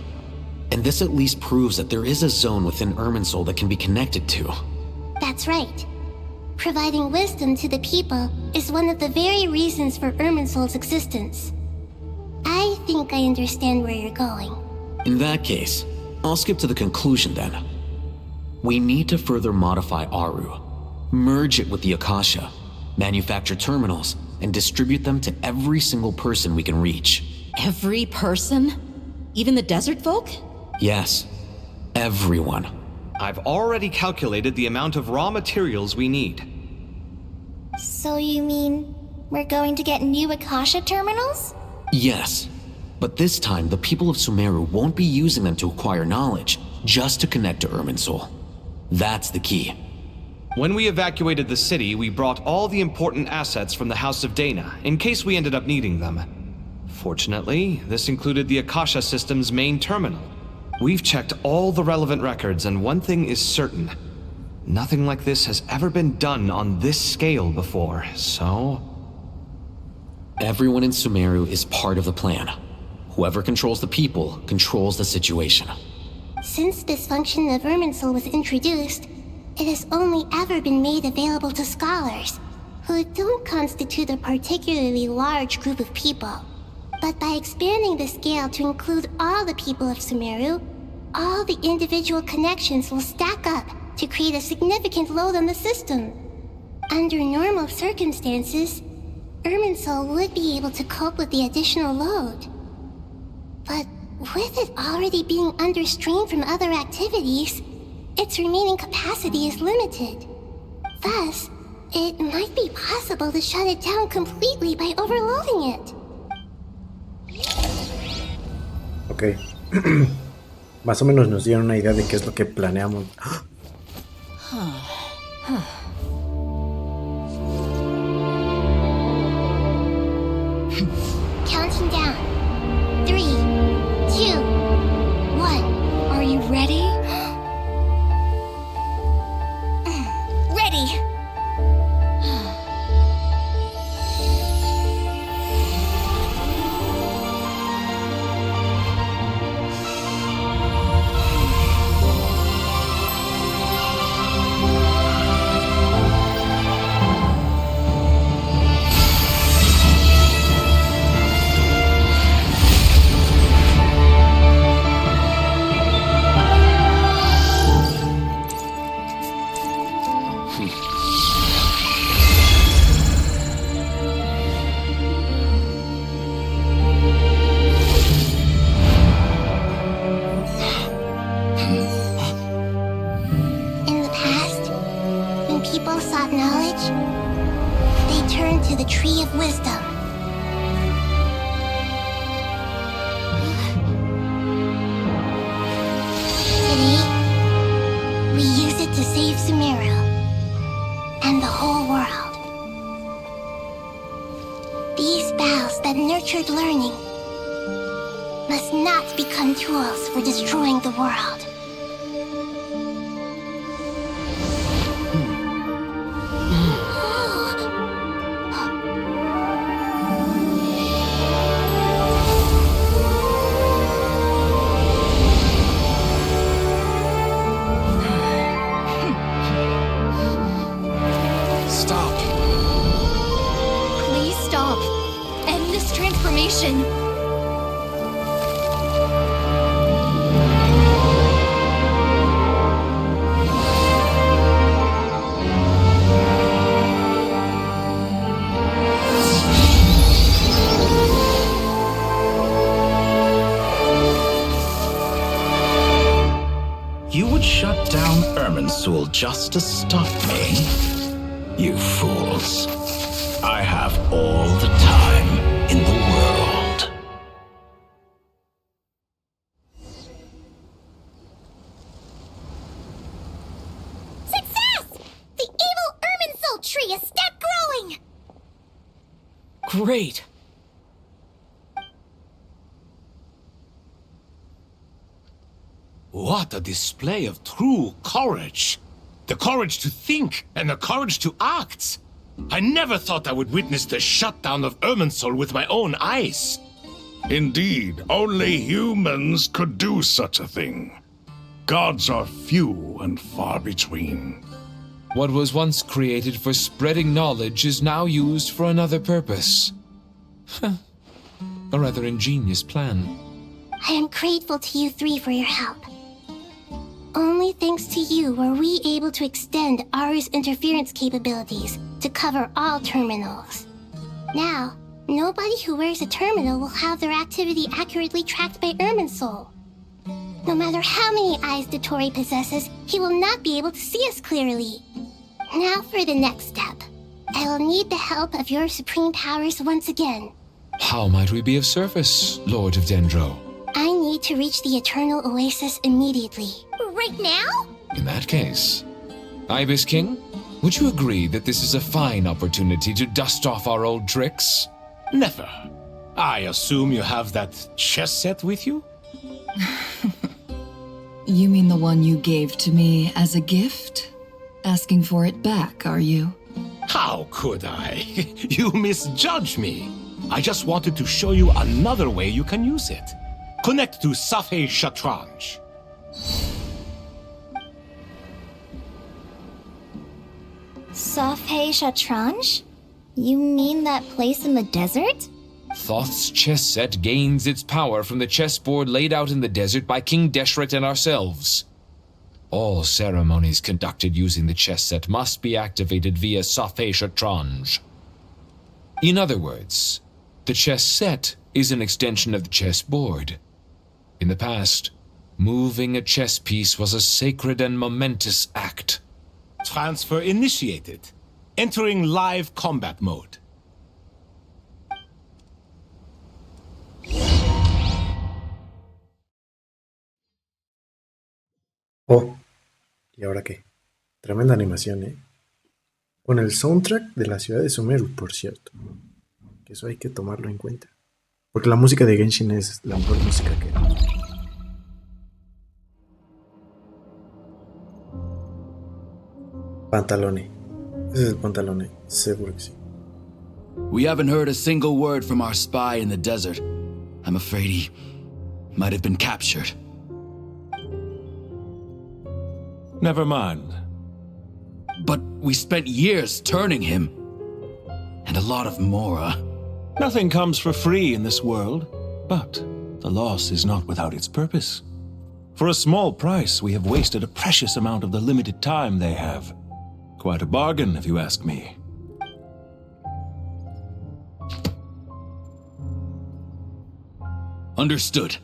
And this at least proves that there is a zone within Irminsul that can be connected to. that's right. Providing wisdom to the people is one of the very reasons for Irminsul's existence. I think I understand where you're going. In that case, I'll skip to the conclusion then. We need to further modify Aru, merge it with the Akasha, manufacture terminals, and distribute them to every single person we can reach. Every person? Even the desert folk? Yes, everyone. I've already calculated the amount of raw materials we need. So you mean we're going to get new Akasha terminals? Yes, but this time the people of Sumeru won't be using them to acquire knowledge, just to connect to Irminsul. That's the key. When we evacuated the city, we brought all the important assets from the House of Dana, in case we ended up needing them. Fortunately, this included the Akasha system's main terminal. We've checked all the relevant records, and one thing is certain. Nothing like this has ever been done on this scale before, so... Everyone in Sumeru is part of the plan. Whoever controls the people controls the situation. Since this function of Irminsul was introduced, it has only ever been made available to scholars, who don't constitute a particularly large group of people. But by expanding the scale to include all the people of Sumeru, all the individual connections will stack up to create a significant load on the system. Under normal circumstances, Irminsul would be able to cope with the additional load. But with it already being under strain from other activities, its remaining capacity is limited. Thus, it might be possible to shut it down completely by overloading it. Ok. Más o menos nos dieron una idea de qué es lo que planeamos. Counting down. 3, 2, 1. Are you ready? Ready! Tree of Wisdom. Today, we use it to save SUMERU and the whole world. These boughs that nurtured learning must not become tools for destroying the world. Stop. Please stop. End this transformation. You would shut down Irminsul just to stop me? You fools. I have all the time in the world. Success! The evil Irminsul tree is still growing! Great! What a display of true courage! The courage to think and the courage to act! I never thought I would witness the shutdown of Irminsul with my own eyes. Indeed, only humans could do such a thing. Gods are few and far between. What was once created for spreading knowledge is now used for another purpose. A rather ingenious plan. I am grateful to you three for your help. Only thanks to you were we able to extend Aru's interference capabilities to cover all terminals. Now, nobody who wears a terminal will have their activity accurately tracked by Irminsul. No matter how many eyes the Torre possesses, he will not be able to see us clearly. Now for the next step. I will need the help of your supreme powers once again. How might we be of service, Lord of Dendro? I need to reach the Eternal Oasis immediately. Right now? In that case, Ibis King, would you agree that this is a fine opportunity to dust off our old tricks? Never. I assume you have that chess set with you? You mean the one you gave to me as a gift? Asking for it back, are you? How could I? You misjudge me. I just wanted to show you another way you can use it. Connect to Safei Shatranj. Safei Shatranj? You mean that place in the desert? Thoth's chess set gains its power from the chessboard laid out in the desert by King Deshret and ourselves. All ceremonies conducted using the chess set must be activated via Safei Shatranj. In other words, the chess set is an extension of the chessboard. In the past, moving a chess piece was a sacred and momentous act. Transfer initiated. Entering live combat mode. Oh, ¿y ahora qué? Tremenda animación, ¿eh? Con el soundtrack de la ciudad de Sumeru, por cierto. Que eso hay que tomarlo en cuenta. Porque la música de Genshin es la mejor música que hay. Pantalone. Ese es el pantalone, seguro que sí. We haven't heard a single word from our spy in the desert. I'm afraid he might have been captured. Never mind. But we spent years turning him. And a lot of Mora. Nothing comes for free in this world, but the loss is not without its purpose. For a small price, we have wasted a precious amount of the limited time they have. Quite a bargain, if you ask me. Understood.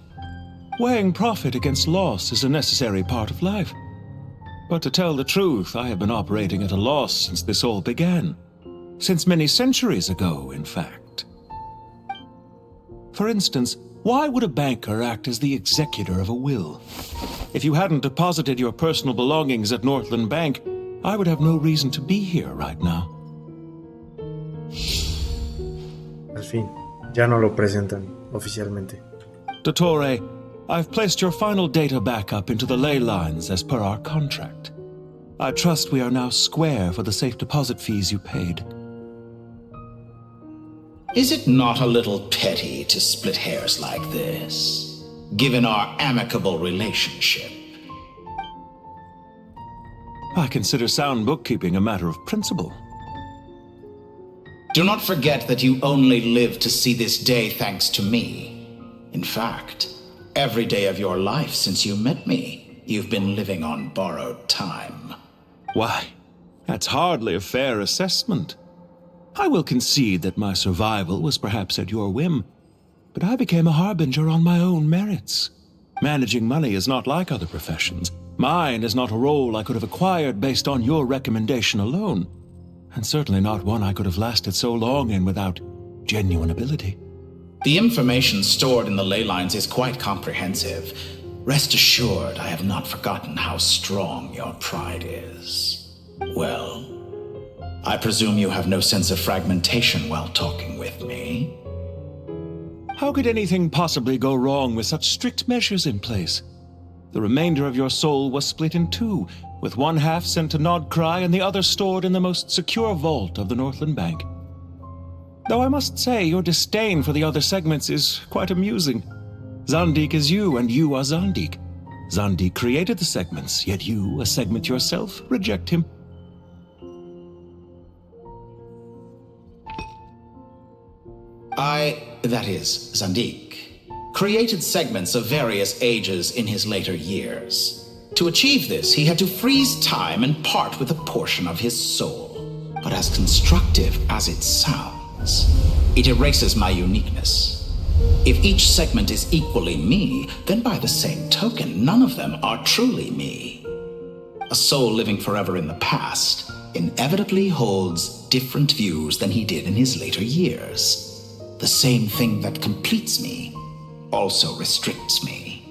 Weighing profit against loss is a necessary part of life. But to tell the truth, I have been operating at a loss since this all began. Since many centuries ago, in fact. For instance, why would a banker act as the executor of a will? If you hadn't deposited your personal belongings at Northland Bank, I would have no reason to be here right now. Al fin, ya no lo presentan oficialmente. Dottore, I've placed your final data backup into the ley lines as per our contract. I trust we are now square for the safe deposit fees you paid. Is it not a little petty to split hairs like this, given our amicable relationship? I consider sound bookkeeping a matter of principle. Do not forget that you only live to see this day thanks to me. In fact, every day of your life since you met me, you've been living on borrowed time. Why, that's hardly a fair assessment. I will concede that my survival was perhaps at your whim, but I became a harbinger on my own merits. Managing money is not like other professions. Mine is not a role I could have acquired based on your recommendation alone, and certainly not one I could have lasted so long in without genuine ability. The information stored in the ley lines is quite comprehensive. Rest assured, I have not forgotten how strong your pride is. Well, I presume you have no sense of fragmentation while talking with me. How could anything possibly go wrong with such strict measures in place? The remainder of your soul was split in two, with one half sent to Nodcry and the other stored in the most secure vault of the Northland Bank. Though I must say your disdain for the other segments is quite amusing. Zandik is you, and you are Zandik. Zandik created the segments, yet you, a segment yourself, reject him. That is, Zandik, created segments of various ages in his later years. To achieve this, he had to freeze time and part with a portion of his soul. But as constructive as it sounds, it erases my uniqueness. If each segment is equally me, then by the same token, none of them are truly me. A soul living forever in the past inevitably holds different views than he did in his later years. The same thing that completes me also restricts me.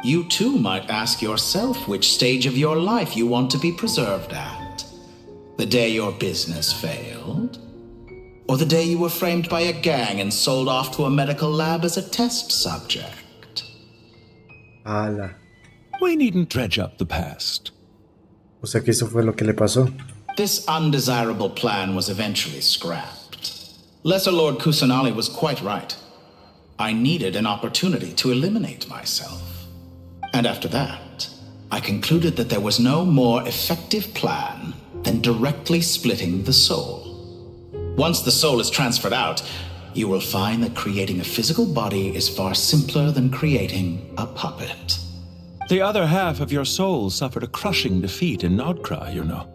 You too might ask yourself which stage of your life you want to be preserved at. The day your business failed? Or the day you were framed by a gang and sold off to a medical lab as a test subject? Ala. We needn't dredge up the past. O sea que eso fue lo que le pasó. This undesirable plan was eventually scrapped. Lesser Lord Kusanali was quite right. I needed an opportunity to eliminate myself. And after that, I concluded that there was no more effective plan than directly splitting the soul. Once the soul is transferred out, you will find that creating a physical body is far simpler than creating a puppet. The other half of your soul suffered a crushing defeat in Nodcry, you know.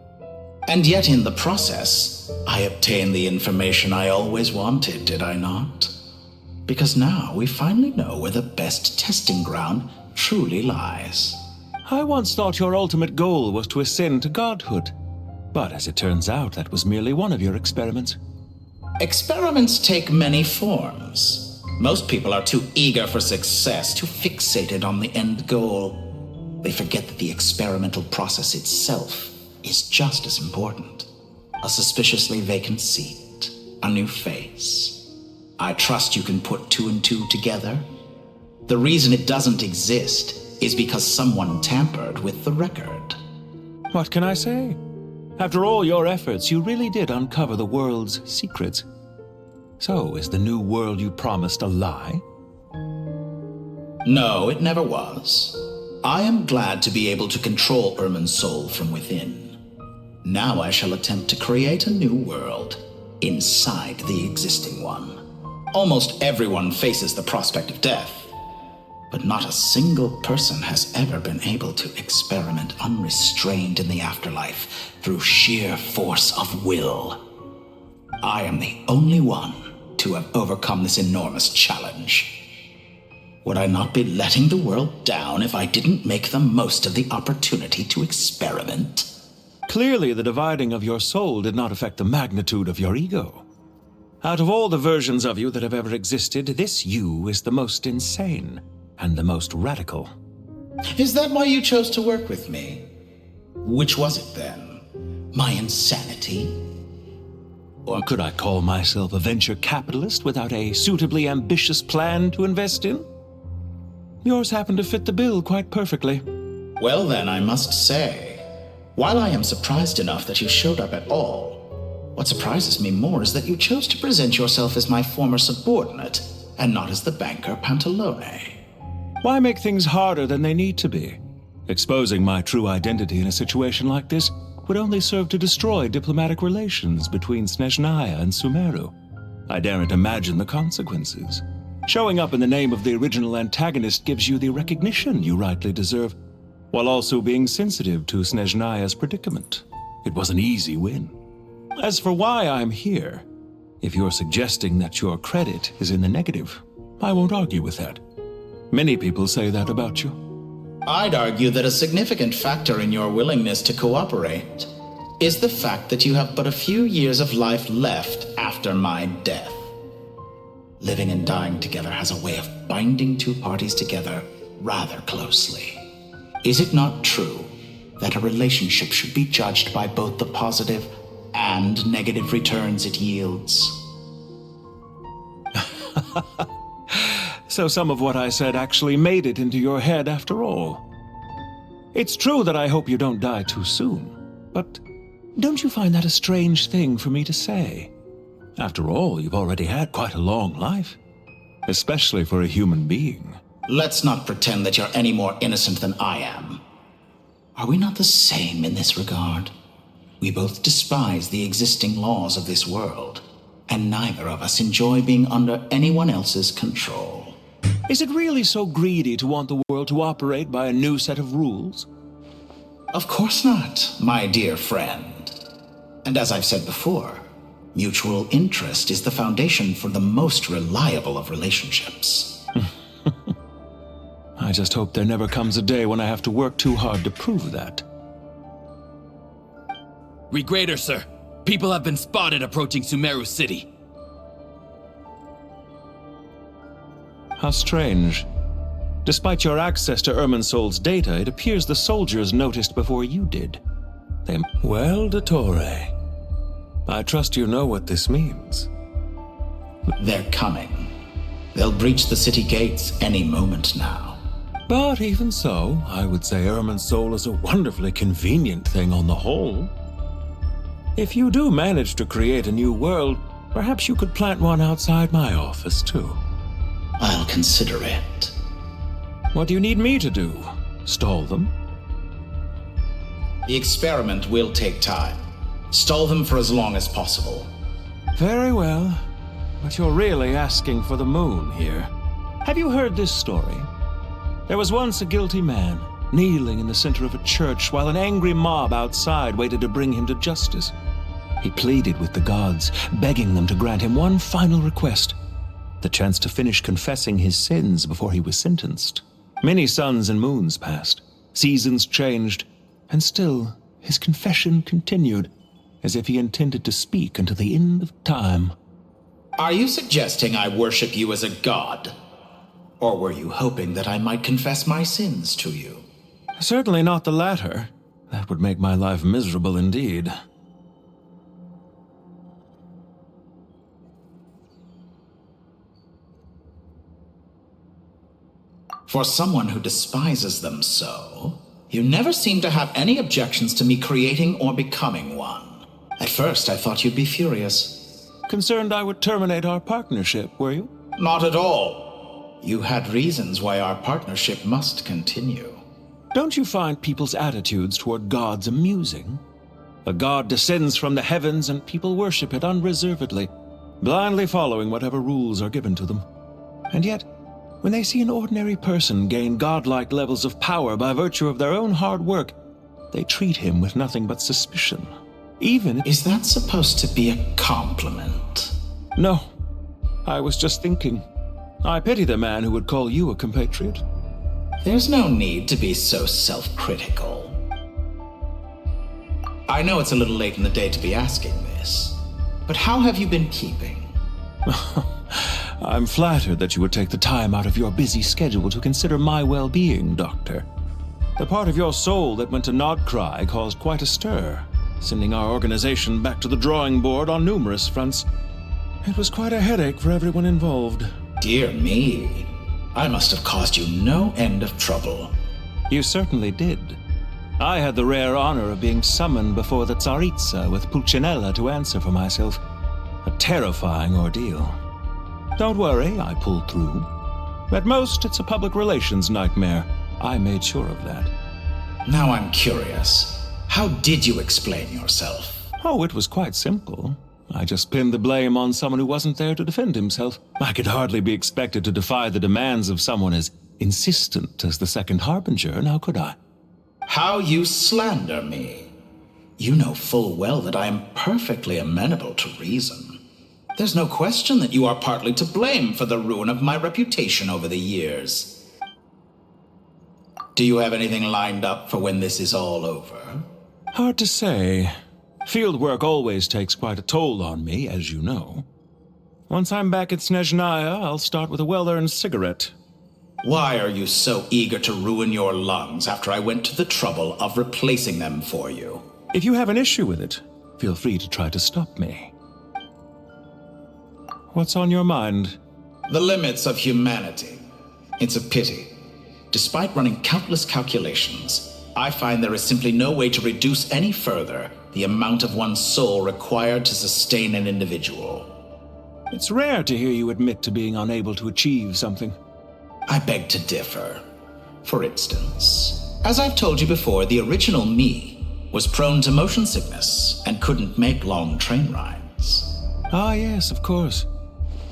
And yet in the process, I obtained the information I always wanted, did I not? Because now we finally know where the best testing ground truly lies. I once thought your ultimate goal was to ascend to godhood. But as it turns out, that was merely one of your experiments. Experiments take many forms. Most people are too eager for success, too fixated on the end goal. They forget that the experimental process itself is just as important. A suspiciously vacant seat, a new face. I trust you can put two and two together. The reason it doesn't exist is because someone tampered with the record. What can I say? After all your efforts, you really did uncover the world's secrets. So, is the new world you promised a lie? No, it never was. I am glad to be able to control Irmin's soul from within. Now I shall attempt to create a new world inside the existing one. Almost everyone faces the prospect of death, but not a single person has ever been able to experiment unrestrained in the afterlife through sheer force of will. I am the only one to have overcome this enormous challenge. Would I not be letting the world down if I didn't make the most of the opportunity to experiment? Clearly, the dividing of your soul did not affect the magnitude of your ego. Out of all the versions of you that have ever existed, this you is the most insane and the most radical. Is that why you chose to work with me? Which was it then? My insanity? Or could I call myself a venture capitalist without a suitably ambitious plan to invest in? Yours happened to fit the bill quite perfectly. Well then, I must say, while I am surprised enough that you showed up at all, what surprises me more is that you chose to present yourself as my former subordinate and not as the banker Pantalone. Why make things harder than they need to be? Exposing my true identity in a situation like this would only serve to destroy diplomatic relations between Snezhnaya and Sumeru. I daren't imagine the consequences. Showing up in the name of the original antagonist gives you the recognition you rightly deserve, while also being sensitive to Snezhnaya's predicament. It was an easy win. As for why I'm here, if you're suggesting that your credit is in the negative, I won't argue with that. Many people say that about you. I'd argue that a significant factor in your willingness to cooperate is the fact that you have but a few years of life left after my death. Living and dying together has a way of binding two parties together rather closely. Is it not true that a relationship should be judged by both the positive and negative returns it yields? So some of what I said actually made it into your head after all. It's true that I hope you don't die too soon, but don't you find that a strange thing for me to say? After all, you've already had quite a long life, especially for a human being. Let's not pretend that you're any more innocent than I am. Are we not the same in this regard? We both despise the existing laws of this world, and neither of us enjoy being under anyone else's control. Is it really so greedy to want the world to operate by a new set of rules? Of course not, my dear friend. And as I've said before, mutual interest is the foundation for the most reliable of relationships. I just hope there never comes a day when I have to work too hard to prove that. Regrader, sir. People have been spotted approaching Sumeru City. How strange. Despite your access to Irminsol's data, it appears the soldiers noticed before you did. Well, Dottore, I trust you know what this means. They're coming. They'll breach the city gates any moment now. But even so, I would say Irminsol is a wonderfully convenient thing on the whole. If you do manage to create a new world, perhaps you could plant one outside my office, too. I'll consider it. What do you need me to do? Stall them? The experiment will take time. Stall them for as long as possible. Very well. But you're really asking for the moon here. Have you heard this story? There was once a guilty man, kneeling in the center of a church while an angry mob outside waited to bring him to justice. He pleaded with the gods, begging them to grant him one final request: the chance to finish confessing his sins before he was sentenced. Many suns and moons passed, seasons changed, and still his confession continued, as if he intended to speak until the end of time. Are you suggesting I worship you as a god? Or were you hoping that I might confess my sins to you? Certainly not the latter. That would make my life miserable indeed. For someone who despises them so, you never seem to have any objections to me creating or becoming one. At first, I thought you'd be furious. Concerned I would terminate our partnership, were you? Not at all. You had reasons why our partnership must continue. Don't you find people's attitudes toward gods amusing? A god descends from the heavens and people worship it unreservedly, blindly following whatever rules are given to them. And yet, when they see an ordinary person gain godlike levels of power by virtue of their own hard work, they treat him with nothing but suspicion. Is that supposed to be a compliment? No. I was just thinking. I pity the man who would call you a compatriot. There's no need to be so self-critical. I know it's a little late in the day to be asking this, but how have you been keeping? I'm flattered that you would take the time out of your busy schedule to consider my well-being, Doctor. The part of your soul that went to Nodcry caused quite a stir, sending our organization back to the drawing board on numerous fronts. It was quite a headache for everyone involved. Dear me, I must have caused you no end of trouble. You certainly did. I had the rare honor of being summoned before the Tsaritsa with Pulcinella to answer for myself. A terrifying ordeal. Don't worry, I pulled through. At most, it's a public relations nightmare. I made sure of that. Now I'm curious. How did you explain yourself? Oh, it was quite simple. I just pinned the blame on someone who wasn't there to defend himself. I could hardly be expected to defy the demands of someone as insistent as the Second Harbinger, now could I? How you slander me. You know full well that I am perfectly amenable to reason. There's no question that you are partly to blame for the ruin of my reputation over the years. Do you have anything lined up for when this is all over? Hard to say. Field work always takes quite a toll on me, as you know. Once I'm back at Snezhnaya, I'll start with a well-earned cigarette. Why are you so eager to ruin your lungs after I went to the trouble of replacing them for you? If you have an issue with it, feel free to try to stop me. What's on your mind? The limits of humanity. It's a pity. Despite running countless calculations, I find there is simply no way to reduce any further the amount of one's soul required to sustain an individual. It's rare to hear you admit to being unable to achieve something. I beg to differ. For instance, as I've told you before, the original me was prone to motion sickness and couldn't make long train rides. Ah, yes, of course.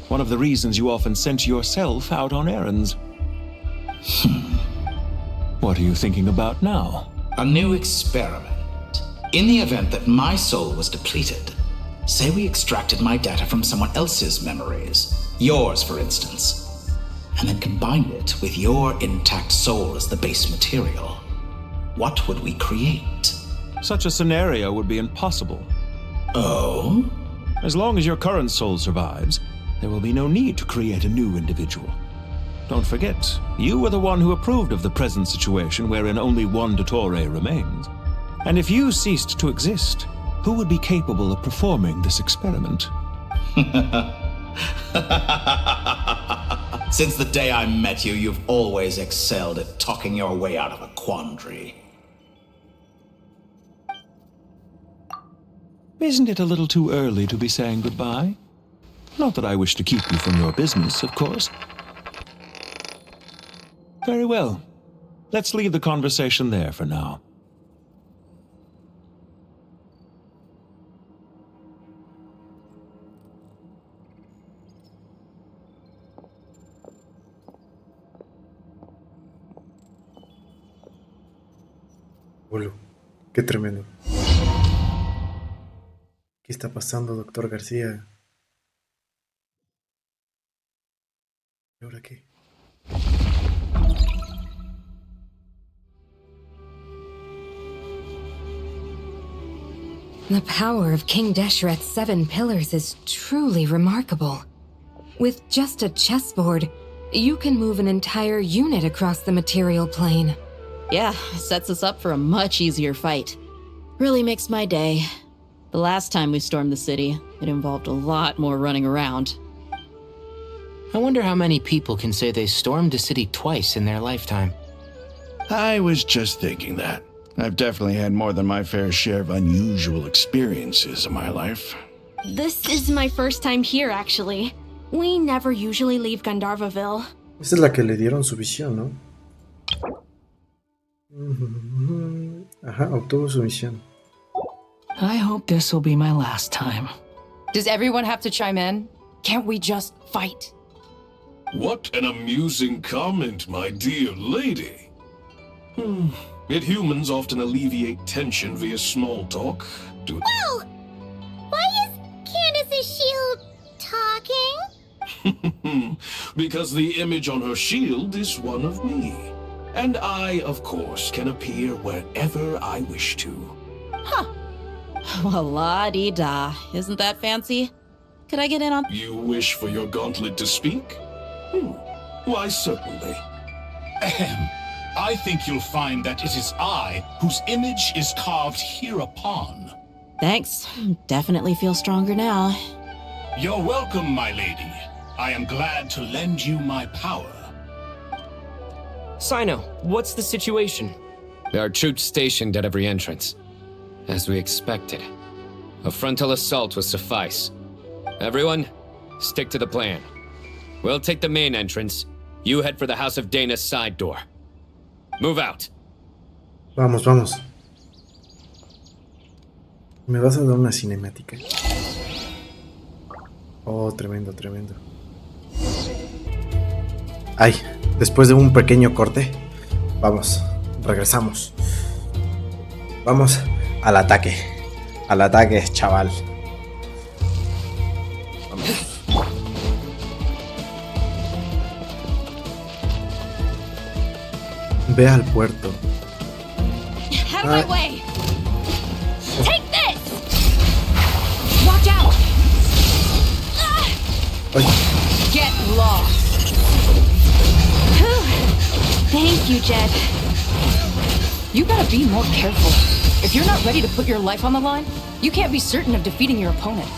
One of the reasons you often sent yourself out on errands. What are you thinking about now? A new experiment. In the event that my soul was depleted, say we extracted my data from someone else's memories, yours for instance, and then combined it with your intact soul as the base material, what would we create? Such a scenario would be impossible. Oh? As long as your current soul survives, there will be no need to create a new individual. Don't forget, you were the one who approved of the present situation wherein only one dottore remains. And if you ceased to exist, who would be capable of performing this experiment? Since the day I met you, you've always excelled at talking your way out of a quandary. Isn't it a little too early to be saying goodbye? Not that I wish to keep you from your business, of course. Very well. Let's leave the conversation there for now. Olo, qué tremendo. ¿Qué está pasando, doctor García? ¿Y ahora qué? The power of King Deshret's 7 pillars is truly remarkable. With just a chessboard, you can move an entire unit across the material plane. Yeah, sets us up for a much easier fight. Really makes my day. The last time we stormed the city, it involved a lot more running around. I wonder how many people can say they stormed a city twice in their lifetime. I was just thinking that. I've definitely had more than my fair share of unusual experiences in my life. This is my first time here, actually. We never usually leave Gandharvaville. Esa es la que le dieron su visión, ¿no? Ajá, obtuvo su misión. I hope this will be my last time. Does everyone have to chime in? Can't we just fight? What an amusing comment, my dear lady. Yet humans often alleviate tension via small talk. Whoa! Why is Candace's shield talking? Because the image on her shield is one of me. And I, of course, can appear wherever I wish to. Huh. Well, la-di-da. Isn't that fancy? Could I get in on... You wish for your gauntlet to speak? Why, certainly. Ahem. I think you'll find that it is I whose image is carved hereupon. Thanks. Definitely feel stronger now. You're welcome, my lady. I am glad to lend you my power. Sino, what's the situation? There are troops stationed at every entrance. As we expected. A frontal assault will suffice. Everyone, stick to the plan. We'll take the main entrance. You head for the House of Dana's side door. Move out. Vamos, vamos. ¿Me vas a dar una cinemática? Oh, tremendo, tremendo. Ay, después de un pequeño corte, vamos, regresamos. Vamos al ataque. Al ataque, chaval. Vamos. Ve al puerto. Out of my way. Take this. Watch out. Get lost. Thank you, Jed. You gotta be more careful. If you're not ready to put your life on the line, you can't be certain of defeating your opponent.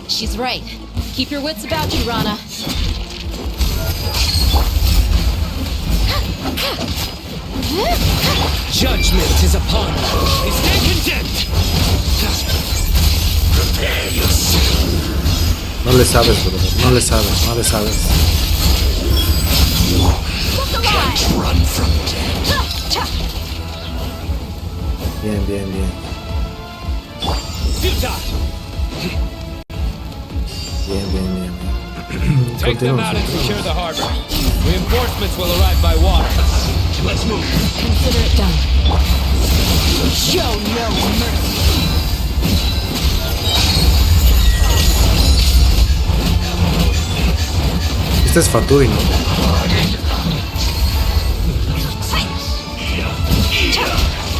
She's right. Keep your wits about you, Rana. Judgment is upon you. Stand condemned. Prepare yourself. No le sabes, brother. No le sabes, no le sabes. Can't run from death. Bien, bien, bien. Bien, bien, bien. Take them out and secure the harbor. Reinforcements will arrive by water. Let's move. Consider it done. Show no mercy. Este es Fatui, ¿no?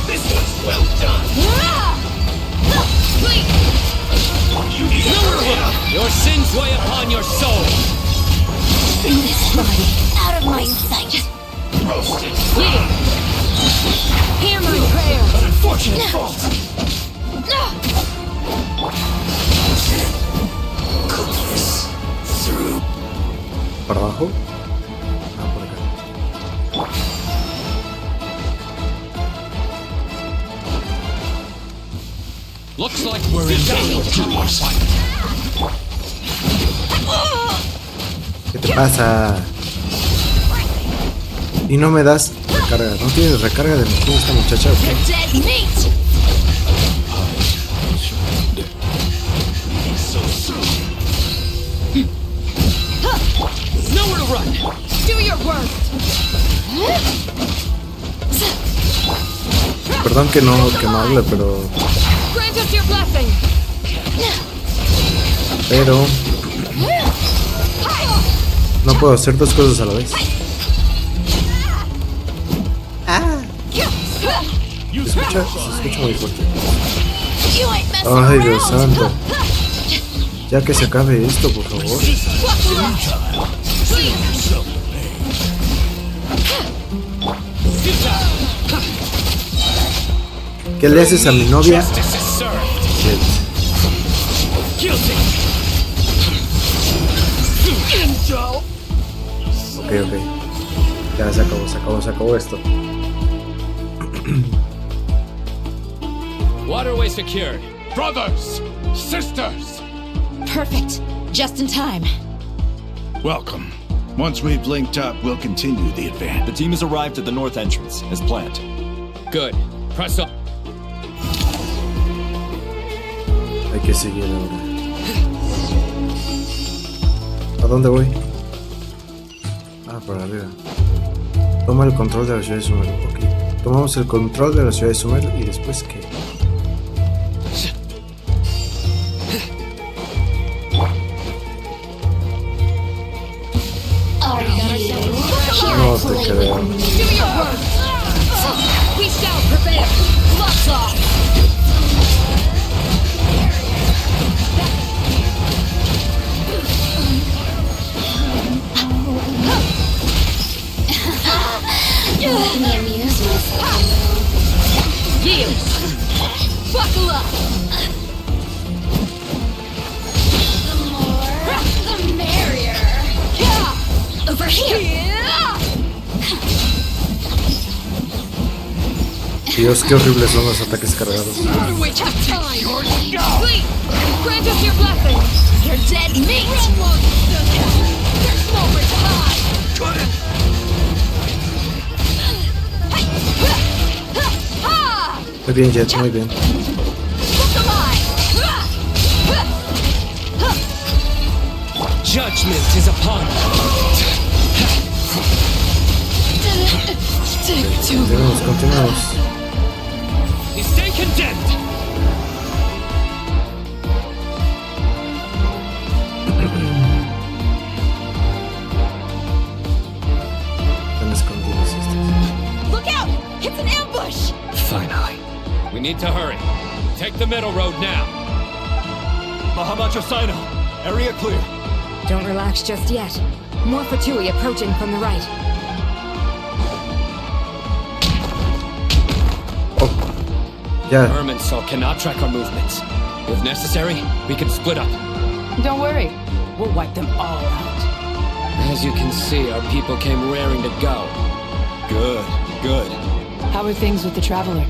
This was well done. Your sins weigh upon your soul. This body out of my sight. Roasted. Hear my prayer. An unfortunate fault. Cook this through. ¿Para abajo? Ah, por acá. Looks like we're in danger. ¿Qué te pasa? Y no me das recarga. ¿No tienes recarga de energía esta muchacha? ¿Okay? Dead meat. Nowhere to run. Do your worst. Perdón que no hable, pero... Grant us your blessing. Pero... no puedo hacer dos cosas a la vez. Se escucha muy fuerte. Ay, Dios santo. Ya que se acabe esto, por favor. ¿Qué le haces a mi novia? Ok, ok. Ya se acabó esto. Waterway secured. Brothers! Sisters! Perfect. Just in time. Welcome. Once we've linked up, we'll continue the advance. The team has arrived at the north entrance, as planned. Good. Press on. Hay que seguir ahora. ¿A dónde voy? Ah, por arriba. Toma el control de la ciudad de SUMERU. Ok. Tomamos el control de la ciudad de SUMERU y después ¿qué? No te creo. Do your worst. We shall prevail. Lots off. Dios, qué horribles son los ataques cargados. We have time. Please, grant us your blessing. You're dead meat. There's nowhere to hide. Muy bien, Jet, muy bien. Judgment is upon you. Continuamos, continuamos. You stay condemned. Están escondidos estos. Look out! It's an ambush! Finally. We need to hurry. Take the middle road now. Mahamacho Sino, area clear. Don't relax just yet. More Fatui approaching from the right. Yeah. Irminsul cannot track our movements. If necessary, we can split up. Don't worry. We'll wipe them all out. As you can see, our people came raring to go. Good, good. How are things with the Traveler?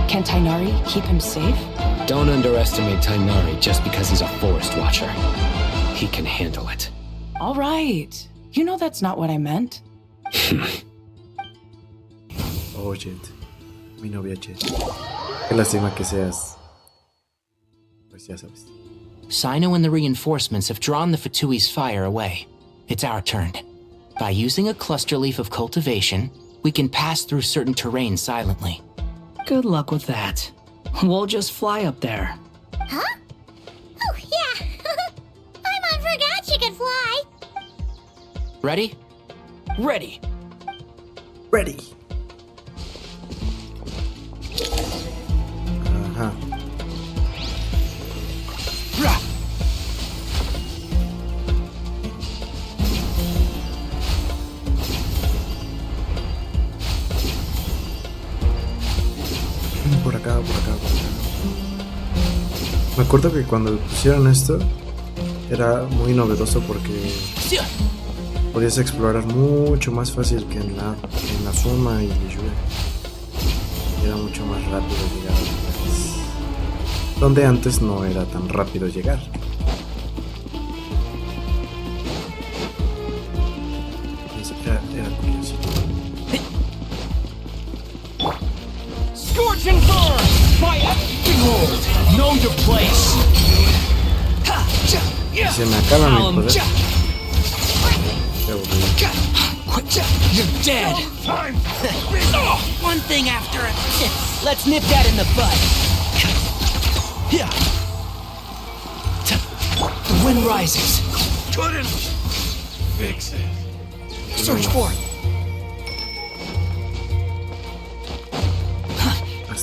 Can Tainari keep him safe? Don't underestimate Tainari just because he's a forest watcher. He can handle it. All right. You know that's not what I meant. Oh, Jet. Mi novia Jet. Qué lástima que seas. Pues ya sabes. Sino and the reinforcements have drawn the Fatui's fire away. It's our turn. By using a cluster leaf of cultivation, we can pass through certain terrain silently. Good luck with that. We'll just fly up there. Huh? Oh, yeah. Paimon forgot she could fly. Ready? Ready. Ready. Ajá. Por acá, por acá, por acá. Me acuerdo que cuando pusieron esto era muy novedoso porque podías explorar mucho más fácil que en la Suma y Liyue. Era mucho más rápido llegar a lugares donde antes no era tan rápido llegar. Era curioso. Scorch and burn! By behold! Know your place! Se me acaba mi poder. You're dead! One thing after another. Let's nip that in the bud. The wind rises. Couldn't fix it. Search for it.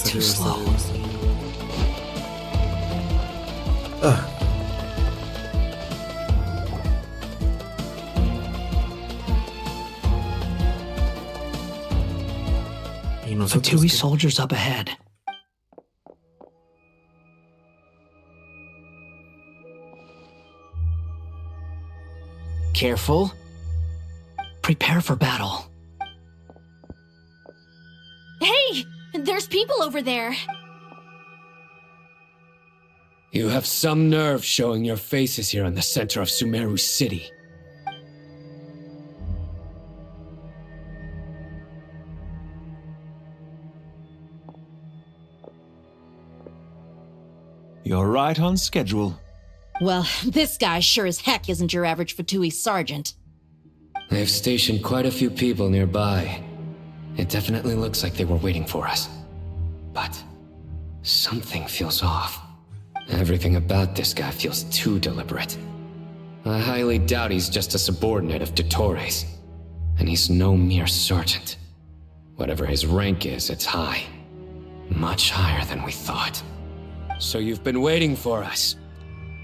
Too slow. Ah. Fatui soldiers up ahead. Careful. Prepare for battle. Hey! There's people over there. You have some nerve showing your faces here in the center of Sumeru City. You're right on schedule. Well, this guy sure as heck isn't your average Fatui sergeant. They've stationed quite a few people nearby. It definitely looks like they were waiting for us. But something feels off. Everything about this guy feels too deliberate. I highly doubt he's just a subordinate of Dottores. And he's no mere sergeant. Whatever his rank is, it's high. Much higher than we thought. So you've been waiting for us.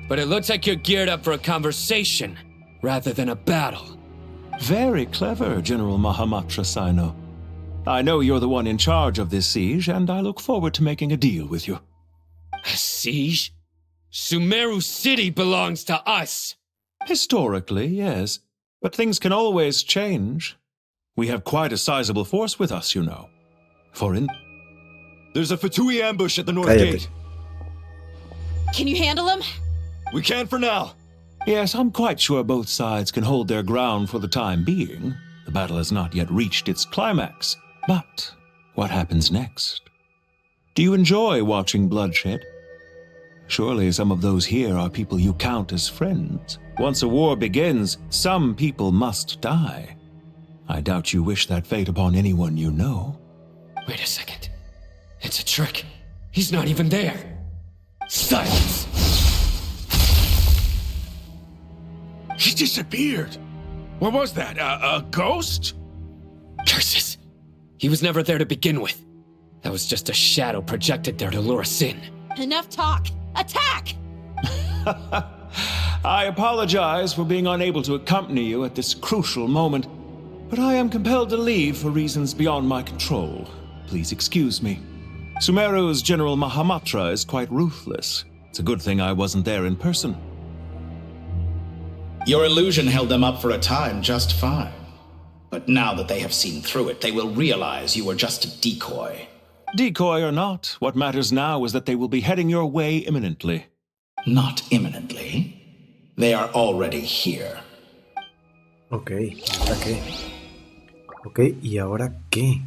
But it looks like you're geared up for a conversation, rather than a battle. Very clever, General Mahamatra Sino. I know you're the one in charge of this siege, and I look forward to making a deal with you. A siege? Sumeru City belongs to us! Historically, yes. But things can always change. We have quite a sizable force with us, you know. There's a Fatui ambush at the north Cállate. gate. Can you handle him? We can for now. Yes, I'm quite sure both sides can hold their ground for the time being. The battle has not yet reached its climax. But what happens next? Do you enjoy watching bloodshed? Surely some of those here are people you count as friends. Once a war begins, some people must die. I doubt you wish that fate upon anyone you know. Wait a second. It's a trick. He's not even there. Silence! He disappeared. What was that? A ghost? Curses! He was never there to begin with. That was just a shadow projected there to lure us in. Enough talk. Attack! I apologize for being unable to accompany you at this crucial moment, but I am compelled to leave for reasons beyond my control. Please excuse me. Sumeru's General Mahamatra is quite ruthless. It's a good thing I wasn't there in person. Your illusion held them up for a time just fine. But now that they have seen through it, they will realize you were just a decoy. Decoy or not, what matters now is that they will be heading your way imminently. Not imminently. They are already here. Ok, ¿y ahora qué? Ok, ¿y ahora qué?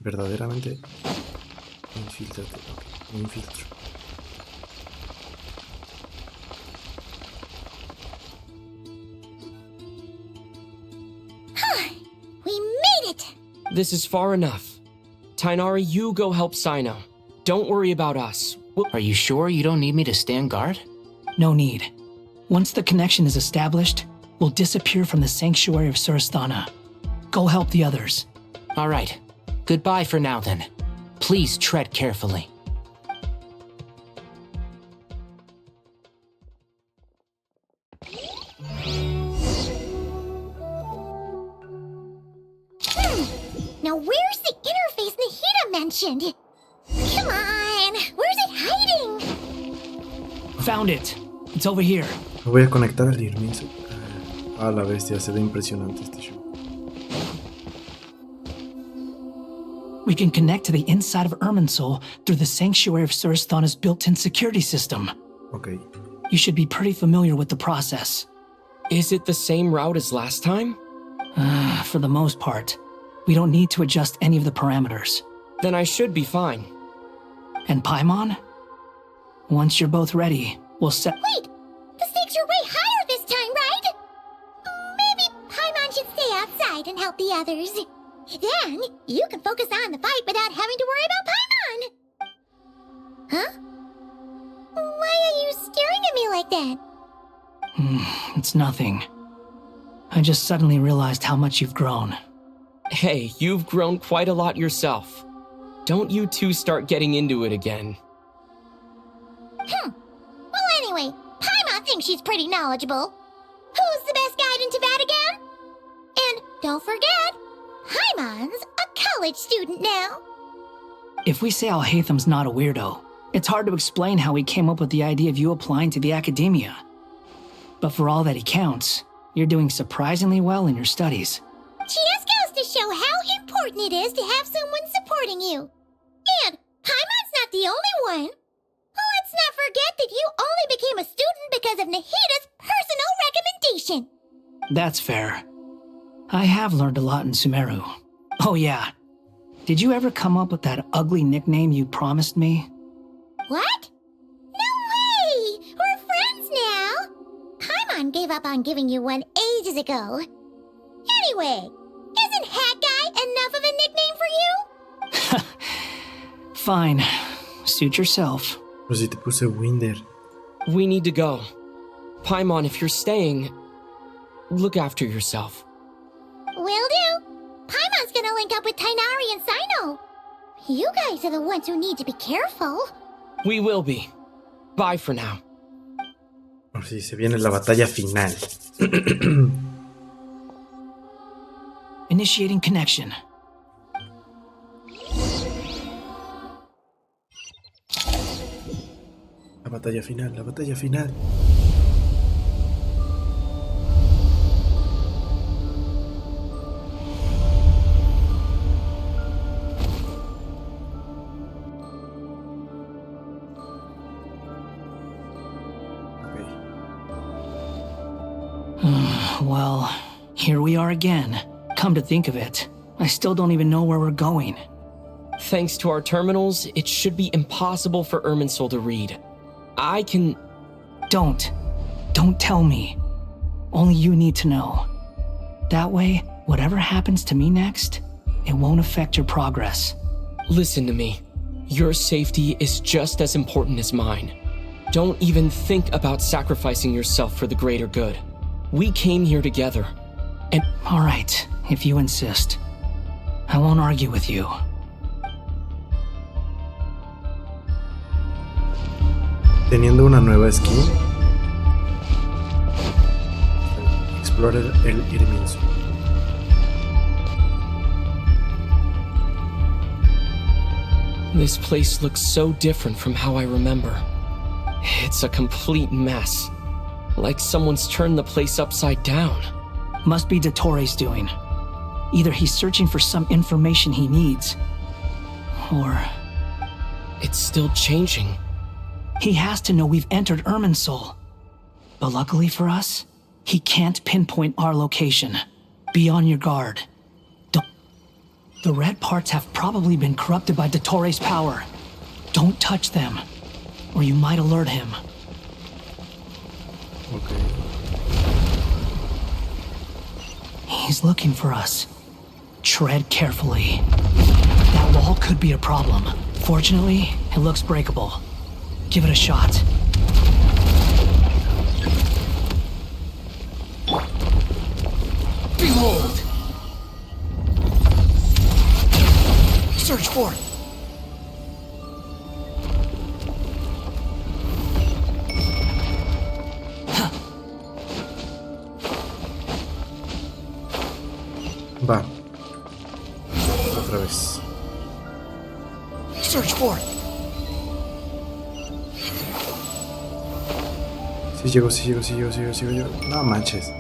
Verdaderamente... Infíltrate, ok, me infiltro. We made it! This is far enough. Tainari, you go help Sino. Don't worry about us. Are you sure you don't need me to stand guard? No need. Once the connection is established, we'll disappear from the sanctuary of Surasthana. Go help the others. All right. Goodbye for now, then. Please tread carefully. Now where's the interface Nahida mentioned? Come on, where's it hiding? Found it. It's over here. Me voy a conectar al inmenso. A la bestia, se ve impresionante este show. We can connect to the inside of Irminsul through the sanctuary of Surasthana's built-in security system. Okay. You should be pretty familiar with the process. Is it the same route as last time? For the most part. We don't need to adjust any of the parameters. Then I should be fine. And Paimon? Once you're both ready, we'll set— Wait! The stakes are way higher this time, right? Maybe Paimon should stay outside and help the others. Then, you can focus on the fight without having to worry about Paimon. Huh? Why are you staring at me like that? It's nothing. I just suddenly realized how much you've grown. Hey, you've grown quite a lot yourself. Don't you two start getting into it again. Well, anyway, Paimon thinks she's pretty knowledgeable. Who's the best guide in Teyvat again? And don't forget, Paimon's a college student now. If we say Alhatham's not a weirdo, it's hard to explain how he came up with the idea of you applying to the academia. But for all that he counts, you're doing surprisingly well in your studies. Just goes to show how important it is to have someone supporting you. And Paimon's not the only one. Let's not forget that you only became a student because of Nahida's personal recommendation. That's fair. I have learned a lot in Sumeru. Oh yeah. Did you ever come up with that ugly nickname you promised me? What? No way! We're friends now! Paimon gave up on giving you one ages ago. Anyway, isn't Hat Guy enough of a nickname for you? Fine. Suit yourself. Pues si te puse Winder. We need to go. Paimon, if you're staying, look after yourself. Will do. Paimon's gonna link up with Tainari and Sino. You guys are the ones who need to be careful. We will be. Bye for now. Ahora sí, se viene la batalla final. Initiating connection. La batalla final, la batalla final. Well, here we are again. Come to think of it, I still don't even know where we're going. Thanks to our terminals, it should be impossible for Irminsul to read. I can... Don't tell me. Only you need to know. That way, whatever happens to me next, it won't affect your progress. Listen to me. Your safety is just as important as mine. Don't even think about sacrificing yourself for the greater good. We came here together, and... All right, if you insist. I won't argue with you. Teniendo una nueva skin, explora el Irminsul. This place looks so different from how I remember. It's a complete mess. Like someone's turned the place upside down. Must be Dottore doing. Either he's searching for some information he needs, or... It's still changing. He has to know we've entered Irminsul. But luckily for us, he can't pinpoint our location. Be on your guard. The red parts have probably been corrupted by Dottore's power. Don't touch them, or you might alert him. Okay. He's looking for us. Tread carefully. That wall could be a problem. Fortunately, it looks breakable. Give it a shot. Behold! Search for it! Va. Otra vez. Search for it! Sí llego. No manches.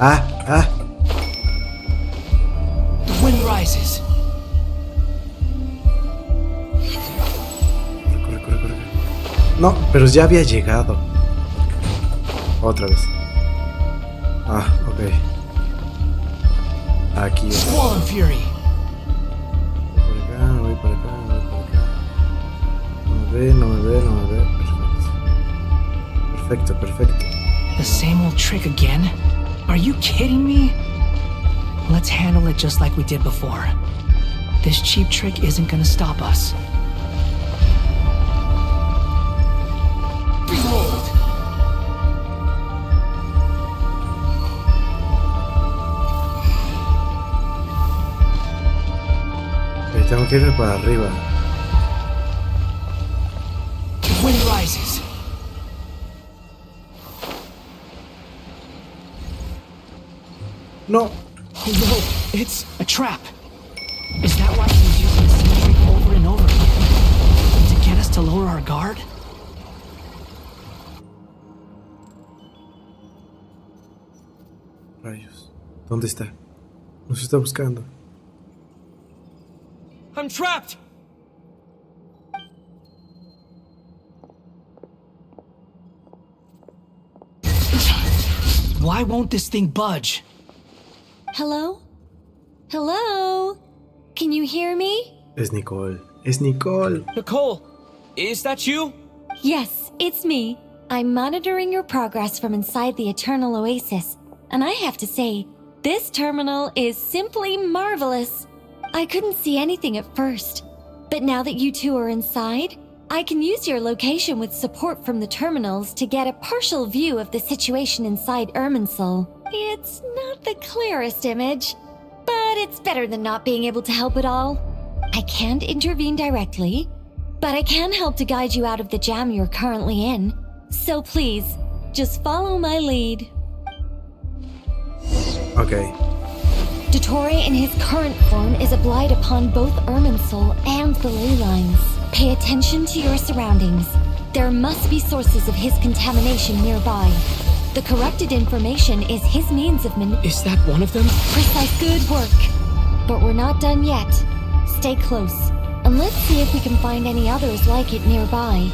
Ah. The wind rises. Corre. No, pero ya había llegado. Otra vez. Ah, ok. Aquí. Swollen Fury. Voy por acá. No me ve. Perfecto. The same old trick again? Are you kidding me? Let's handle it just like we did before. This cheap trick isn't gonna stop us. Behold! Tengo que irme para arriba. The wind rises. No. Oh no, it's a trap. Is that why he's using the same trick over and over again? To get us to lower our guard? Rayos. ¿Dónde está? Nos está buscando. I'm trapped! Why won't this thing budge? Hello? Can you hear me? Es Nicole. Nicole, is that you? Yes, it's me. I'm monitoring your progress from inside the Eternal Oasis, and I have to say, this terminal is simply marvelous. I couldn't see anything at first, but now that you two are inside, I can use your location with support from the terminals to get a partial view of the situation inside Irminsul. It's not the clearest image, but it's better than not being able to help at all. I can't intervene directly, but I can help to guide you out of the jam you're currently in. So please, just follow my lead. Okay. Dottore in his current form is a blight upon both Irminsul and the ley lines. Pay attention to your surroundings. There must be sources of his contamination nearby. The corrupted information is his means of Is that one of them? Precise. Good work. But we're not done yet. Stay close, and let's see if we can find any others like it nearby.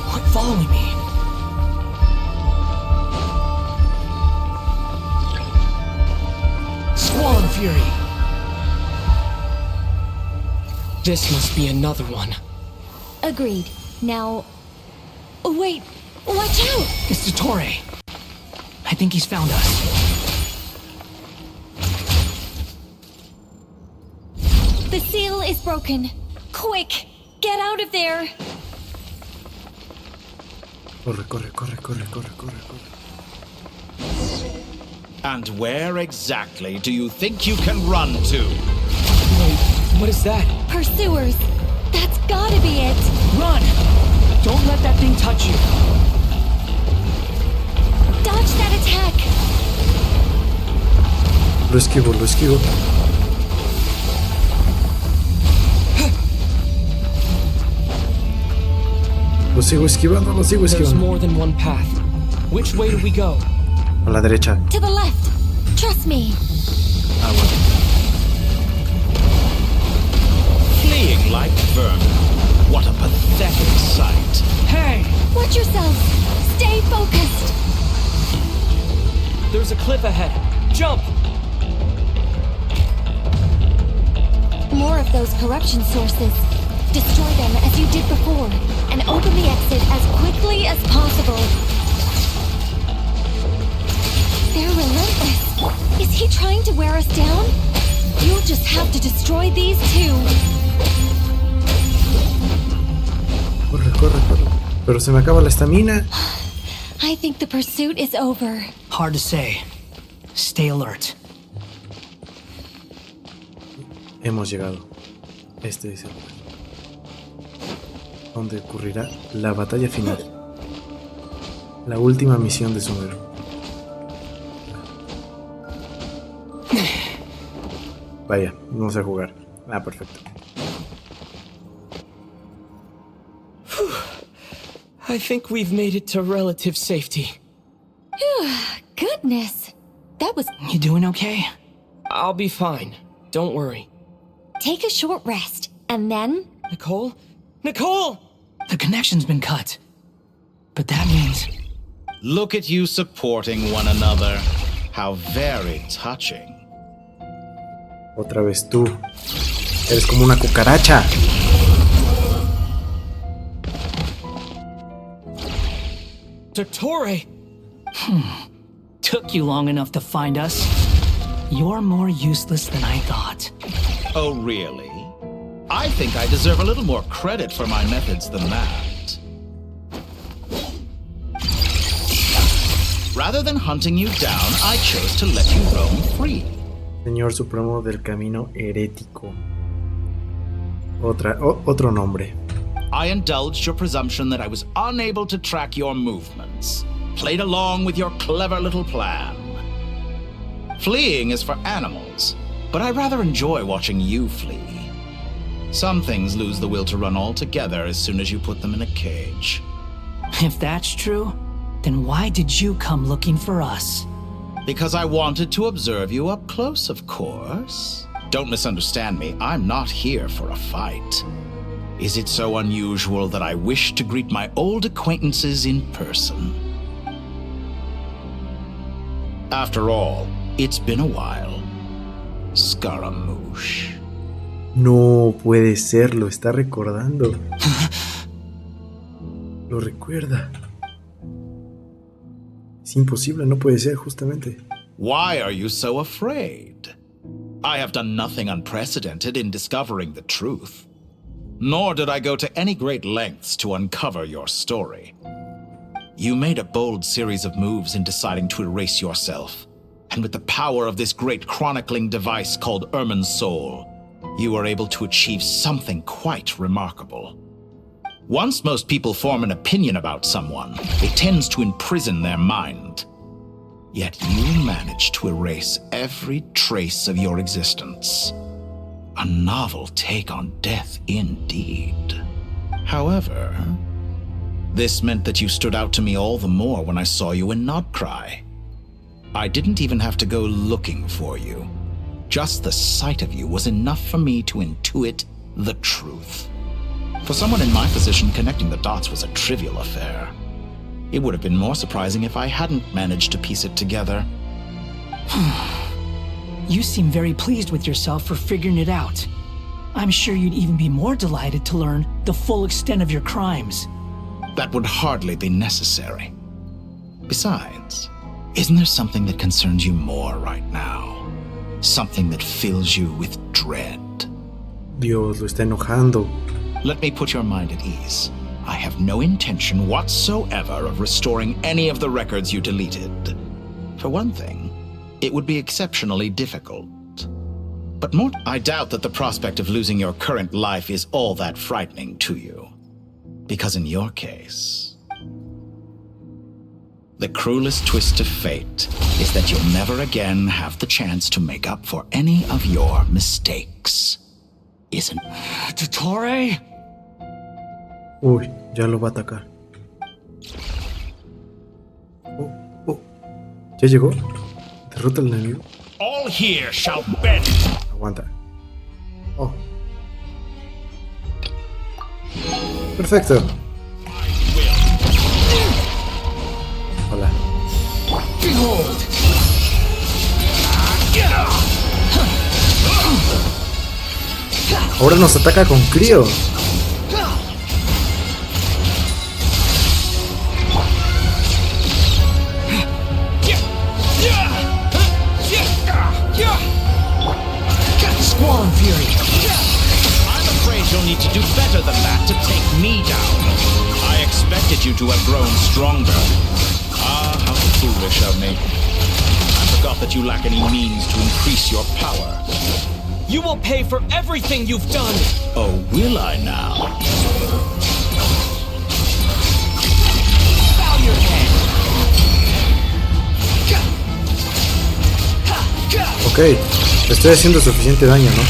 Quit following me. Squall Fury. This must be another one. Agreed. Now... Wait! Watch out! It's the Torre. I think he's found us. The seal is broken. Quick! Get out of there! Corre, corre, corre, corre, corre, corre, corre. And where exactly do you think you can run to? Wait, what is that? Pursuers! That's gotta be it! Run! Don't let that thing touch you! Dodge that attack! Lo esquivo, lo esquivo. Lo sigo esquivando, lo sigo There's esquivando. more than one path. Which way do we go? A la derecha. To the left! Trust me! Ah, well. Fleeing like vermin. What a pathetic sight. Hey! Watch yourself! Stay focused! There's a cliff ahead. Jump! More of those corruption sources. Destroy them as you did before, and open the exit as quickly as possible. They're relentless. Is he trying to wear us down? You'll just have to destroy these two. Corre, corre, corre. Pero se me acaba la estamina. I think the pursuit is over. Hard to say. Stay alert. Hemos llegado. Este es el lugar donde ocurrirá la batalla final. La última misión de SUMERU. Vaya, vamos a jugar. Ah, perfecto. I think we've made it to relative safety. Goodness. That was... You doing okay? I'll be fine. Don't worry. Take a short rest, and then... Nicole? Nicole! The connection's been cut. But that means... Look at you supporting one another. How very touching. Otra vez tú. Eres como una cucaracha. The Torre! Took you long enough to find us. You're more useless than I thought. Oh, really? I think I deserve a little more credit for my methods than that. Rather than hunting you down, I chose to let you roam free. Señor Supremo del Camino Herético. Otro nombre. I indulged your presumption that I was unable to track your movements. Played along with your clever little plan. Fleeing is for animals, but I rather enjoy watching you flee. Some things lose the will to run altogether as soon as you put them in a cage. If that's true, then why did you come looking for us? Because I wanted to observe you up close, of course. Don't misunderstand me, I'm not here for a fight. Is it so unusual that I wish to greet my old acquaintances in person? After all, it's been a while. Scaramouche. No puede ser, lo está recordando. Lo recuerda. Es imposible, no puede ser, justamente. Why are you so afraid? I have done nothing unprecedented in discovering the truth. Nor did I go to any great lengths to uncover your story. You made a bold series of moves in deciding to erase yourself. And with the power of this great chronicling device called Ermin's Soul, you were able to achieve something quite remarkable. Once most people form an opinion about someone, it tends to imprison their mind. Yet you managed to erase every trace of your existence. A novel take on death indeed. However, this meant that you stood out to me all the more when I saw you in Nodcry. I didn't even have to go looking for you. Just the sight of you was enough for me to intuit the truth. For someone in my position, connecting the dots was a trivial affair. It would have been more surprising if I hadn't managed to piece it together. You seem very pleased with yourself for figuring it out. I'm sure you'd even be more delighted to learn the full extent of your crimes. That would hardly be necessary. Besides, isn't there something that concerns you more right now? Something that fills you with dread? Dios, lo está enojando. Let me put your mind at ease. I have no intention whatsoever of restoring any of the records you deleted. For one thing, it would be exceptionally difficult. But more, I doubt that the prospect of losing your current life is all that frightening to you. Because in your case, the cruelest twist of fate is that you'll never again have the chance to make up for any of your mistakes. Isn't it? Dottore? Uy, ya lo va a atacar. ¿Ya llegó? Derrota al enemigo. All here shall bend. Aguanta. Oh. Perfecto. Hola. Behold. Ahora nos ataca con crío. Squall Fury. I'm afraid you'll need to do better than that to take me down. I expected you to have grown stronger. Ah, how foolish of me. I forgot that you lack any means to increase your power. You will pay for everything you've done! Oh, will I now? Bow your head. Ok, le estoy haciendo suficiente daño, ¿no?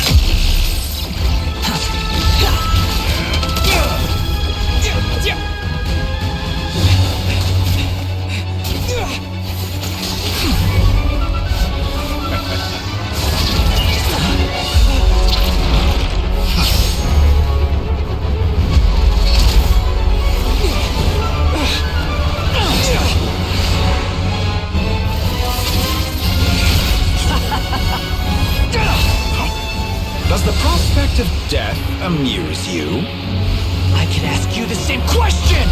Does the prospect of death amuse you? I could ask you the same question!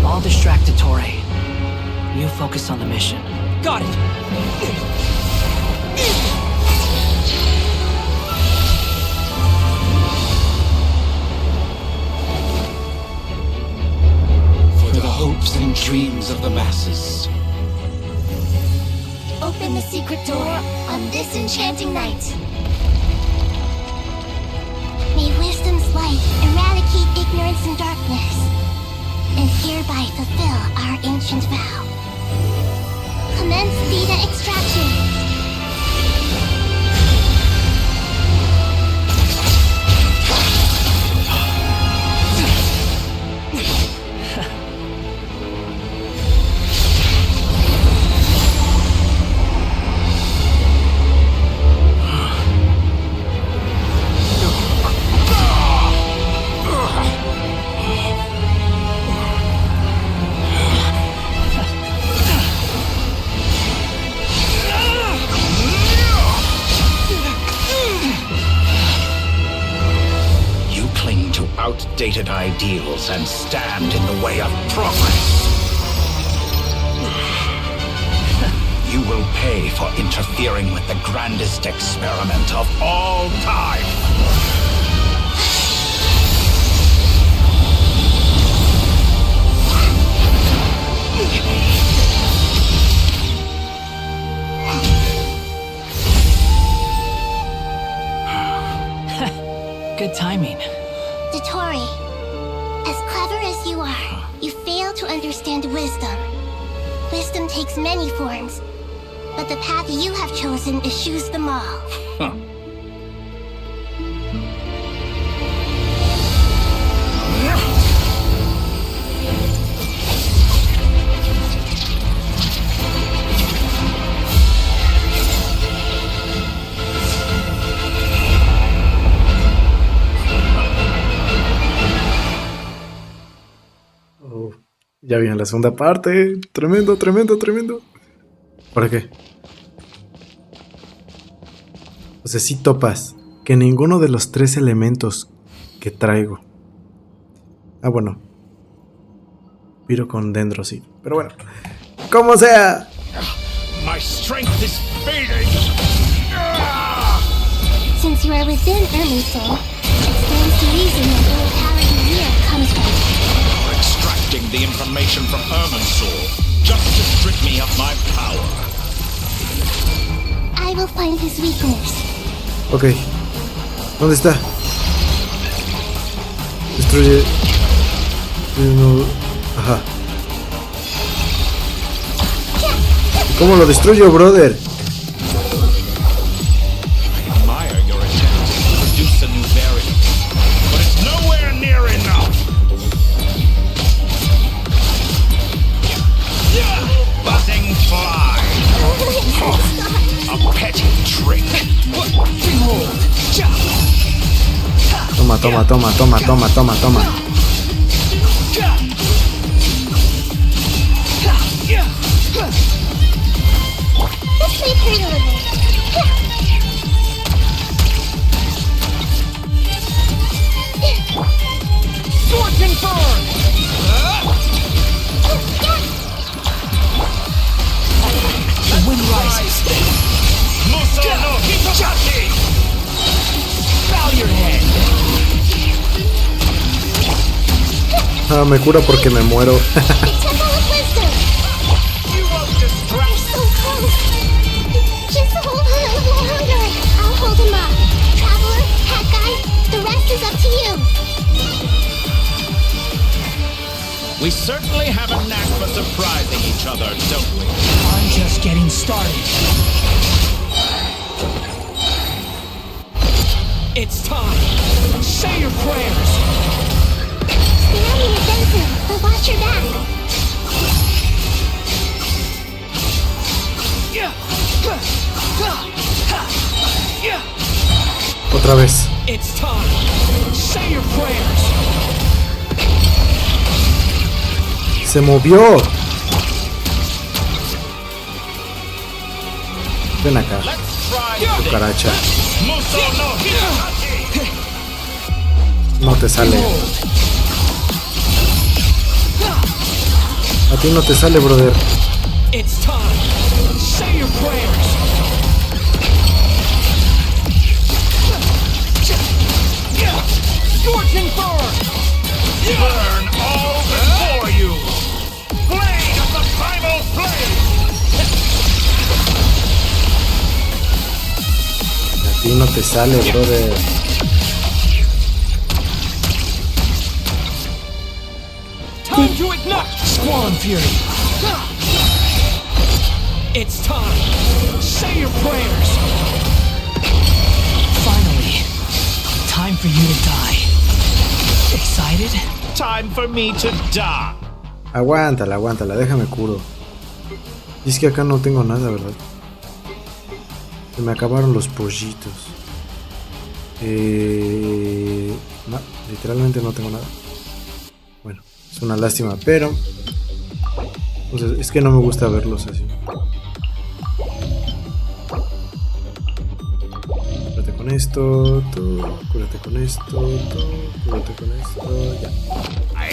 I'll distract Dottore. You focus on the mission. Got it! For the hopes and dreams of the masses. Open the secret door on this enchanting night. May wisdom's light eradicate ignorance and darkness, and hereby fulfill our ancient vow. Commence data extraction. Outdated ideals and stand in the way of progress. You will pay for interfering with the grandest experiment of all time. Good timing. Dottore, as clever as you are, you fail to understand wisdom. Wisdom takes many forms, but the path you have chosen eschews them all. Huh. Ya viene la segunda parte. Tremendo, tremendo, tremendo. ¿Para qué? O sea, sí topas que ninguno de los 3 elementos que traigo. Ah, bueno. Piro con dendro, sí. Pero bueno. ¡Como sea! My strength is fading. Since you are within Irminsul, it stands to reason that the power you wield comes from it. Extracting the information from Irminsul just to strip me of my power. I will find his weakness. Ok. ¿Dónde está? Destruye. No. Ajá. ¿Cómo lo destruyo, brother? I admire your attempt to produce a new variant, but it's nowhere near enough. Buzzing fly. A petty trick. Toma, toma, toma, toma, toma, toma, toma. Let's make her a little. Scorching burn! The wind rises. Muso no Hitogashi! Bow your head! Ah, me cura porque me muero. Temple of Wisdom. You won't distract. We're so close. Just hold on a little longer. I'll hold him up. Traveler, Hat Guy, the rest is up to you. We certainly have a knack for surprising each other, don't we? I'm just getting started. It's time. Say your prayers. Stay on the defensive, but watch your back. Otra vez. It's time. Say your prayers. Se movió. Ven acá, cucaracha. No te sale. A ti no te sale, brother. It's time. Say your prayers. Scorching burn. Burn all before you. Flame of the primal flame. A ti no te sale, brother. Time to ignite. Squall Fury. It's time. Say your prayers. Finally. Time for you to die. Excited? Time for me to die. Aguántala, aguántala, déjame curo. Y es que acá no tengo nada, ¿verdad? Se me acabaron los pollitos. No, literalmente no tengo nada. Bueno, es una lástima, pero pues es que no me gusta verlos así. Cúrate con esto, tú, cúrate con esto, tú, cúrate con esto, ya. How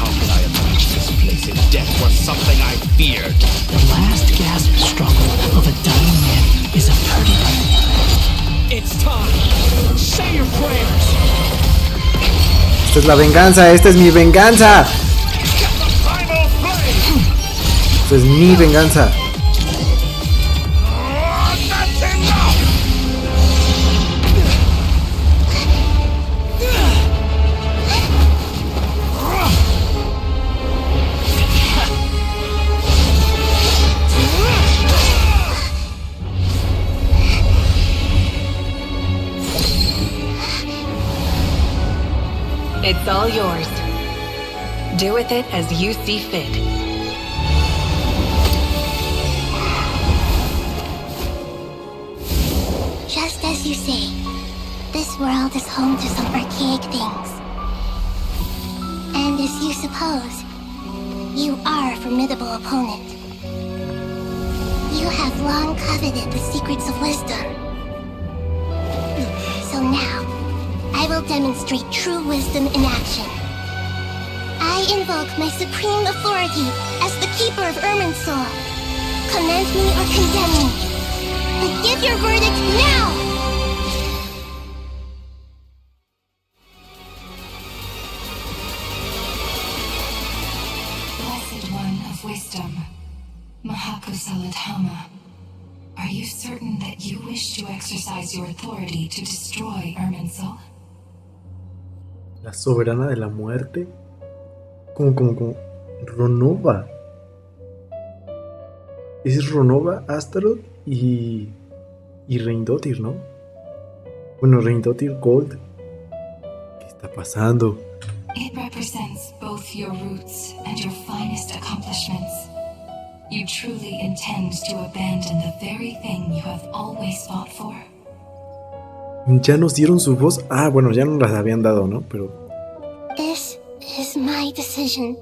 could I have reached this place if death was something I feared? The last gasp struggle of a dying man is a pretty one. It's time. Say your prayers. Esta es la venganza, esta es mi venganza. Esta es mi venganza. It's all yours. Do with it as you see fit. Just as you say, this world is home to some archaic things. And as you suppose, you are a formidable opponent. You have long coveted the secrets of wisdom. So now, I will demonstrate true wisdom in action. I invoke my supreme authority as the keeper of Irminsul. Commend me or condemn me, but give your verdict now! Blessed One of Wisdom, Mahakosaladhama, are you certain that you wish to exercise your authority to destroy Irminsul? La soberana de la muerte. Como Ronova. Es Ronova, Astaroth y Reindotir, ¿no? Bueno, Reindotir Gold. ¿Qué está pasando? It represents both your roots and your finest accomplishments. You truly intend to abandon the very thing you have always fought for. Ya nos dieron su voz. Ah, bueno, ya nos las habían dado, ¿no? Pero... This is my decision.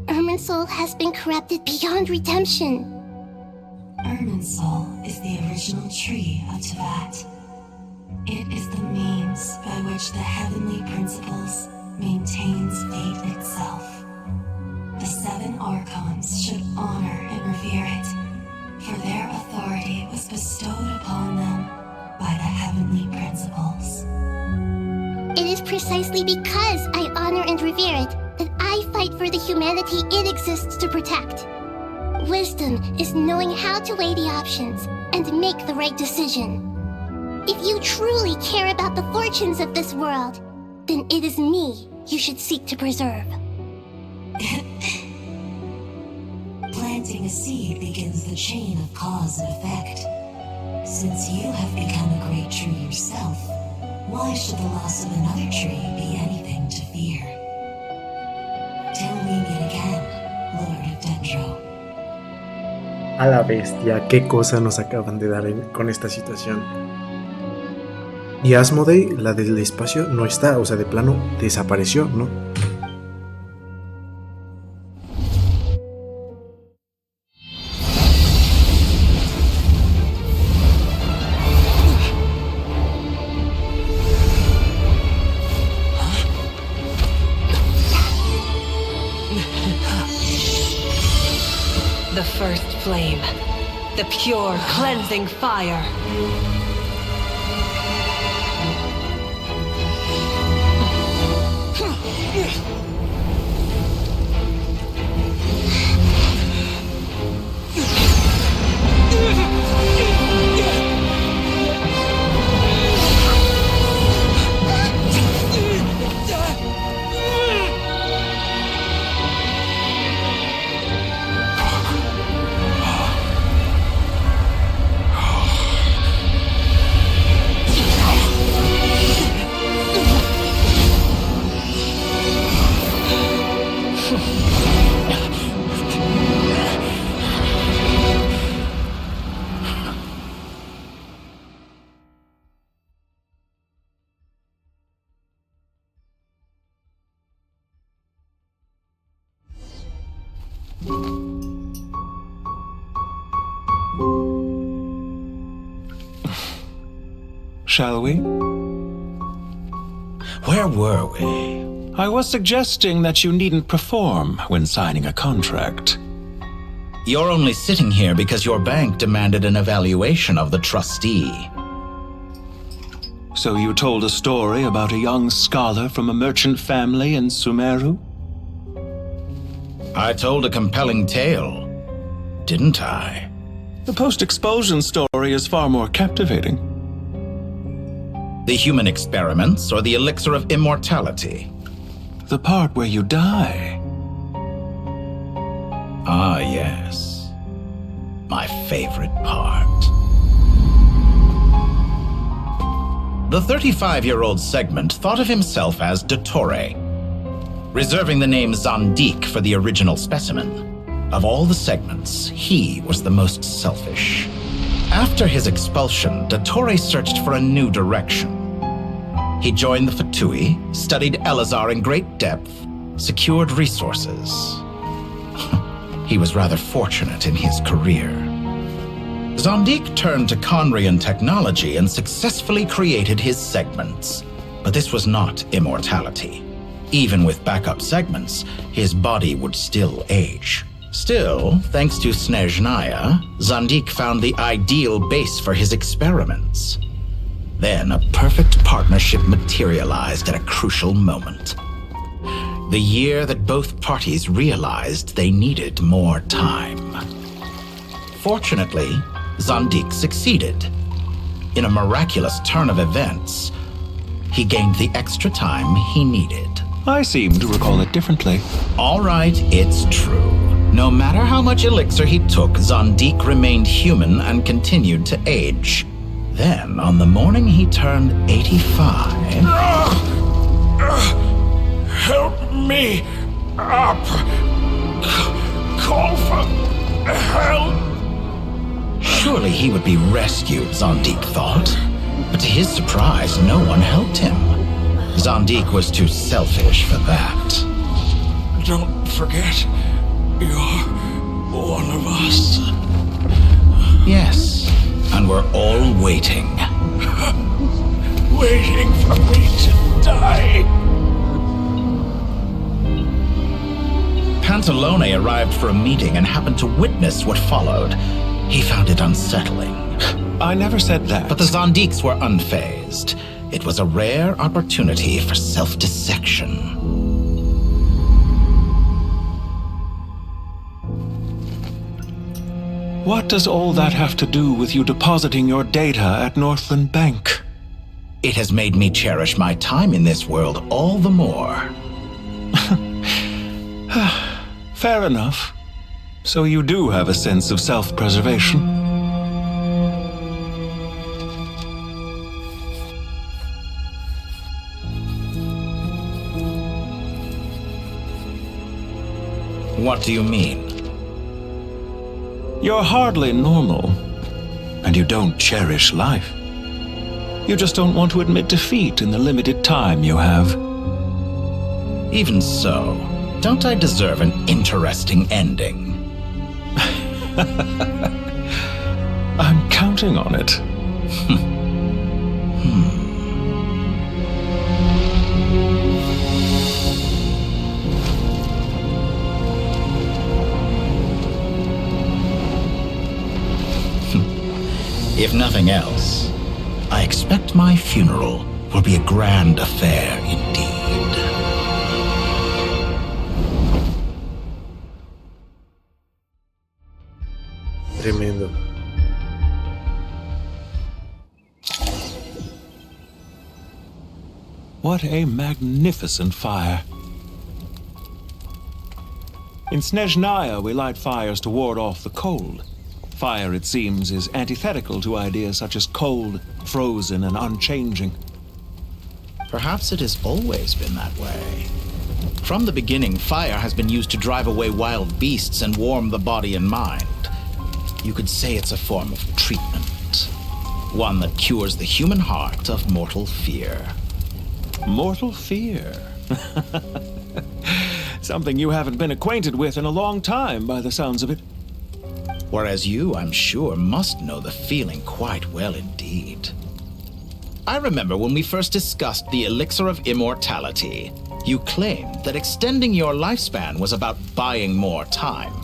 Irminsul has been corrupted beyond redemption. Irminsul is the original tree of Teyvat. It is the means by which the heavenly principles maintains fate itself. The 7 Archons should honor and revere it, for their authority was bestowed upon them by the heavenly principles. It is precisely because I honor and revere it that I fight for the humanity it exists to protect. Wisdom is knowing how to weigh the options and make the right decision. If you truly care about the fortunes of this world, then it is me you should seek to preserve. Planting a seed begins the chain of cause and effect. Since you have become a great tree yourself, why should the loss of another tree be anything to fear? Till we meet again, Lord of Dendro. A la bestia, qué cosa nos acaban de dar con esta situación. Y Asmodee, la del espacio, no está, o sea, de plano desapareció, ¿no? The first flame. The pure, cleansing fire. Shall we? Where were we? I was suggesting that you needn't perform when signing a contract. You're only sitting here because your bank demanded an evaluation of the trustee. So you told a story about a young scholar from a merchant family in Sumeru? I told a compelling tale, didn't I? The post-expulsion story is far more captivating. The human experiments or the elixir of immortality? The part where you die. Ah, yes. My favorite part. The 35-year-old segment thought of himself as de Torre, reserving the name Zandik for the original specimen. Of all the segments, he was the most selfish. After his expulsion, de Torre searched for a new direction. He joined the Fatui, studied Elazar in great depth, secured resources. He was rather fortunate in his career. Zandik turned to Conrian technology and successfully created his segments. But this was not immortality. Even with backup segments, his body would still age. Still, thanks to Snezhnaya, Zandik found the ideal base for his experiments. Then a perfect partnership materialized at a crucial moment. The year that both parties realized they needed more time. Fortunately, Zandik succeeded. In a miraculous turn of events, he gained the extra time he needed. I seem to recall it differently. All right, it's true. No matter how much elixir he took, Zandik remained human and continued to age. Then, on the morning he turned 85... Help me up! Call for help! Surely he would be rescued, Zandik thought. But to his surprise, no one helped him. Zandik was too selfish for that. Don't forget, you're one of us. Yes, and we're all waiting. Waiting for me to die. Pantalone arrived for a meeting and happened to witness what followed. He found it unsettling. I never said that. But the Zandiks were unfazed. It was a rare opportunity for self-dissection. What does all that have to do with you depositing your data at Northland Bank? It has made me cherish my time in this world all the more. Fair enough. So you do have a sense of self-preservation. What do you mean? You're hardly normal, and you don't cherish life. You just don't want to admit defeat in the limited time you have. Even so, don't I deserve an interesting ending? I'm counting on it. If nothing else, I expect my funeral will be a grand affair indeed. Tremendo. What a magnificent fire. In Snezhnaya, we light fires to ward off the cold. Fire, it seems, is antithetical to ideas such as cold, frozen, and unchanging. Perhaps it has always been that way. From the beginning, fire has been used to drive away wild beasts and warm the body and mind. You could say it's a form of treatment. One that cures the human heart of mortal fear. Mortal fear? Something you haven't been acquainted with in a long time, by the sounds of it. Whereas you, I'm sure, must know the feeling quite well indeed. I remember when we first discussed the elixir of immortality, you claimed that extending your lifespan was about buying more time.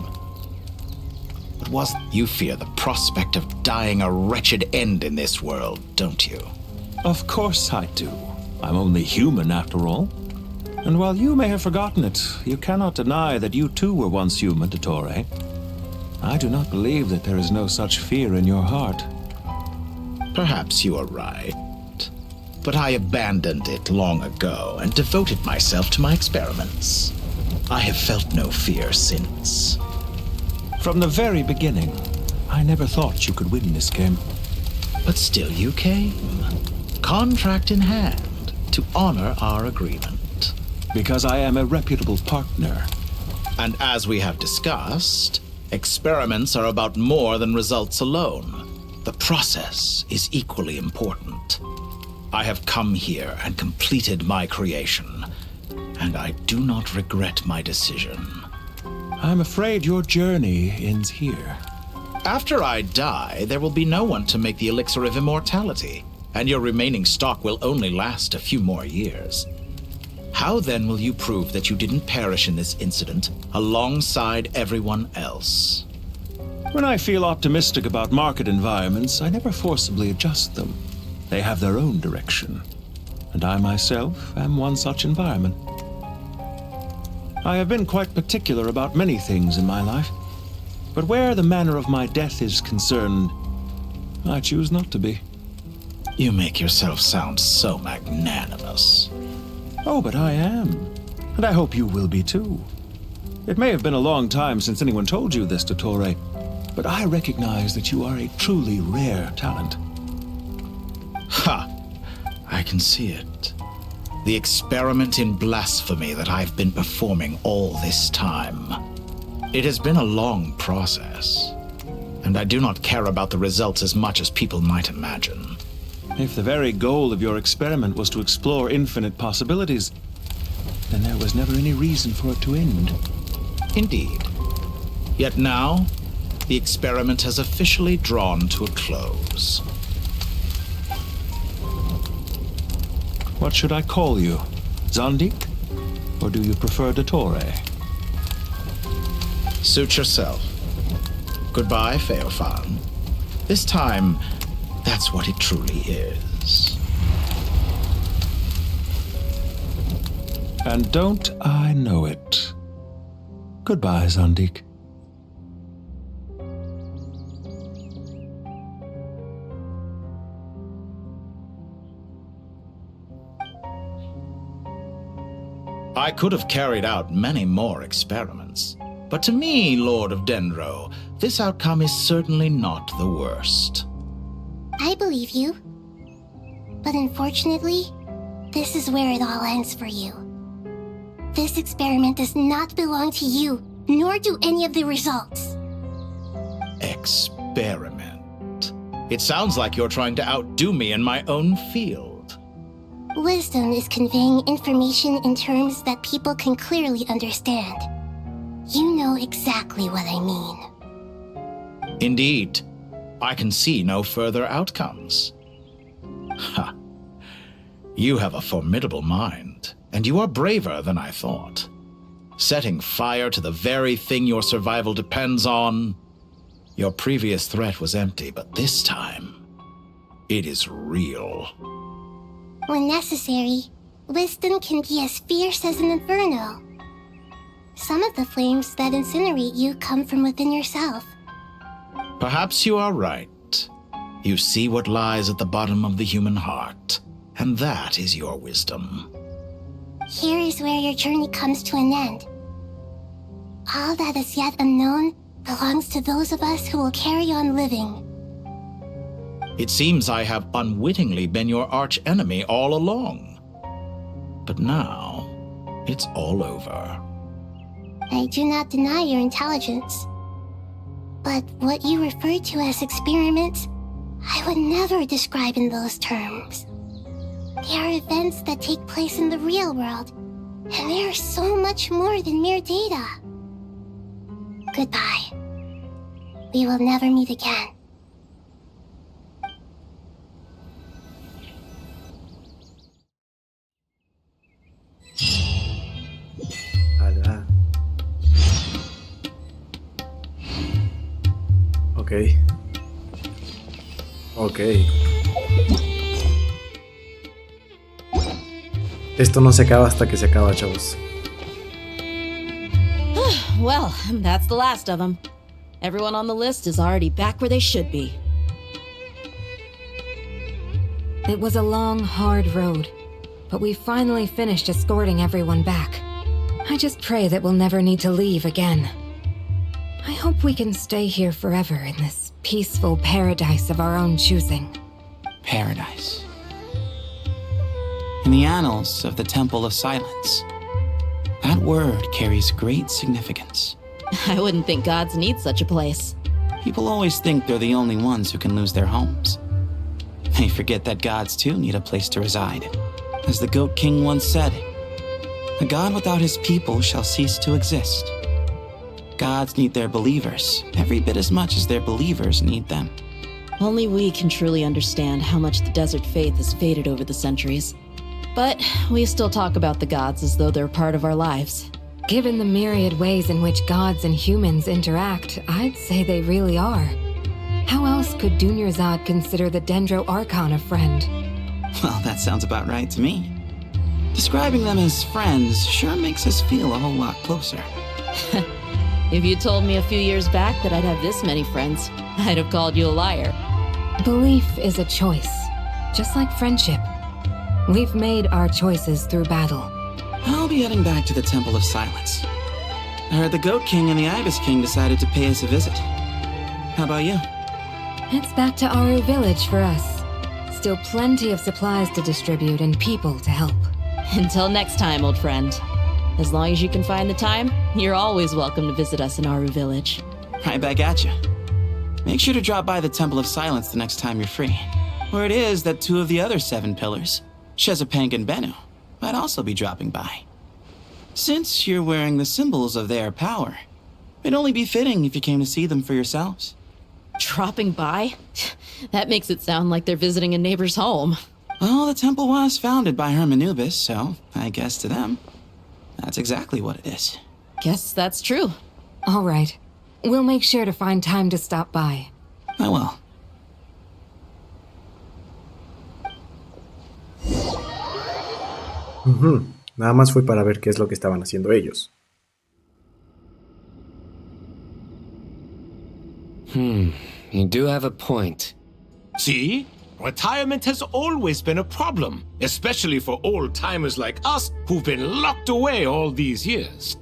But you fear the prospect of dying a wretched end in this world, don't you? Of course I do. I'm only human, after all. And while you may have forgotten it, you cannot deny that you too were once human, Torre. I do not believe that there is no such fear in your heart. Perhaps you are right. But I abandoned it long ago and devoted myself to my experiments. I have felt no fear since. From the very beginning, I never thought you could win this game. But still you came. contract in hand to honor our agreement. Because I am a reputable partner. And as we have discussed, experiments are about more than results alone. The process is equally important. I have come here and completed my creation, and I do not regret my decision. I'm afraid your journey ends here. After I die, there will be no one to make the elixir of immortality, and your remaining stock will only last a few more years. How then will you prove that you didn't perish in this incident alongside everyone else? When I feel optimistic about market environments, I never forcibly adjust them. They have their own direction, and I myself am one such environment. I have been quite particular about many things in my life, but where the manner of my death is concerned, I choose not to be. You make yourself sound so magnanimous. Oh, but I am, and I hope you will be too. It may have been a long time since anyone told you this, Dottore, but I recognize that you are a truly rare talent. Ha! I can see it. The experiment in blasphemy that I've been performing all this time. It has been a long process, and I do not care about the results as much as people might imagine. If the very goal of your experiment was to explore infinite possibilities, then there was never any reason for it to end. Indeed. Yet now, the experiment has officially drawn to a close. What should I call you? Zandik? Or do you prefer Dottore? Suit yourself. Goodbye, Feofan. This time, that's what it truly is. And don't I know it? Goodbye, Zandik. I could have carried out many more experiments, but to me, Lord of Dendro, this outcome is certainly not the worst. I believe you. But unfortunately, this is where it all ends for you. This experiment does not belong to you, nor do any of the results. Experiment. It sounds like you're trying to outdo me in my own field. Wisdom is conveying information in terms that people can clearly understand. You know exactly what I mean. Indeed. I can see no further outcomes. Ha! You have a formidable mind, and you are braver than I thought. Setting fire to the very thing your survival depends on. Your previous threat was empty, but this time, it is real. When necessary, wisdom can be as fierce as an inferno. Some of the flames that incinerate you come from within yourself. Perhaps you are right. You see what lies at the bottom of the human heart, and that is your wisdom. Here is where your journey comes to an end. All that is yet unknown belongs to those of us who will carry on living. It seems I have unwittingly been your arch-enemy all along. But now, it's all over. I do not deny your intelligence. But what you refer to as experiments, I would never describe in those terms. They are events that take place in the real world, and they are so much more than mere data. Goodbye. We will never meet again. Ala. Ok. Esto no se acaba hasta que se acaba, chavos. Well, that's the last of them. Everyone on the list is already back where they should be. It was a long, hard road, but we finally finished escorting everyone back. I just pray that we'll never need to leave again. I hope we can stay here forever in this peaceful paradise of our own choosing. Paradise. in the annals of the Temple of Silence. That word carries great significance. I wouldn't think gods need such a place. People always think they're the only ones who can lose their homes. They forget that gods too need a place to reside. As the Goat King once said, "A god without his people shall cease to exist." Gods need their believers every bit as much as their believers need them. Only we can truly understand how much the desert faith has faded over the centuries. But we still talk about the gods as though they're part of our lives. Given the myriad ways in which gods and humans interact, I'd say they really are. How else could Dunyarzad consider the Dendro Archon a friend? Well, that sounds about right to me. Describing them as friends sure makes us feel a whole lot closer. If you told me a few years back that I'd have this many friends, I'd have called you a liar. Belief is a choice, just like friendship. We've made our choices through battle. I'll be heading back to the Temple of Silence. I heard the Goat King and the Ibis King decided to pay us a visit. How about you? It's back to Aru Village for us. Still plenty of supplies to distribute and people to help. Until next time, old friend. As long as you can find the time, you're always welcome to visit us in Aru Village. Right back at you. Make sure to drop by the Temple of Silence the next time you're free. Where it is that 2 of the other 7 pillars, Shezapang and Bennu, might also be dropping by. Since you're wearing the symbols of their power, it'd only be fitting if you came to see them for yourselves. Dropping by? That makes it sound like they're visiting a neighbor's home. Well, the temple was founded by Hermanubis, so I guess to them, that's exactly what it is. Guess that's true. All right. We'll make sure to find time to stop by. I will. Nada más fue para ver qué es lo que estaban haciendo ellos. You do have a point. See? Retirement has always been a problem, especially for old-timers like us who've been locked away all these years.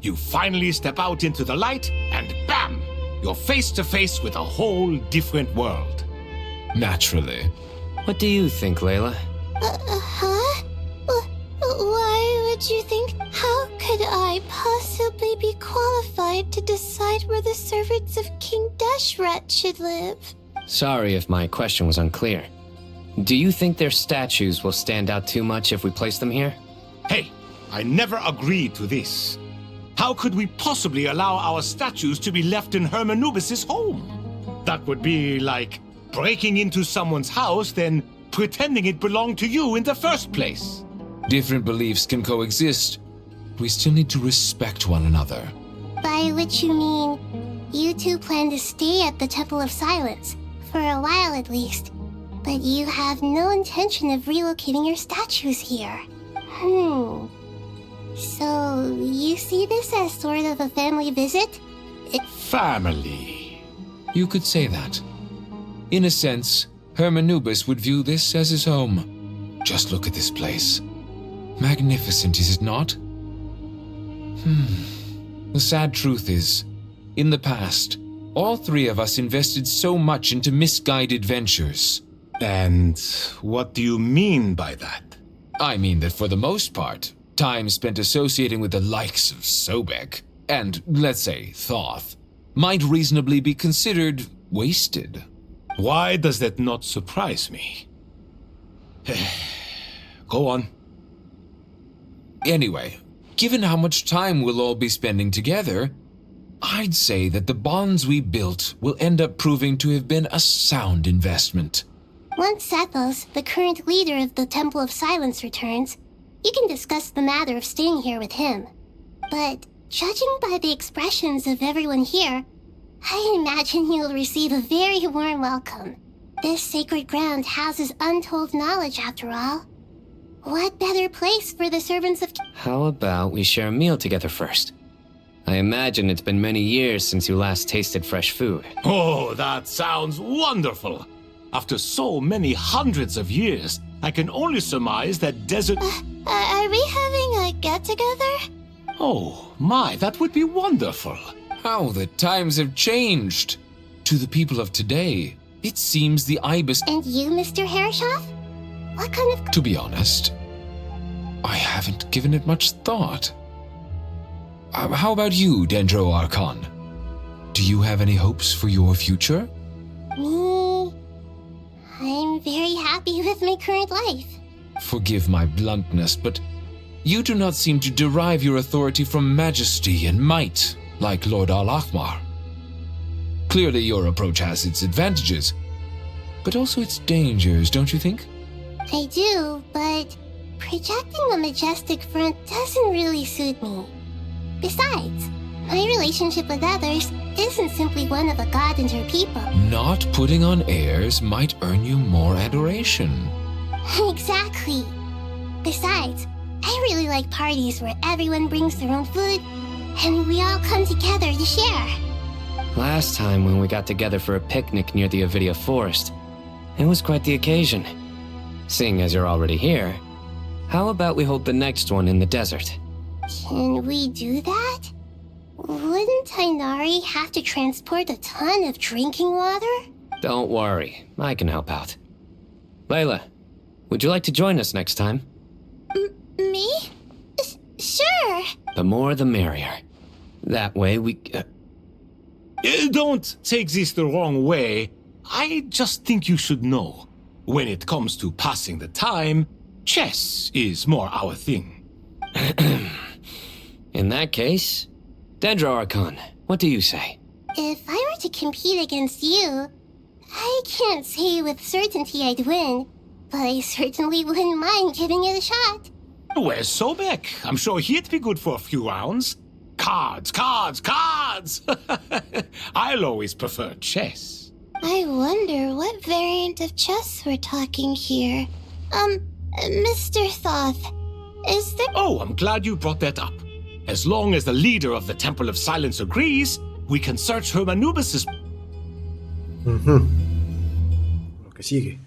You finally step out into the light, and bam! You're face-to-face with a whole different world. Naturally. What do you think, Layla? Huh? Why would you think? How could I possibly be qualified to decide where the servants of King Deshret should live? Sorry if my question was unclear. Do you think their statues will stand out too much if we place them here? Hey, I never agreed to this. How could we possibly allow our statues to be left in Hermanubis' home? That would be like breaking into someone's house, then pretending it belonged to you in the first place. Different beliefs can coexist. We still need to respect one another. By which you mean, you two plan to stay at the Temple of Silence, for a while at least. But you have no intention of relocating your statues here. So, you see this as sort of a family visit? Family. You could say that. In a sense, Hermanubis would view this as his home. Just look at this place. Magnificent, is it not? The sad truth is, in the past, all 3 of us invested so much into misguided ventures. And what do you mean by that? I mean that for the most part, time spent associating with the likes of Sobek, and, let's say, Thoth, might reasonably be considered wasted. Why does that not surprise me? Go on. Anyway, given how much time we'll all be spending together, I'd say that the bonds we built will end up proving to have been a sound investment. Once Sethos, the current leader of the Temple of Silence, returns, you can discuss the matter of staying here with him. But judging by the expressions of everyone here, I imagine you'll receive a very warm welcome. This sacred ground houses untold knowledge, after all. What better place for the servants of... How about we share a meal together first? I imagine it's been many years since you last tasted fresh food. Oh, that sounds wonderful. After so many hundreds of years, I can only surmise that desert... are we having a get-together? Oh, my, that would be wonderful. How the times have changed. To the people of today, it seems the Ibis... And you, Mr. Herreshoff? What kind of... To be honest, I haven't given it much thought. How about you, Dendro Archon? Do you have any hopes for your future? Me? I'm very happy with my current life. Forgive my bluntness, but you do not seem to derive your authority from majesty and might, like Lord Al-Ahmar. Clearly your approach has its advantages, but also its dangers, don't you think? I do, but projecting a majestic front doesn't really suit me. Besides, my relationship with others isn't simply one of a god and her people. Not putting on airs might earn you more adoration. Exactly. Besides, I really like parties where everyone brings their own food and we all come together to share. Last time when we got together for a picnic near the Avidia Forest, it was quite the occasion. Seeing as you're already here, how about we hold the next one in the desert? Can we do that? Wouldn't Tainari have to transport a ton of drinking water? Don't worry, I can help out. Layla, would you like to join us next time? Me? Sure. The more the merrier. That way we... Don't take this the wrong way. I just think you should know. When it comes to passing the time, chess is more our thing. In that case, Dendro Archon, what do you say? If I were to compete against you, I can't say with certainty I'd win, but I certainly wouldn't mind giving it a shot. Where's Sobek? I'm sure he'd be good for a few rounds. Cards, cards, cards! I'll always prefer chess. I wonder what variant of chess we're talking here. Mr. Thoth, is there... Oh, I'm glad you brought that up. As long as the leader of the Temple of Silence agrees, we can search Herm Anubis's... Lo que sigue.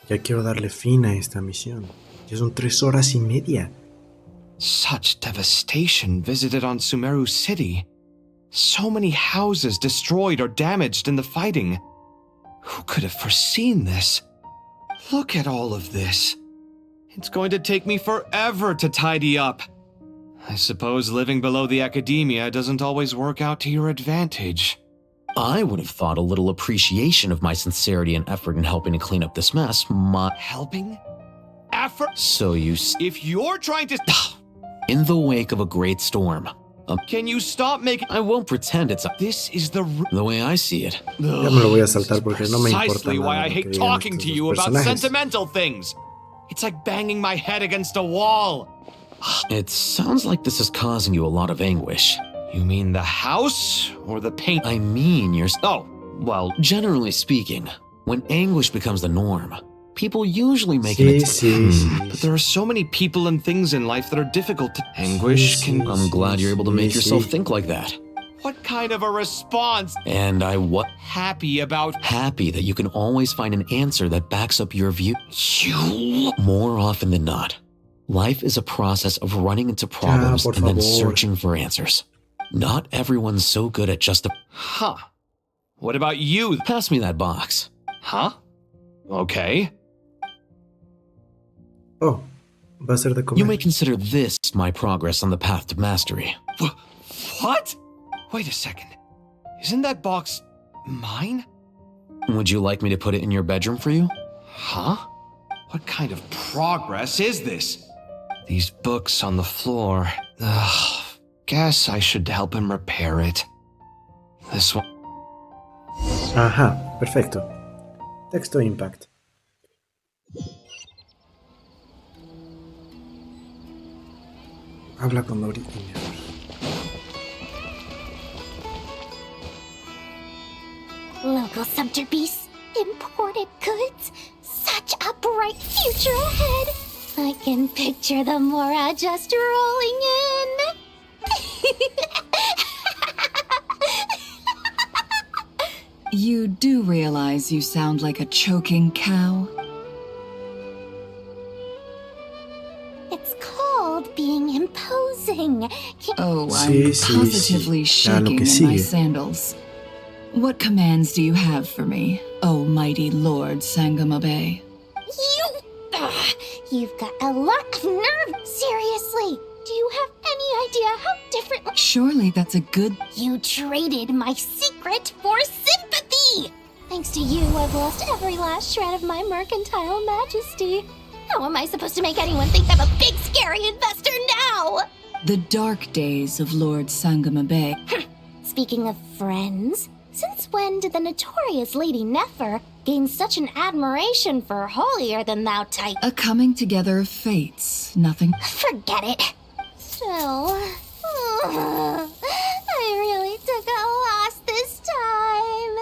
Ya quiero darle fin a esta misión. Ya son 3 horas y media. Such devastation visited on Sumeru City. So many houses destroyed or damaged in the fighting. Who could have foreseen this? Look at all of this. It's going to take me forever to tidy up. I suppose living below the academia doesn't always work out to your advantage. I would have thought a little appreciation of my sincerity and effort in helping to clean up this mess might... Helping? Effort? So you... If you're trying to... In the wake of a great storm... Can you stop making... I won't pretend it's... This is the way I see it. Ya me lo voy a saltar porque no me importa Precisely why I hate talking to you about sentimental things. It's like banging my head against a wall. It sounds like this is causing you a lot of anguish. You mean the house or the paint? I mean your... Oh, well, generally speaking, when anguish becomes the norm, people usually make an attempt. But there are so many people and things in life that are difficult to... Anguish can... I'm glad you're able to make yourself think like that. What kind of a response? And I what? Happy about... Happy that you can always find an answer that backs up your view. More often than not, life is a process of running into problems and then searching for answers. Not everyone's so good at just... Huh. What about you? Pass me that box. Huh? Okay. Oh, va a ser de comer. You may consider this my progress on the path to mastery. What? Wait a second. Isn't that box mine? Would you like me to put it in your bedroom for you? Huh? What kind of progress is this? These books on the floor. Ugh. Guess I should help him repair it. This one. Ajá, perfecto. Texto impact. Habla con Dori. Local subterbeasts, imported goods, such a bright future ahead. I can picture the Mora just rolling in. You do realize you sound like a choking cow? It's called being imposing. Oh, I'm positively shaking in my sandals. What commands do you have for me, oh mighty Lord Sangamabe? You Ugh, you've got a lot of nerve. Seriously, do you have any idea how different... Surely that's a good... You traded my secret for sympathy! Thanks to you, I've lost every last shred of my mercantile majesty. How am I supposed to make anyone think I'm a big, scary investor now? The dark days of Lord Sangamabe. Speaking of friends, since when did the notorious Lady Nefer gain such an admiration for holier-than-thou type? A coming together of fates, nothing... Forget it. So, I really took a loss this time.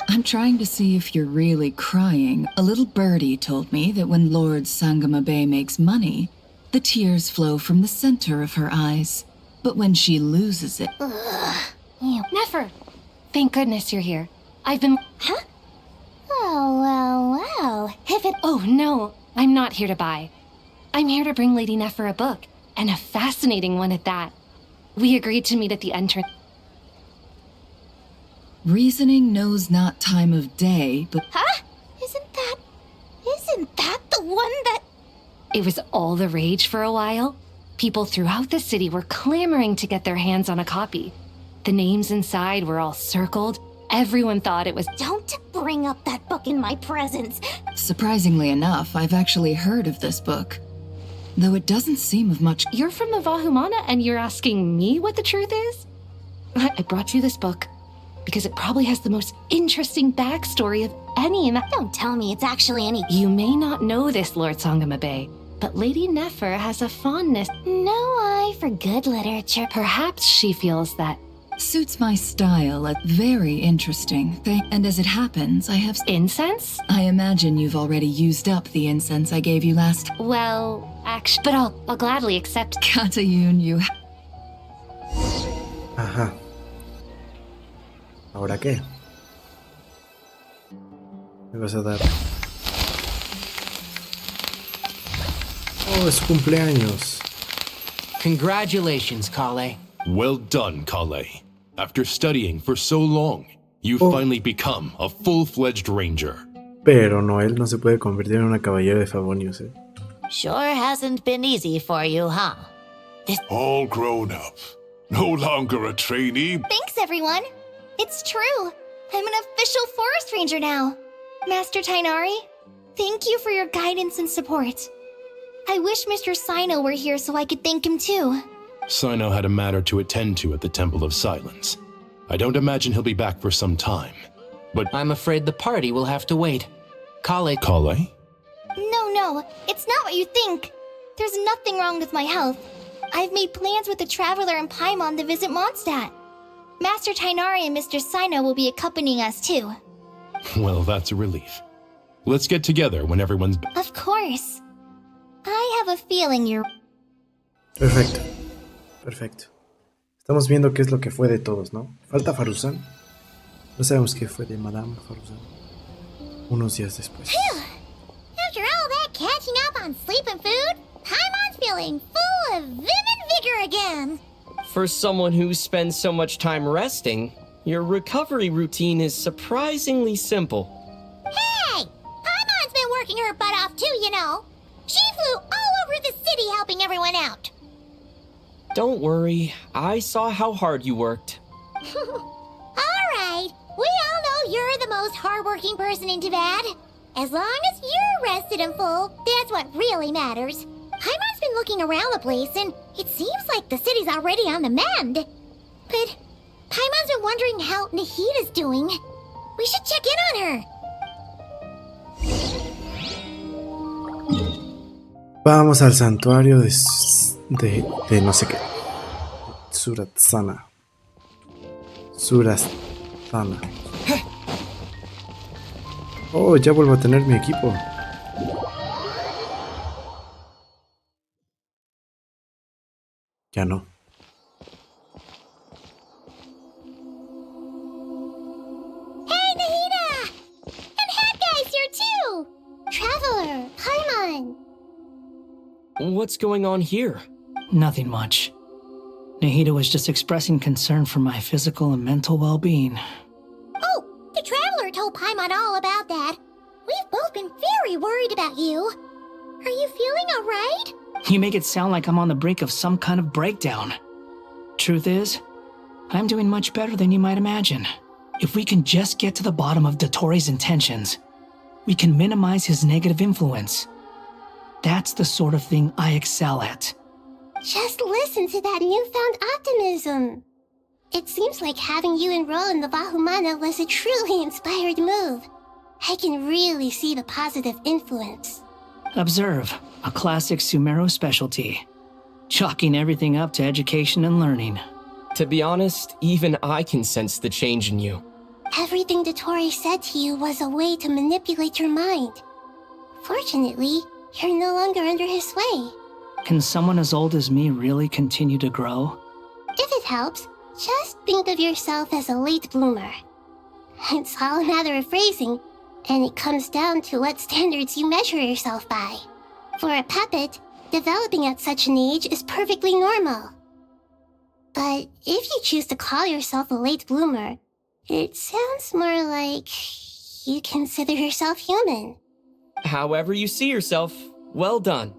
I'm trying to see if you're really crying. A little birdie told me that when Lord Sangamabe makes money, the tears flow from the center of her eyes. But when she loses it... Nefer! Thank goodness you're here. I've been... Huh? Oh. If it... Oh, no. I'm not here to buy. I'm here to bring Lady Nefer a book, and a fascinating one at that. We agreed to meet at the entrance. Reasoning knows not time of day, but... Huh? Isn't that the one that... It was all the rage for a while. People throughout the city were clamoring to get their hands on a copy. The names inside were all circled. Everyone thought it was... Don't bring up that book in my presence. Surprisingly enough, I've actually heard of this book. Though it doesn't seem of much... You're from the Vahumana and you're asking me what the truth is? I brought you this book because it probably has the most interesting backstory of any in the... Don't tell me it's actually any... You may not know this, Lord Sangamabe, but Lady Nefer has a fondness... No eye for good literature. Perhaps she feels that... Suits my style, very interesting. And as it happens, I have... Incense? I imagine you've already used up the incense I gave you last... Well, actually... But I'll gladly accept... Katayun, you... Ajá. ¿Ahora qué? Me vas a dar... Oh, es su cumpleaños. Congratulations, Kale. Well done, Kale. After studying for so long, you've finally become a full-fledged ranger. Pero Noel no se puede convertir en una caballero de Favonius, eh. Sure hasn't been easy for you, huh? All grown up. No longer a trainee. Thanks, everyone. It's true. I'm an official forest ranger now. Master Tainari, thank you for your guidance and support. I wish Mr. Sino were here so I could thank him too. Sino had a matter to attend to at the Temple of Silence. I don't imagine he'll be back for some time, but... I'm afraid the party will have to wait. Kale... Kale? No, it's not what you think. There's nothing wrong with my health. I've made plans with the Traveler and Paimon to visit Mondstadt. Master Tainari and Mr. Sino will be accompanying us too. Well, that's a relief. Let's get together when everyone's... Of course. I have a feeling you're... Perfecto. Estamos viendo qué es lo que fue de todos, ¿no? Falta Faruzan. No sabemos qué fue de Madame Faruzan. Unos días después. After all that catching up on sleep and food, Paimon's feeling full of vim and vigor again. For someone who spends so much time resting, your recovery routine is surprisingly simple. Hey! Paimon's been working her butt off too, you know. She flew all over the city helping everyone out. Don't worry, I saw how hard you worked. Alright, we all know you're the most hardworking person in Teyvat. As long as you're rested and full, that's what really matters. Paimon's been looking around the place, and it seems like the city's already on the mend. But Paimon's been wondering how Nahida's doing. We should check in on her. Vamos al santuario de no sé qué. Surasthana. Oh, ya vuelvo a tener mi equipo. Ya no. Hey, Nahida! And Hat Guy's here too! Traveler, Paimon. What's going on here? Nothing much. Nahida was just expressing concern for my physical and mental well-being. Oh, the Traveler told Paimon all about that. We've both been very worried about you. Are you feeling alright? You make it sound like I'm on the brink of some kind of breakdown. Truth is, I'm doing much better than you might imagine. If we can just get to the bottom of Dottoro's intentions, we can minimize his negative influence. That's the sort of thing I excel at. Just listen to that newfound optimism. It seems like having you enroll in the Vahumana was a truly inspired move. I can really see the positive influence. Observe, a classic SUMERU specialty. Chalking everything up to education and learning. To be honest, even I can sense the change in you. Everything Dottore said to you was a way to manipulate your mind. Fortunately, you're no longer under his sway. Can someone as old as me really continue to grow? If it helps, just think of yourself as a late bloomer. It's all a matter of phrasing, and it comes down to what standards you measure yourself by. For a puppet, developing at such an age is perfectly normal. But if you choose to call yourself a late bloomer, it sounds more like you consider yourself human. However you see yourself, well done.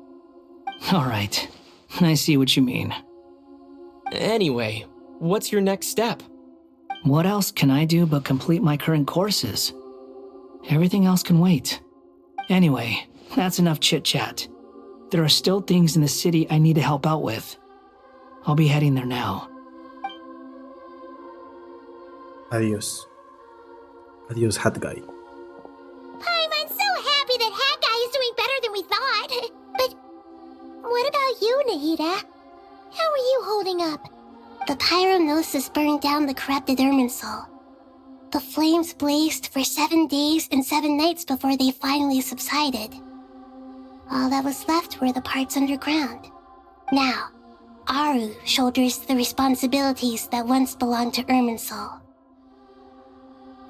All right, I see what you mean. Anyway, what's your next step? What else can I do but complete my current courses? Everything else can wait. Anyway, that's enough chit-chat. There are still things in the city I need to help out with. I'll be heading there now. Adiós. Adiós, Hat Guy. I'm so happy that Hat Guy is doing better than we thought. But what about you, Nahida? How are you holding up? The pyronosis burned down the corrupted Irminsul. The flames blazed for 7 days and 7 nights before they finally subsided. All that was left were the parts underground. Now, Aru shoulders the responsibilities that once belonged to Irminsul.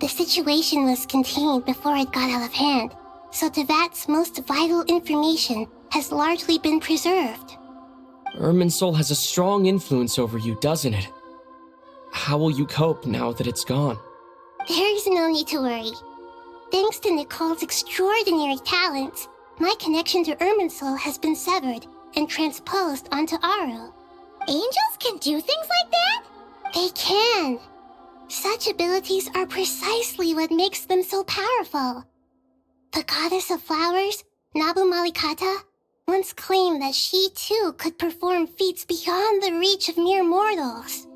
The situation was contained before it got out of hand, so Tevat's most vital information has largely been preserved. Irminsul has a strong influence over you, doesn't it? How will you cope now that it's gone? There's no need to worry. Thanks to Nicole's extraordinary talents, my connection to Irminsul has been severed and transposed onto Aru. Angels can do things like that? They can. Such abilities are precisely what makes them so powerful. The goddess of flowers, Nabu Malikata, once claimed that she too could perform feats beyond the reach of mere mortals.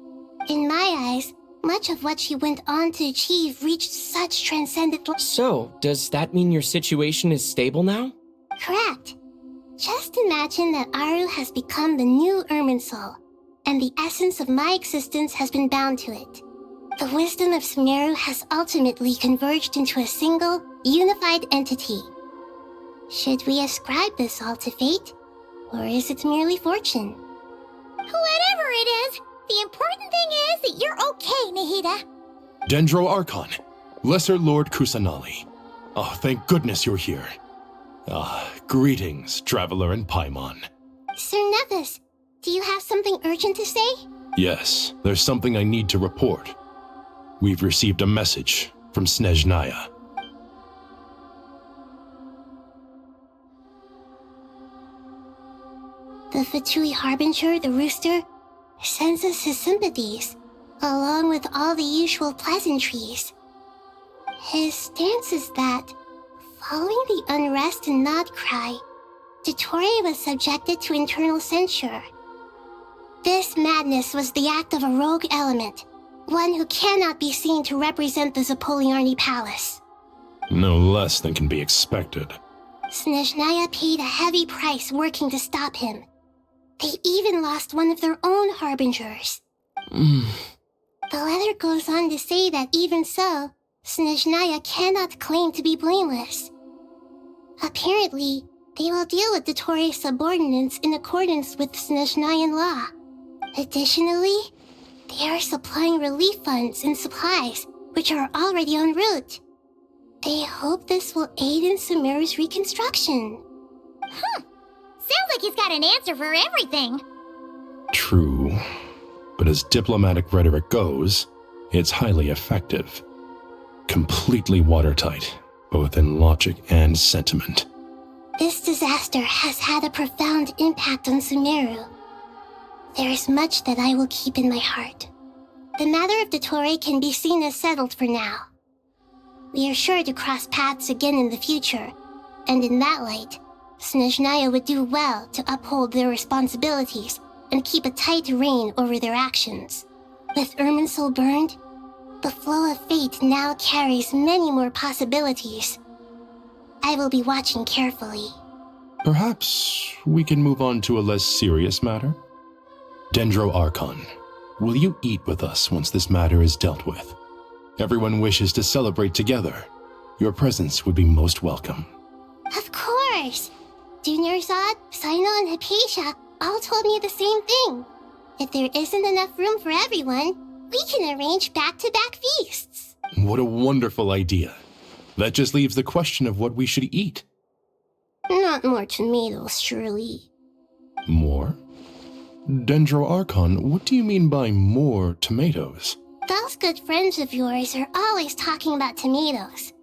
In my eyes, much of what she went on to achieve reached such transcendent... So, does that mean your situation is stable now? Correct. Just imagine that Aru has become the new Irminsul, and the essence of my existence has been bound to it. The wisdom of SUMERU has ultimately converged into a single, unified entity. Should we ascribe this all to fate, or is it merely fortune? Whatever it is, the important thing is that you're okay, Nahida. Dendro Archon, Lesser Lord Kusanali. Oh, thank goodness you're here. Greetings, Traveler and Paimon. Sir Nevis, do you have something urgent to say? Yes, there's something I need to report. We've received a message from Snezhnaya. The Fatui Harbinger, the Rooster, sends us his sympathies, along with all the usual pleasantries. His stance is that, following the unrest and Nod Cry, Dottore was subjected to internal censure. This madness was the act of a rogue element, one who cannot be seen to represent the Zapoliarni Palace. No less than can be expected. Snezhnaya paid a heavy price working to stop him. They even lost one of their own harbingers. The letter goes on to say that even so, Snezhnaya cannot claim to be blameless. Apparently, they will deal with Dottore's subordinates in accordance with Snezhnayan law. Additionally, they are supplying relief funds and supplies, which are already en route. They hope this will aid in SUMERU's reconstruction. Sounds like he's got an answer for everything. True, but as diplomatic rhetoric goes, it's highly effective. Completely watertight, both in logic and sentiment. This disaster has had a profound impact on Sumeru. There is much that I will keep in my heart. The matter of the torre can be seen as settled for now. We are sure to cross paths again in the future, and in that light, Snezhnaya would do well to uphold their responsibilities and keep a tight rein over their actions. With Irminsul burned, the flow of fate now carries many more possibilities. I will be watching carefully. Perhaps we can move on to a less serious matter? Dendro Archon, will you eat with us once this matter is dealt with? Everyone wishes to celebrate together. Your presence would be most welcome. Of course! Junior Zod, Sino, and Hypatia all told me the same thing. If there isn't enough room for everyone, we can arrange back-to-back feasts. What a wonderful idea. That just leaves the question of what we should eat. Not more tomatoes, surely. More? Dendro Archon, what do you mean by more tomatoes? Those good friends of yours are always talking about tomatoes.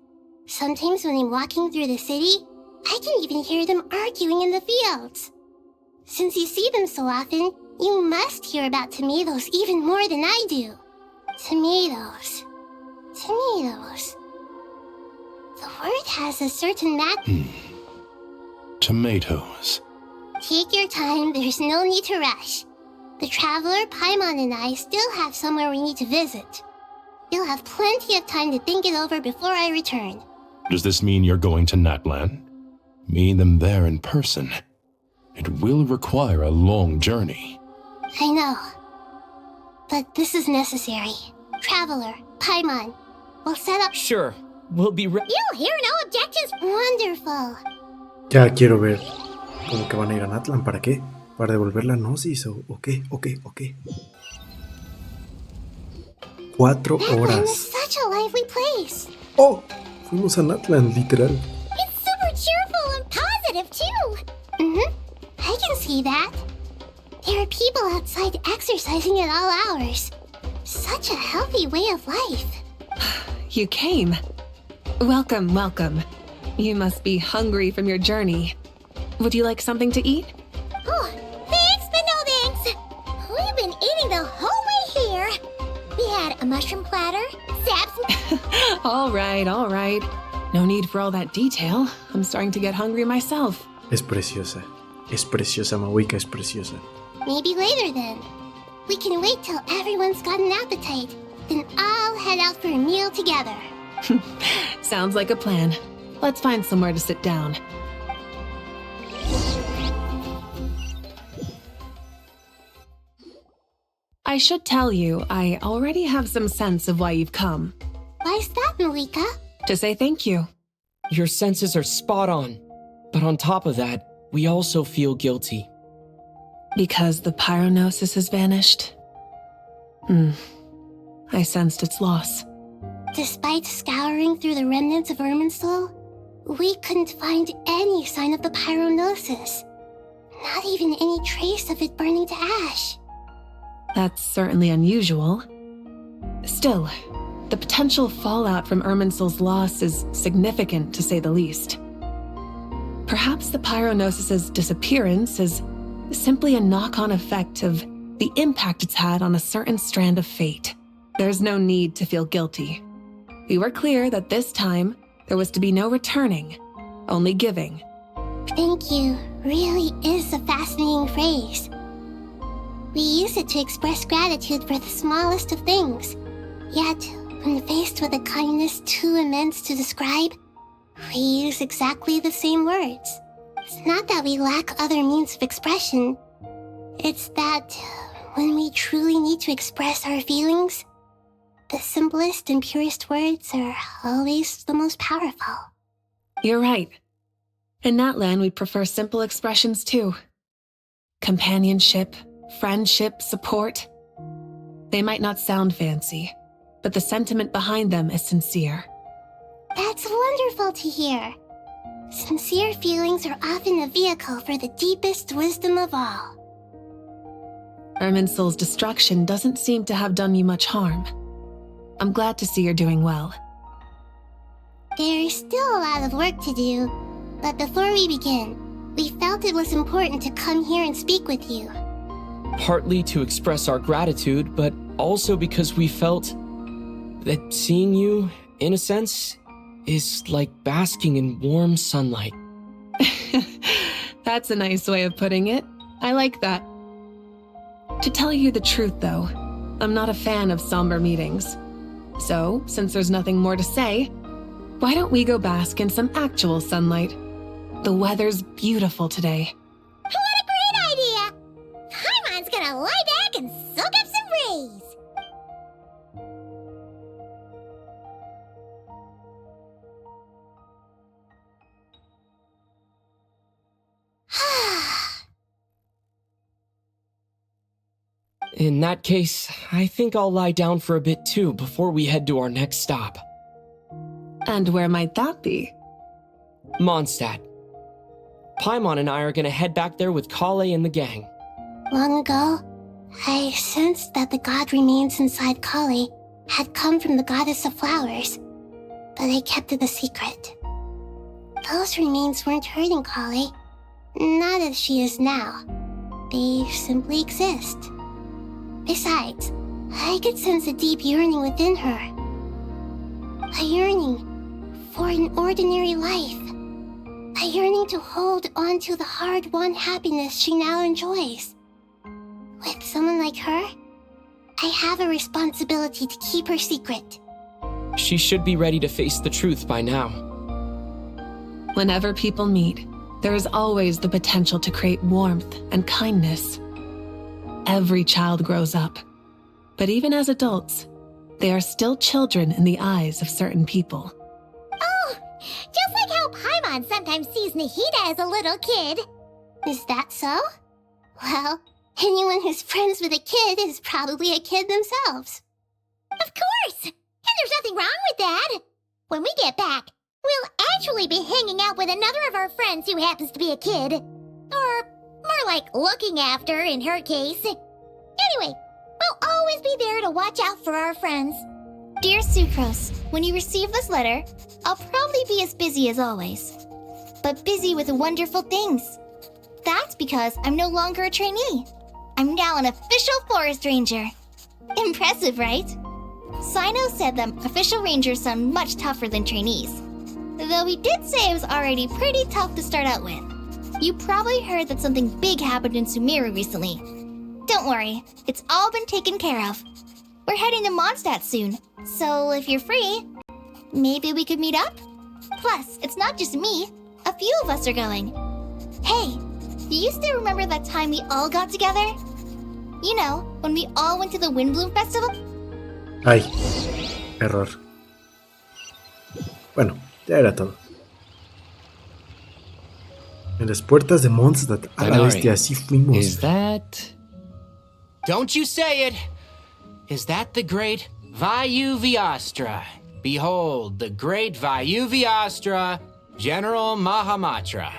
Sometimes when I'm walking through the city, I can even hear them arguing in the fields. Since you see them so often, you must hear about tomatoes even more than I do. Tomatoes. Tomatoes. The word has a certain Tomatoes. Take your time, there's no need to rush. The traveler, Paimon, and I still have somewhere we need to visit. You'll have plenty of time to think it over before I return. Does this mean you're going to Natlan? Meeting them there in person. It will require a long journey. I know. But this is necessary. Traveler, Paimon, we'll set up... Sure, we'll be ready. You hear no objections? Wonderful. Ya quiero ver. ¿Cómo que van a ir a Natlan? ¿Para qué? ¿Para devolver la gnosis? ¿O qué? 4 Natlan horas. is such a lively place. ¡Oh! Fuimos a Natlan, literal. It's super cheerful and positive, too. I can see that. There are people outside exercising at all hours. Such a healthy way of life. You came. Welcome, welcome. You must be hungry from your journey. Would you like something to eat? Oh, thanks, but no thanks. We've been eating the whole way here. We had a mushroom platter, saps... All right. No need for all that detail. I'm starting to get hungry myself. Es preciosa. Es preciosa, Mawika, es preciosa. Maybe later then. We can wait till everyone's got an appetite. Then I'll head out for a meal together. Sounds like a plan. Let's find somewhere to sit down. I should tell you, I already have some sense of why you've come. Why's that, Malika? To say thank you. Your senses are spot on. But on top of that, we also feel guilty. Because the pyronosis has vanished? I sensed its loss. Despite scouring through the remnants of Irminsul, we couldn't find any sign of the pyronosis. Not even any trace of it burning to ash. That's certainly unusual. Still, the potential fallout from Irminsul's loss is significant, to say the least. Perhaps the pyronosis's disappearance is simply a knock-on effect of the impact it's had on a certain strand of fate. There's no need to feel guilty. We were clear that this time, there was to be no returning, only giving. Thank you really is a fascinating phrase. We use it to express gratitude for the smallest of things. Yet, when faced with a kindness too immense to describe, we use exactly the same words. It's not that we lack other means of expression. It's that when we truly need to express our feelings, the simplest and purest words are always the most powerful. You're right. In Natlan, we prefer simple expressions too. Companionship, friendship, support. They might not sound fancy, but the sentiment behind them is sincere. That's wonderful to hear. Sincere feelings are often a vehicle for the deepest wisdom of all. Irminsul's destruction doesn't seem to have done you much harm. I'm glad to see you're doing well. There's still a lot of work to do, but before we begin, we felt it was important to come here and speak with you. Partly to express our gratitude, but also because we felt that seeing you, in a sense, is like basking in warm sunlight. That's a nice way of putting it. I like that. To tell you the truth, though, I'm not a fan of somber meetings. So, since there's nothing more to say, why don't we go bask in some actual sunlight? The weather's beautiful today. What a great idea! Paimon's gonna lie back and soak up some rays. In that case, I think I'll lie down for a bit too before we head to our next stop. And where might that be? Mondstadt. Paimon and I are gonna head back there with Kale and the gang. Long ago, I sensed that the god remains inside Kale had come from the goddess of flowers, but I kept it a secret. Those remains weren't hurting Kale, not as she is now. They simply exist. Besides, I could sense a deep yearning within her. A yearning for an ordinary life. A yearning to hold on to the hard-won happiness she now enjoys. With someone like her, I have a responsibility to keep her secret. She should be ready to face the truth by now. Whenever people meet, there is always the potential to create warmth and kindness. Every child grows up, but even as adults, they are still children in the eyes of certain people. Oh, just like how Paimon sometimes sees Nahida as a little kid. Is that so? Well, anyone who's friends with a kid is probably a kid themselves. Of course! And there's nothing wrong with that. When we get back, we'll actually be hanging out with another of our friends who happens to be a kid. Or more like looking after, in her case. Anyway, we'll always be there to watch out for our friends. Dear Sucrose, when you receive this letter, I'll probably be as busy as always. But busy with wonderful things. That's because I'm no longer a trainee. I'm now an official forest ranger. Impressive, right? Sino said that official rangers sound much tougher than trainees. Though he did say it was already pretty tough to start out with. You probably heard that something big happened in SUMERU recently. Don't worry, it's all been taken care of. We're heading to Mondstadt soon, so if you're free, maybe we could meet up? Plus, it's not just me, a few of us are going. Hey, do you still remember that time we all got together? You know, when we all went to the Windbloom Festival? Ay, error. Bueno, ya era todo. En las puertas de Mondstadt, a la bestia, así fuimos. Is that... Don't you say it! Is that the great Vayuviastra? Behold, the great Vayuviastra, General Mahamatra.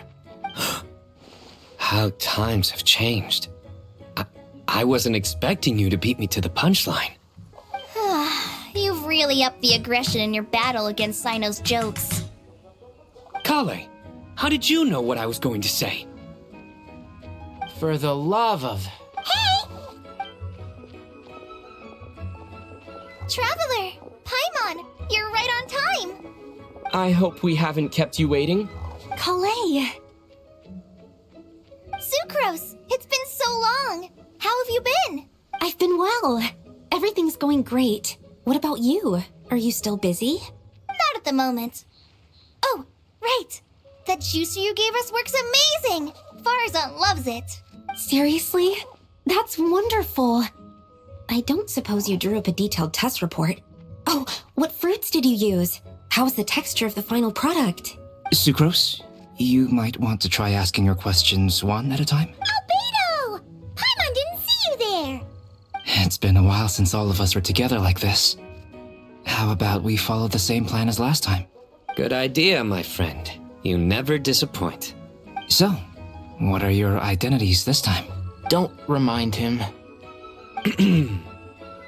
How times have changed. I wasn't expecting you to beat me to the punchline. You've really upped the aggression in your battle against Sino's jokes. Kale, how did you know what I was going to say? For the love of... Hey! Traveler! Paimon! You're right on time! I hope we haven't kept you waiting. Kale! Sucrose! It's been so long! How have you been? I've been well. Everything's going great. What about you? Are you still busy? Not at the moment. Oh, right! That juicer you gave us works amazing! Farzan loves it! Seriously? That's wonderful. I don't suppose you drew up a detailed test report. Oh, what fruits did you use? How's the texture of the final product? Sucrose, you might want to try asking your questions one at a time. Albedo! Paimon didn't see you there! It's been a while since all of us were together like this. How about we follow the same plan as last time? Good idea, my friend. You never disappoint. So, what are your identities this time? Don't remind him.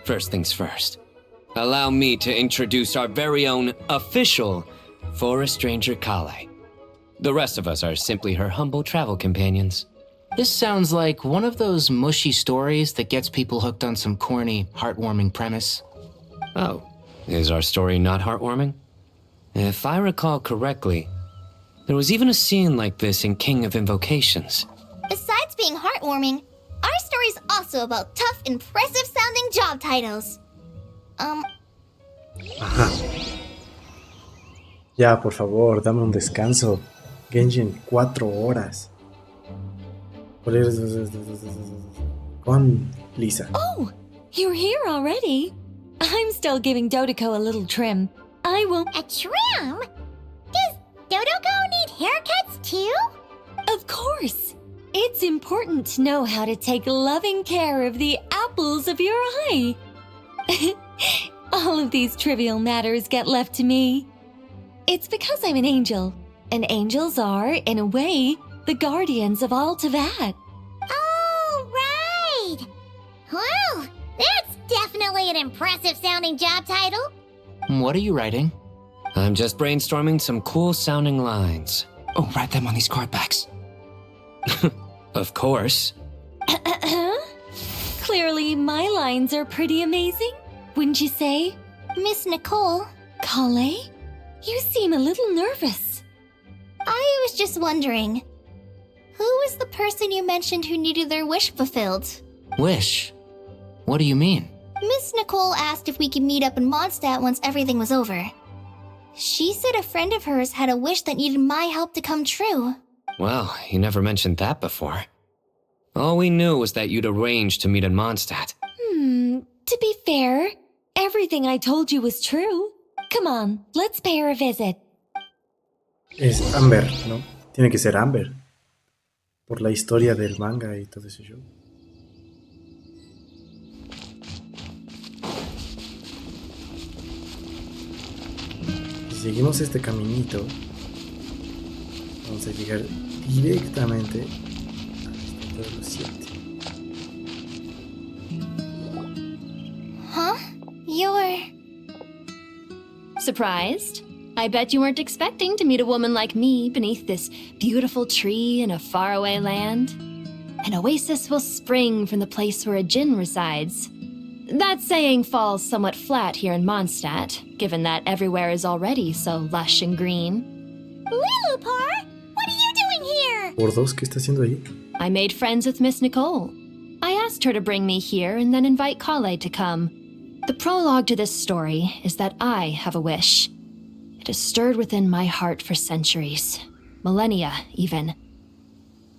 First things first. Allow me to introduce our very own official Forest Ranger Kale. The rest of us are simply her humble travel companions. This sounds like one of those mushy stories that gets people hooked on some corny, heartwarming premise. Oh, is our story not heartwarming? If I recall correctly, there was even a scene like this in King of Invocations. Besides being heartwarming, our story's also about tough, impressive-sounding job titles. Ajá. Ya, por favor, dame un descanso. Genshin, 4 horas. Con Lisa. Oh, you're here already? I'm still giving Dodoko a little trim. I won't... A trim? Does Dodoko need haircuts too? Of course. It's important to know how to take loving care of the apples of your eye. All of these trivial matters get left to me. It's because I'm an angel, and angels are, in a way, the guardians of all Teyvat. Oh, right! Well, that's definitely an impressive-sounding job title. What are you writing? I'm just brainstorming some cool-sounding lines. Oh, write them on these card backs. Of course. Clearly, my lines are pretty amazing, wouldn't you say? Miss Nicole. Kale? You seem a little nervous. I was just wondering, who was the person you mentioned who needed their wish fulfilled? Wish? What do you mean? Miss Nicole asked if we could meet up in Mondstadt once everything was over. She said a friend of hers had a wish that needed my help to come true. Well, you never mentioned that before. All we knew was that you'd arranged to meet in Mondstadt. To be fair, everything I told you was true. Come on, let's pay her a visit. Es Amber, ¿no? Tiene que ser Amber. Por la historia del manga y todo ese show. Si seguimos este caminito, vamos a llegar directamente a la estatua de los 7. Huh? You're... Surprised? I bet you weren't expecting to meet a woman like me beneath this beautiful tree in a faraway land. An oasis will spring from the place where a djinn resides. That saying falls somewhat flat here in Mondstadt, given that everywhere is already so lush and green. Lilupar, what are you doing here? Por dos, ¿qué está haciendo ahí? I made friends with Miss Nicole. I asked her to bring me here and then invite Kale to come. The prologue to this story is that I have a wish. It has stirred within my heart for centuries, millennia even.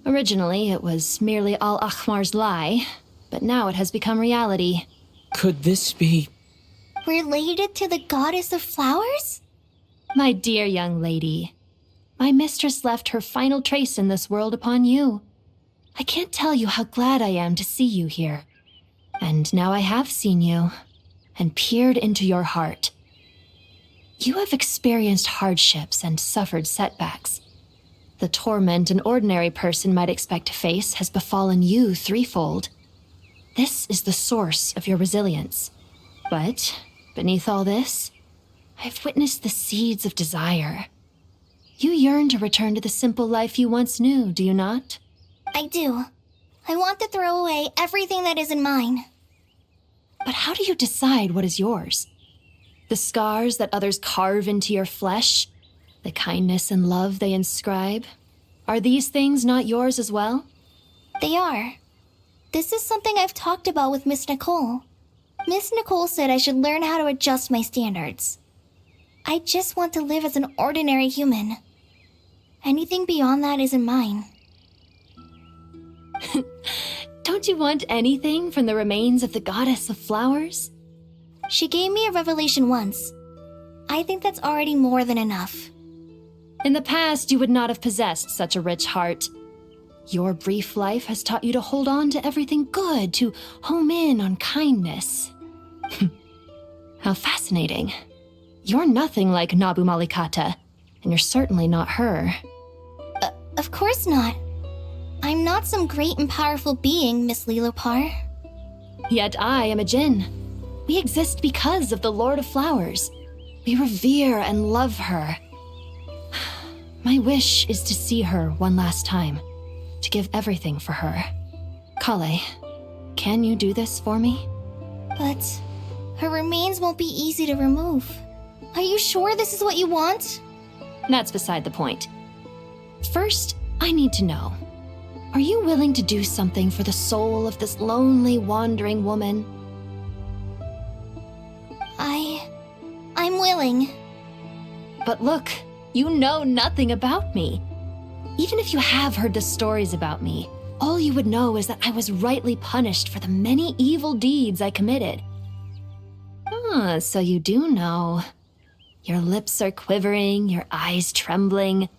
Originally, it was merely Al-Ahmar's lie, but now it has become reality. Could this be... related to the goddess of flowers? My dear young lady, my mistress left her final trace in this world upon you. I can't tell you how glad I am to see you here. And now I have seen you, and peered into your heart. You have experienced hardships and suffered setbacks. The torment an ordinary person might expect to face has befallen you threefold. This is the source of your resilience. But beneath all this, I've witnessed the seeds of desire. You yearn to return to the simple life you once knew, do you not? I do. I want to throw away everything that isn't mine. But how do you decide what is yours? The scars that others carve into your flesh? The kindness and love they inscribe? Are these things not yours as well? They are. This is something I've talked about with Miss Nicole. Miss Nicole said I should learn how to adjust my standards. I just want to live as an ordinary human. Anything beyond that isn't mine. Don't you want anything from the remains of the goddess of flowers? She gave me a revelation once. I think that's already more than enough. In the past, you would not have possessed such a rich heart. Your brief life has taught you to hold on to everything good, to home in on kindness. How fascinating. You're nothing like Nabu Malikata, and you're certainly not her. Of course not. I'm not some great and powerful being, Miss Lilopar. Yet I am a djinn. We exist because of the Lord of Flowers. We revere and love her. My wish is to see her one last time, to give everything for her. Kale, can you do this for me? But her remains won't be easy to remove. Are you sure this is what you want? That's beside the point. First, I need to know, are you willing to do something for the soul of this lonely, wandering woman? I'm willing. But look, you know nothing about me. Even if you have heard the stories about me, all you would know is that I was rightly punished for the many evil deeds I committed. Ah, so you do know. Your lips are quivering, your eyes trembling,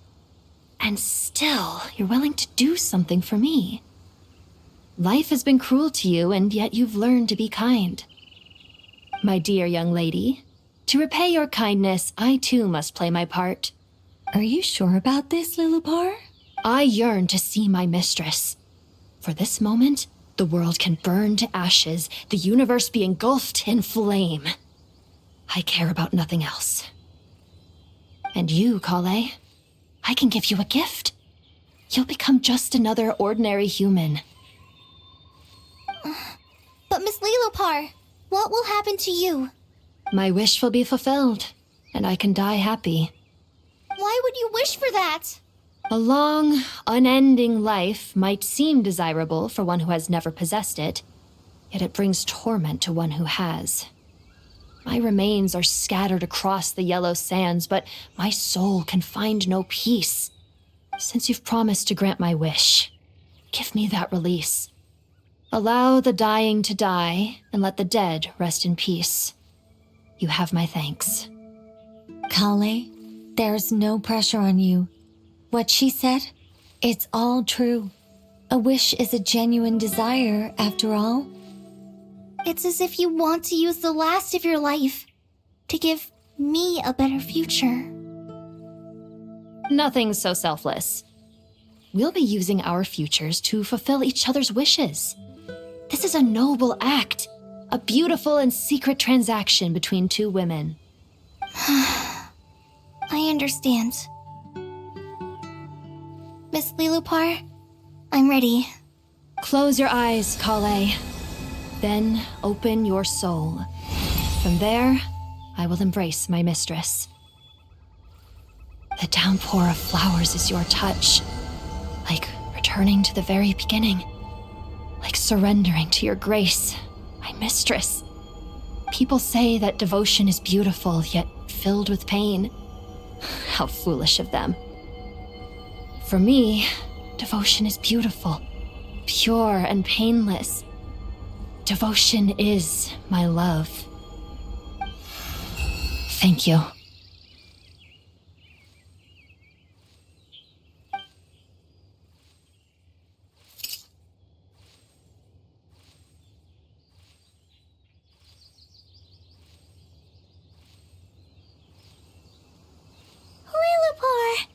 and still you're willing to do something for me. Life has been cruel to you, and yet you've learned to be kind. My dear young lady, to repay your kindness, I too must play my part. Are you sure about this, Lilupar? I yearn to see my mistress. For this moment, the world can burn to ashes, the universe be engulfed in flame. I care about nothing else. And you, Kale, I can give you a gift. You'll become just another ordinary human. But Miss Lilupar, what will happen to you? My wish will be fulfilled, and I can die happy. Why would you wish for that? A long, unending life might seem desirable for one who has never possessed it, yet it brings torment to one who has. My remains are scattered across the yellow sands, but my soul can find no peace. Since you've promised to grant my wish, give me that release. Allow the dying to die, and let the dead rest in peace. You have my thanks. Kale, there's no pressure on you. What she said, it's all true. A wish is a genuine desire, after all. It's as if you want to use the last of your life to give me a better future. Nothing so selfless. We'll be using our futures to fulfill each other's wishes. This is a noble act, a beautiful and secret transaction between two women. I understand. Miss Lilupar, I'm ready. Close your eyes, Kale. Then open your soul. From there, I will embrace my mistress. The downpour of flowers is your touch, like returning to the very beginning, like surrendering to your grace, my mistress. People say that devotion is beautiful, yet filled with pain. How foolish of them. For me, devotion is beautiful, pure and painless. Devotion is my love. Thank you. Lilupar!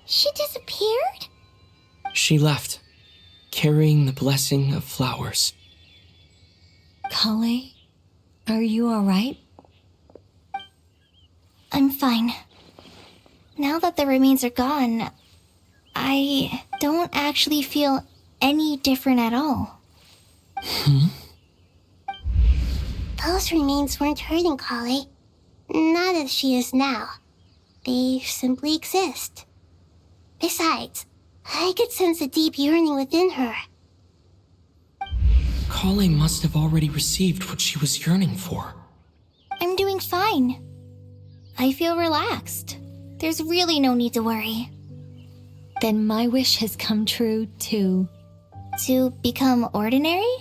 She disappeared? She left, carrying the blessing of flowers. Kale, are you alright? I'm fine. Now that the remains are gone, I don't actually feel any different at all. Those remains weren't hurting Kale. Not as she is now. They simply exist. Besides, I could sense a deep yearning within her. Kale must have already received what she was yearning for. I'm doing fine. I feel relaxed. There's really no need to worry. Then my wish has come true, too. To become ordinary?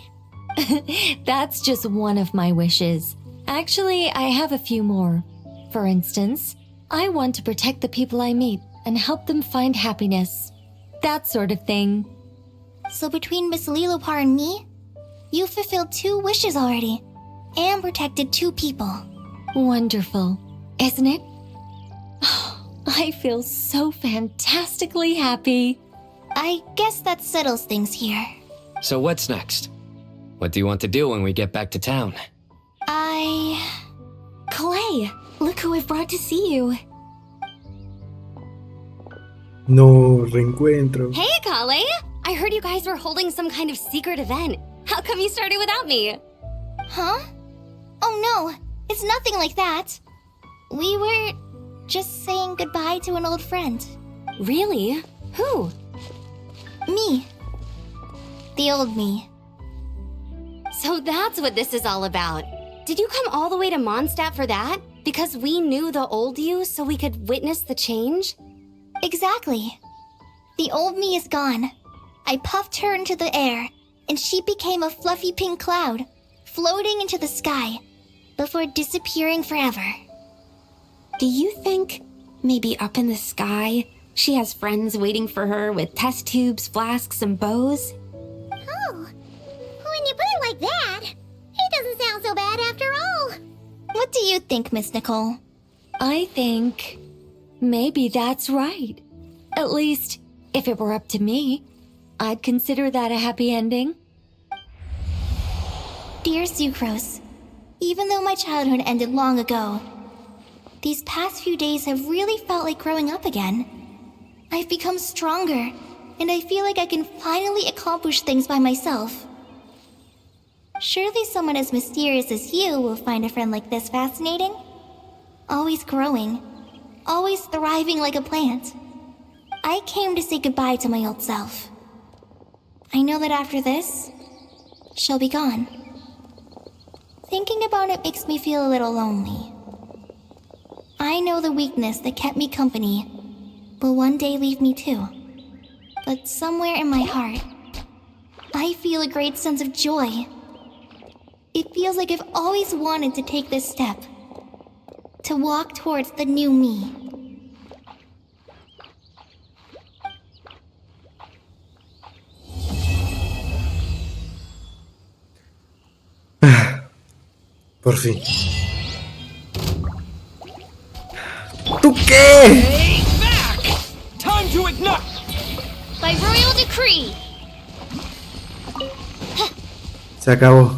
That's just one of my wishes. Actually, I have a few more. For instance, I want to protect the people I meet and help them find happiness. That sort of thing. So between Miss Lilupar and me, you fulfilled 2 wishes already, and protected 2 people. Wonderful, isn't it? I feel so fantastically happy. I guess that settles things here. So what's next? What do you want to do when we get back to town? Clay, look who I've brought to see you. No, reencuentro. Hey, Kale! I heard you guys were holding some kind of secret event. How come you started without me? Huh? Oh no, it's nothing like that. We were just saying goodbye to an old friend. Really? Who? Me. The old me. So that's what this is all about. Did you come all the way to Mondstadt for that? Because we knew the old you so we could witness the change? Exactly. The old me is gone. I puffed her into the air, and she became a fluffy pink cloud, floating into the sky, before disappearing forever. Do you think, maybe up in the sky, she has friends waiting for her with test tubes, flasks, and bows? Oh, when you put it like that, it doesn't sound so bad after all. What do you think, Miss Nicole? I think maybe that's right. At least, if it were up to me, I'd consider that a happy ending. Dear Sucrose, even though my childhood ended long ago, these past few days have really felt like growing up again. I've become stronger, and I feel like I can finally accomplish things by myself. Surely someone as mysterious as you will find a friend like this fascinating. Always growing, always thriving like a plant. I came to say goodbye to my old self. I know that after this, she'll be gone. Thinking about it makes me feel a little lonely. I know the weakness that kept me company will one day leave me too. But somewhere in my heart, I feel a great sense of joy. It feels like I've always wanted to take this step, to walk towards the new me. Por fin. ¿Tú qué? Stay back! Time to ignite! By royal decree! Se acabó.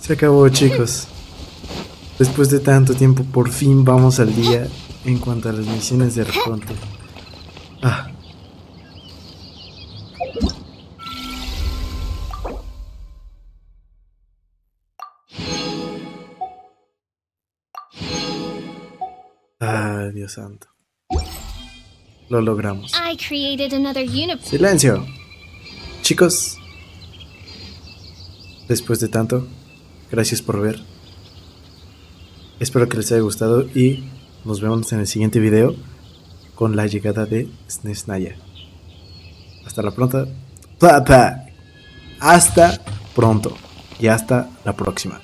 Se acabó, chicos. Después de tanto tiempo, por fin vamos al día en cuanto a las misiones de Arconte. Ah. Ah, Dios santo. Lo logramos. I created another universe. Silencio. Chicos, después de tanto, gracias por ver. Espero que les haya gustado y nos vemos en el siguiente video con la llegada de Snesnaya. Hasta la pronta. Hasta pronto y hasta la próxima.